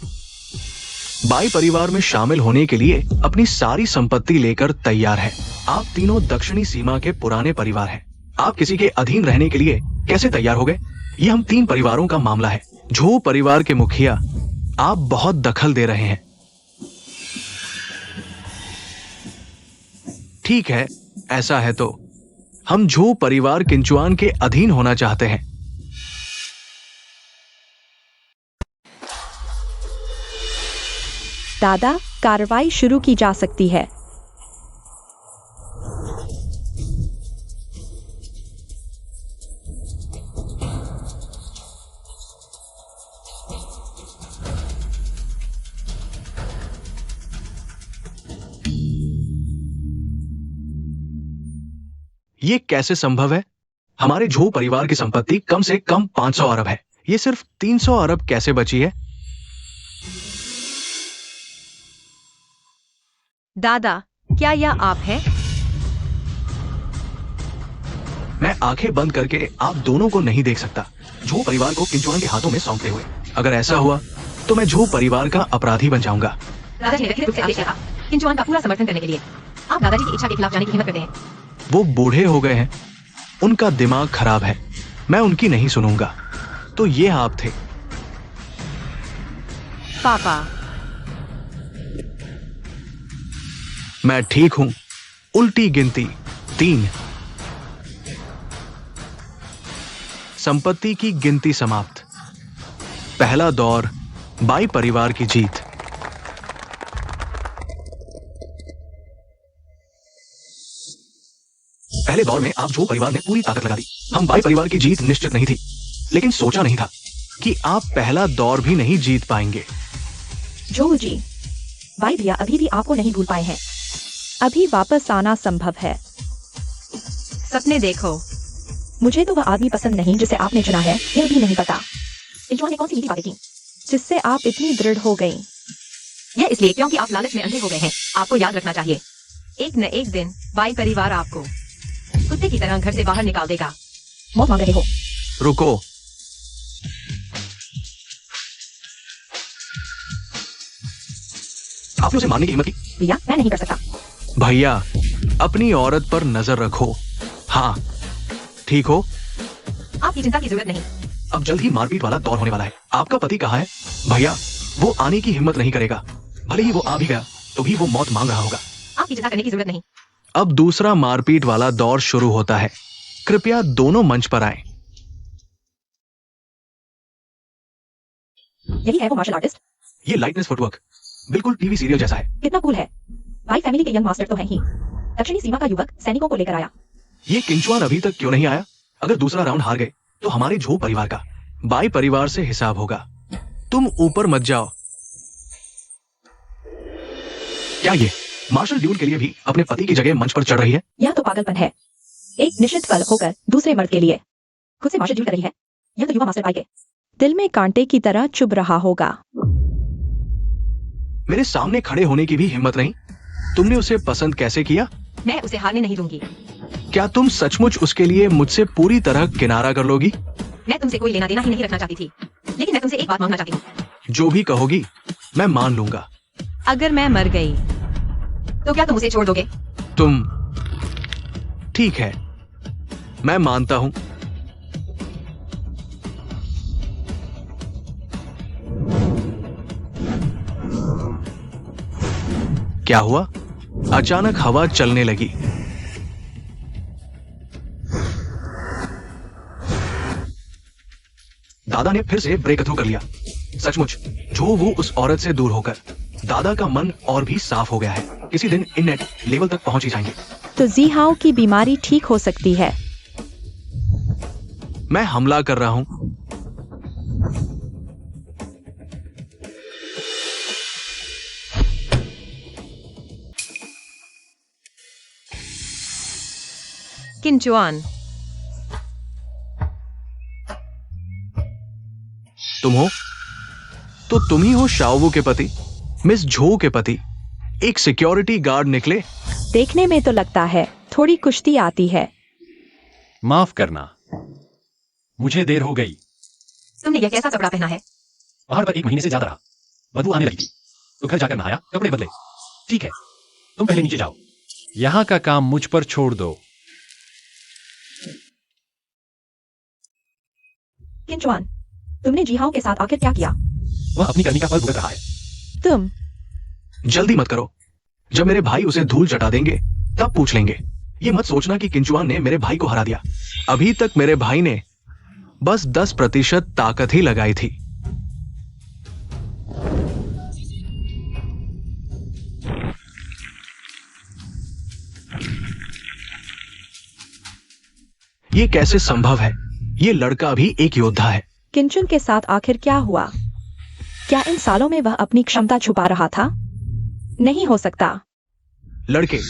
D: बाई परिवार में शामिल होने के लिए अपनी सारी संपत्ति लेकर तैयार है। आप तीनों दक्षिणी सीमा के पुराने परिवार हैं। आप किसी के अधीन रहने के लिए कैसे तैयार हो गए? ये हम 3 परिवारों का मामला है। झो परिवार के मुखिया, आप बहुत दखल दे रहे हैं। ठीक है, ऐसा है तो हम झो परिवार किंचुआन के अधीन होना चाहते हैं।
B: दादा, कार्रवाई शुरू की जा सकती है।
D: ये कैसे संभव है? हमारे झो परिवार की संपत्ति कम से कम 500 अरब है। ये सिर्फ 300 अरब कैसे बची है?
C: दादा, क्या यह आप है?
D: मैं आंखें बंद करके आप दोनों को नहीं देख सकता, झो परिवार को किंचुआन के हाथों में सौंपते हुए। अगर ऐसा हुआ तो मैं झो परिवार का अपराधी बन जाऊंगा।
C: दादाजी ने व्यक्तिगत रूप से आदेश दिया था किंचुआन का पूरा समर्थन करने के लिए। आप दादाजी की इच्छा के खिलाफ जाने की हिम्मत करते हैं।
D: वो बूढ़े हो गए हैं, उनका दिमाग खराब है। मैं उनकी नहीं सुनूंगा। तो ये आप थे?
C: पापा,
D: मैं ठीक हूं। उल्टी गिनती 3। संपत्ति की गिनती समाप्त। पहला दौर, बाई परिवार की जीत। पहले दौर में आप झो परिवार ने पूरी ताकत लगा दी। हम बाई परिवार की जीत निश्चित नहीं थी, लेकिन सोचा नहीं था कि आप पहला दौर भी नहीं जीत पाएंगे।
B: जो जी, भाई भैया अभी भी आपको नहीं भूल पाए हैं। अभी वापस आना संभव है।
C: सपने देखो।
B: मुझे तो वह आदमी पसंद नहीं जिसे आपने चुना है, यह भी नहीं पता। किंचुआन ने कौन सी नीति बातें की जिससे आप इतनी दृढ़ हो गई?
C: यह इसलिए क्योंकि आप लालच में अंधे हो गए हैं। आपको याद रखना चाहिए, एक न एक दिन बाई परिवार आपको कुत्ते की तरह घर से बाहर निकाल देगा।
B: मौत मांग रहे हो?
D: रुको। आपने उसे मारने की हिम्मत की?
B: भैया, मैं नहीं कर सकता।
D: भैया, अपनी औरत पर नजर रखो। हाँ, ठीक हो?
C: आपकी चिंता की जरूरत नहीं।
D: अब जल्द ही मारपीट वाला दौर होने वाला है। आपका पति कहाँ है? भैया, वो आने की हिम्मत नहीं करेगा। भले ही वो आ भी गया तो भी वो मौत मांग रहा होगा।
C: आपकी चिंता करने की जरूरत नहीं।
D: अब दूसरा मारपीट वाला दौर शुरू होता है। कृपया दोनों मंच पर आएं।
B: यही है वो मार्शल आर्टिस्ट?
D: ये लाइटनेस फुटवर्क बिल्कुल टीवी सीरियल जैसा है।
B: कितना कूल है। भाई फैमिली के यंग मास्टर तो है ही। दक्षिणी सीमा का युवक सैनिकों को लेकर आया।
D: ये किंचुआन अभी तक क्यों नहीं आया? अगर दूसरा राउंड हार गए तो हमारे झो परिवार का बाई परिवार से हिसाब होगा। तुम ऊपर मत जाओ। क्या ये मार्शल ड्यूल के लिए भी अपने पति की जगह मंच पर चढ़ रही है?
B: यह तो पागलपन है। एक निश्चित कल होकर दूसरे मर्द के लिए खुद से मार्शल ड्यूल कर रही है। यह तो युवा मास्टर बाई के दिल में कांटे की तरह चुभ रहा होगा।
D: मेरे सामने खड़े होने की भी हिम्मत नहीं। तुमने उसे पसंद कैसे किया?
C: मैं उसे हारने नहीं दूंगी।
D: क्या तुम सचमुच उसके लिए मुझसे पूरी तरह किनारा कर लोगी?
C: मैं तुमसे कोई लेना देना ही नहीं रखना चाहती थी, लेकिन मैं तुमसे एक बात मांगना चाहती हूँ।
D: जो भी कहोगी मैं मान लूंगा।
C: अगर मैं मर गई तो क्या तुम उसे छोड़ दोगे?
D: तुम ठीक है, मैं मानता हूं। क्या हुआ? अचानक हवा चलने लगी। दादा ने फिर से ब्रेक थ्रू कर लिया। सचमुच जो वो उस औरत से दूर होकर दादा का मन और भी साफ हो गया है। किसी दिन इन नेट लेवल तक पहुंच ही जाएंगे।
B: तो जीहाओ की बीमारी ठीक हो सकती है।
D: मैं हमला कर रहा हूं।
C: किंचुआन,
D: तुम हो? तो तुम ही हो शाओवू के पति, मिस झो के पति। एक सिक्योरिटी गार्ड निकले।
B: देखने में तो लगता है थोड़ी कुश्ती आती है।
A: माफ करना, मुझे देर हो गई।
C: तुमने यह कैसा कपड़ा पहना है?
A: पहाड़ पर 1 महीने से ज्यादा रहा, बदबू आने लगी थी, तो घर जाकर नहाया, कपड़े बदले। ठीक है, तुम पहले नीचे जाओ। यहाँ का काम मुझ पर छोड़ दो।
B: किंचुआन, तुमने जीहाओ के साथ आखिर क्या किया?
A: वह अपनी करनी का फल भुगत रहा है।
B: तुम
D: जल्दी मत करो, जब मेरे भाई उसे धूल चटा देंगे तब पूछ लेंगे। ये मत सोचना कि किंचुआन ने मेरे भाई को हरा दिया। अभी तक मेरे भाई ने बस 10% ताकत ही लगाई थी। ये कैसे संभव है? ये लड़का भी एक योद्धा है।
B: किंचुन के साथ आखिर क्या हुआ? क्या इन सालों में वह अपनी क्षमता छुपा रहा था? नहीं हो सकता।
D: लड़के,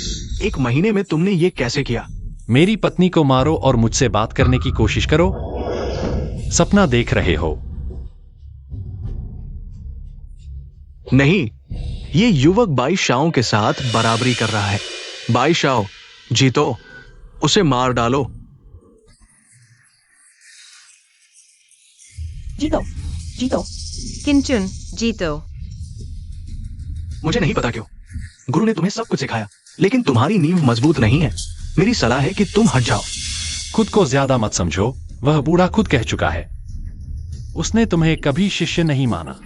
D: 1 महीने में तुमने ये कैसे किया?
A: मेरी पत्नी को मारो और मुझसे बात करने की कोशिश करो। सपना देख रहे हो?
D: नहीं, ये युवक बाई शाओ के साथ बराबरी कर रहा है। बाई शाओ, जीतो, उसे मार डालो।
B: जीतो, जीतो।
C: किंचुन, जीतो।
D: मुझे नहीं पता क्यों गुरु ने तुम्हें सब कुछ सिखाया, लेकिन तुम्हारी नींव मजबूत नहीं है। मेरी सलाह है कि तुम हट जाओ।
A: खुद को ज्यादा मत समझो, वह बूढ़ा खुद कह चुका है। उसने तुम्हें कभी शिष्य नहीं माना।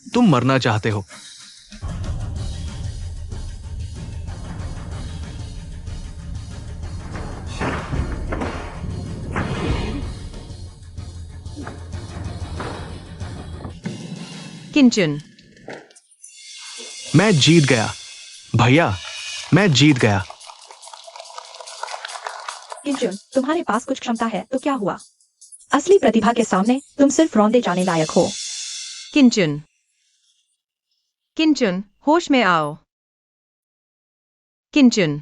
D: तुम मरना चाहते हो।
C: किंचुन,
D: मैं जीत गया भैया, मैं जीत गया।
B: किंचुन, तुम्हारे पास कुछ क्षमता है तो क्या हुआ? असली प्रतिभा के सामने तुम सिर्फ रौंदे जाने लायक हो।
C: किंचुन, किंचुन, होश में आओ। किंचुन,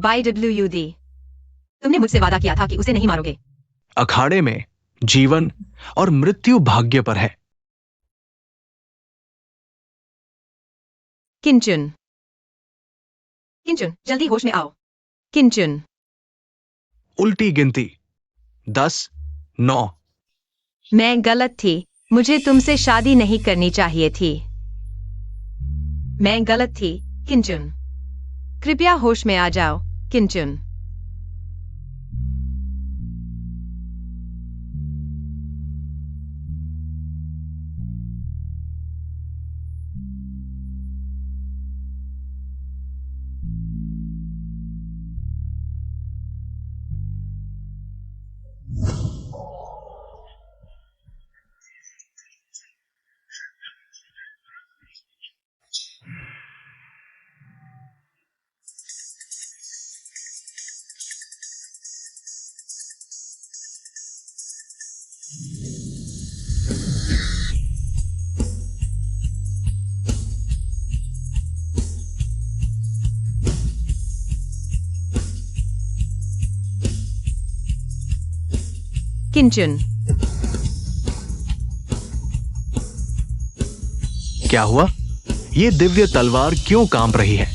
C: YWD, तुमने मुझसे वादा किया था कि उसे नहीं मारोगे।
D: अखाड़े में जीवन और मृत्यु भाग्य पर है।
C: किंचुन, किंचुन, जल्दी होश में आओ। किंचुन,
D: उल्टी गिनती 10, 9।
C: मैं गलत थी। मुझे तुमसे शादी नहीं करनी चाहिए थी। मैं गलत थी, किंचुन। कृपया होश में आ जाओ, किंचुन। किंचुन,
D: क्या हुआ? ये दिव्य तलवार क्यों कांप रही है?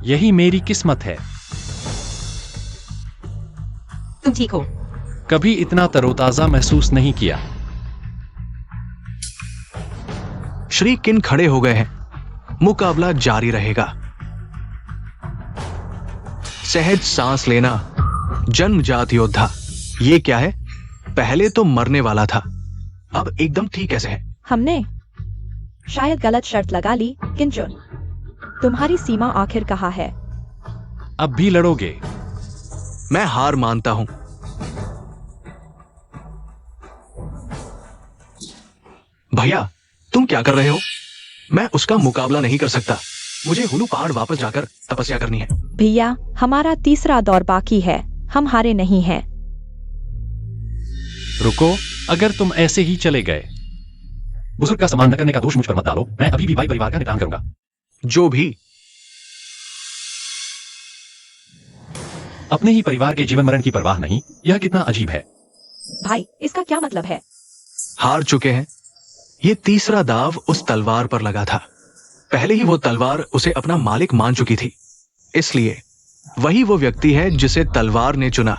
A: यही मेरी किस्मत है।
C: तुम ठीक हो?
A: कभी इतना तरोताजा महसूस नहीं किया।
D: श्री किन खड़े हो गए हैं। मुकाबला जारी रहेगा। सहज सांस लेना, जन्मजात योद्धा। ये क्या है? पहले तो मरने वाला था, अब एकदम ठीक कैसे है?
B: हमने शायद गलत शर्त लगा ली। किंचुन, तुम्हारी सीमा आखिर कहाँ है?
A: अब भी लड़ोगे?
D: मैं हार मानता हूं। भैया, तुम क्या कर रहे हो? मैं उसका मुकाबला नहीं कर सकता। मुझे हुलू पहाड़ वापस जाकर तपस्या करनी है।
B: भैया, हमारा तीसरा दौर बाकी है, हम हारे नहीं हैं।
A: रुको, अगर तुम ऐसे ही चले गए, बुजुर्ग का सम्मान न करने का दोष मुझ पर मत डालो। मैं अभी भी भाई परिवार का निपटान करूंगा।
D: जो भी।
A: अपने ही परिवार के जीवन मरण की परवाह नहीं। यह कितना अजीब है।
B: भाई, इसका क्या मतलब है?
D: हार चुके हैं। ये तीसरा दाव उस तलवार पर लगा था। पहले ही वो तलवार उसे अपना मालिक मान चुकी थी, इसलिए वही वो व्यक्ति है जिसे तलवार ने चुना।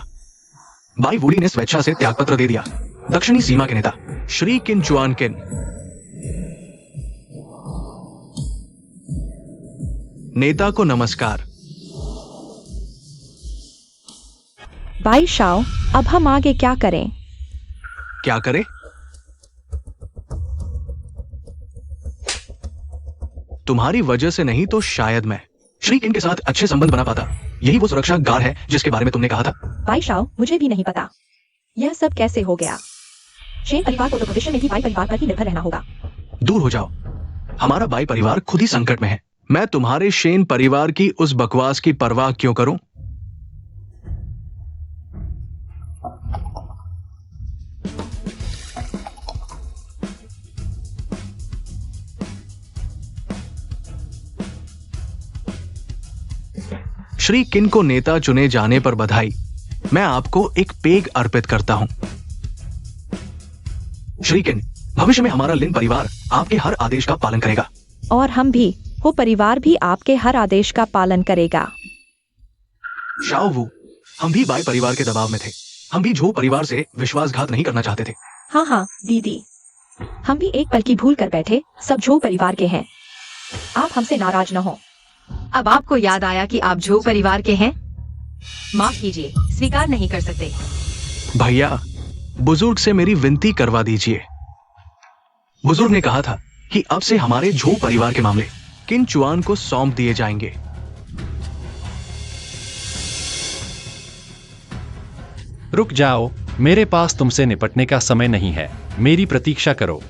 D: भाई वुडी ने स्वेच्छा से त्यागपत्र दे दिया। दक्षिणी सीमा के नेता श्री किन चुआन किन। नेता को नमस्कार।
B: भाई शाओ, अब हम आगे क्या करें?
D: क्या करें? तुम्हारी वजह से नहीं तो शायद मैं श्री किन के साथ अच्छे संबंध बना पाता। यही वो सुरक्षा गार्ड है जिसके बारे में तुमने कहा था।
B: भाई शाओ, मुझे भी नहीं पता यह सब कैसे हो गया। शेन परिवार को तो भविष्य में भी भाई परिवार पर ही निर्भर रहना होगा।
D: दूर हो जाओ। हमारा भाई परिवार खुद ही संकट में है। मैं तुम्हारे शेन परिवार की उस बकवास की परवाह क्यों करूं? श्री किन को नेता चुने जाने पर बधाई। मैं आपको एक पेग अर्पित करता हूं। श्री किन, भविष्य में हमारा लिन परिवार आपके हर आदेश का पालन करेगा।
B: और हम भी, वो परिवार भी आपके हर आदेश का पालन करेगा।
D: शाओ वू, हम भी बाई परिवार के दबाव में थे। हम भी झो परिवार से विश्वासघात नहीं करना चाहते थे।
B: हाँ हाँ दीदी, हम भी एक पल की भूल कर बैठे। सब झो परिवार के हैं। आप हमसे नाराज न हो।
C: अब आपको याद आया कि आप झो परिवार के हैं? माफ कीजिए, स्वीकार नहीं कर सकते।
D: भैया, बुजुर्ग से मेरी विनती करवा दीजिए। बुजुर्ग ने कहा था कि अब से हमारे झो परिवार के मामले किन चुआन को सौंप दिए जाएंगे।
A: रुक जाओ, मेरे पास तुमसे निपटने का समय नहीं है। मेरी प्रतीक्षा करो।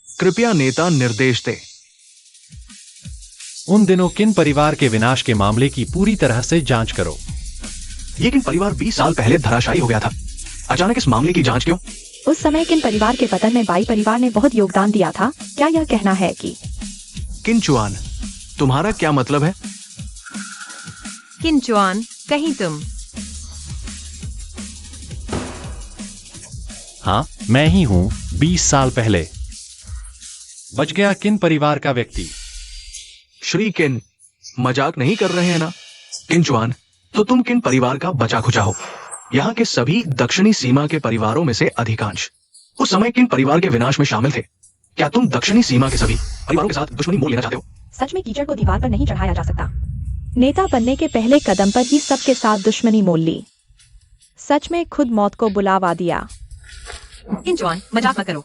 D: कृपया नेता निर्देश दे।
A: उन दिनों किन परिवार के विनाश के मामले की पूरी तरह से जांच करो।
D: ये किन परिवार 20 साल पहले धराशायी हो गया था। अचानक इस मामले की जांच क्यों?
B: उस समय किन परिवार के पतन में बाई परिवार ने बहुत योगदान दिया था। क्या यह कहना है कि
D: किन चुआन, तुम्हारा क्या मतलब है?
C: किन चुआन, कहीं तुम?
A: हाँ, मैं ही हूं। 20 साल पहले बच गया किन परिवार का व्यक्ति।
D: श्री किन, मजाक नहीं कर रहे हैं ना? किन चुआन, तो तुम किन परिवार का बचा खुचा हो। यहाँ के सभी दक्षिणी सीमा के परिवारों में से अधिकांश उस समय किन परिवार के विनाश में शामिल थे। क्या तुम दक्षिणी सीमा के सभी परिवारों के साथ दुश्मनी मोल लेना चाहते हो?
B: सच में कीचड़ को दीवार पर नहीं चढ़ाया जा सकता। नेता बनने के पहले कदम पर ही सबके साथ दुश्मनी मोल ली। सच में खुद मौत को बुलावा दिया।
C: किन चुआन, मजाक मत करो।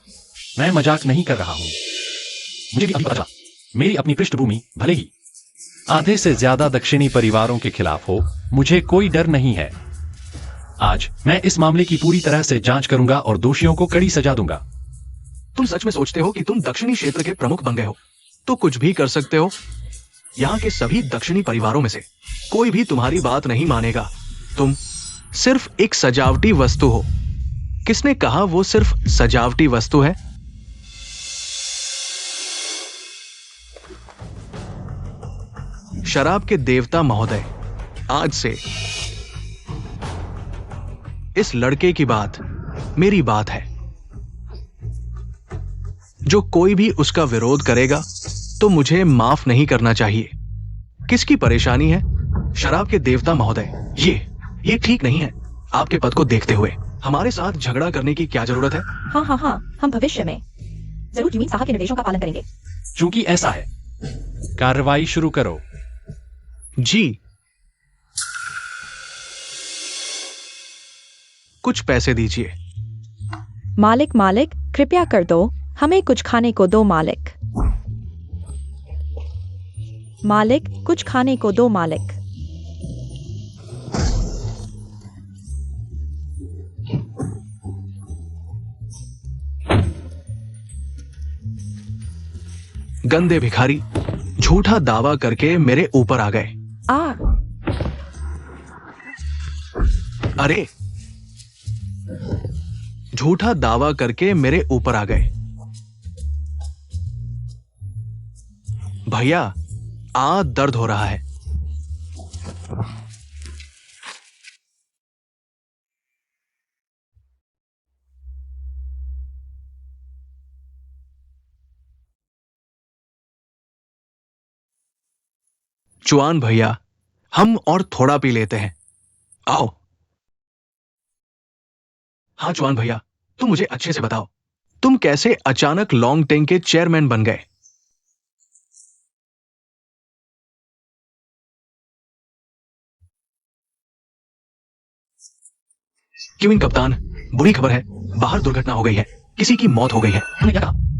A: मैं मजाक नहीं कर रहा हूं। मुझे भी अभी पता चला, मेरी अपनी पृष्ठभूमि भले ही आधे से ज्यादा दक्षिणी परिवारों के खिलाफ हो, मुझे कोई डर नहीं है। आज मैं इस मामले की पूरी तरह से जांच करूंगा और दोषियों को कड़ी सजा दूंगा।
D: तुम सच में सोचते हो कि तुम दक्षिणी क्षेत्र के प्रमुख बन गए हो तो कुछ भी कर सकते हो? यहाँ के सभी दक्षिणी परिवारों में से कोई भी तुम्हारी बात नहीं मानेगा। तुम सिर्फ एक सजावटी वस्तु हो। किसने कहा वो सिर्फ सजावटी वस्तु है? शराब के देवता महोदय, आज से इस लड़के की बात मेरी बात है। जो कोई भी उसका विरोध करेगा तो मुझे माफ नहीं करना चाहिए। किसकी परेशानी है? शराब के देवता महोदय, ये ठीक नहीं है। आपके पद को देखते हुए हमारे साथ झगड़ा करने की क्या जरूरत है?
B: हाँ, हम भविष्य में जरूर यूमिन साहा के निर्देशों का पालन करेंगे।
A: चूंकि ऐसा है, कार्रवाई शुरू करो।
D: जी। कुछ पैसे दीजिए।
B: मालिक, कृपया कर दो। हमें कुछ खाने को दो मालिक। मालिक, कुछ खाने को दो मालिक।
D: गंदे भिखारी झूठा दावा करके मेरे ऊपर आ गए।
B: आ,
D: अरे, झूठा दावा करके मेरे ऊपर आ गए। भैया, दर्द हो रहा है। चुआन भैया, हम और थोड़ा पी लेते हैं, आओ। हाँ चुआन भैया, तुम मुझे अच्छे से बताओ, तुम कैसे अचानक लॉन्ग टेंग के चेयरमैन बन गए? क्यों कप्तान, बुरी खबर है, बाहर दुर्घटना हो गई है, किसी की मौत हो गई है। तुमने क्या कहा?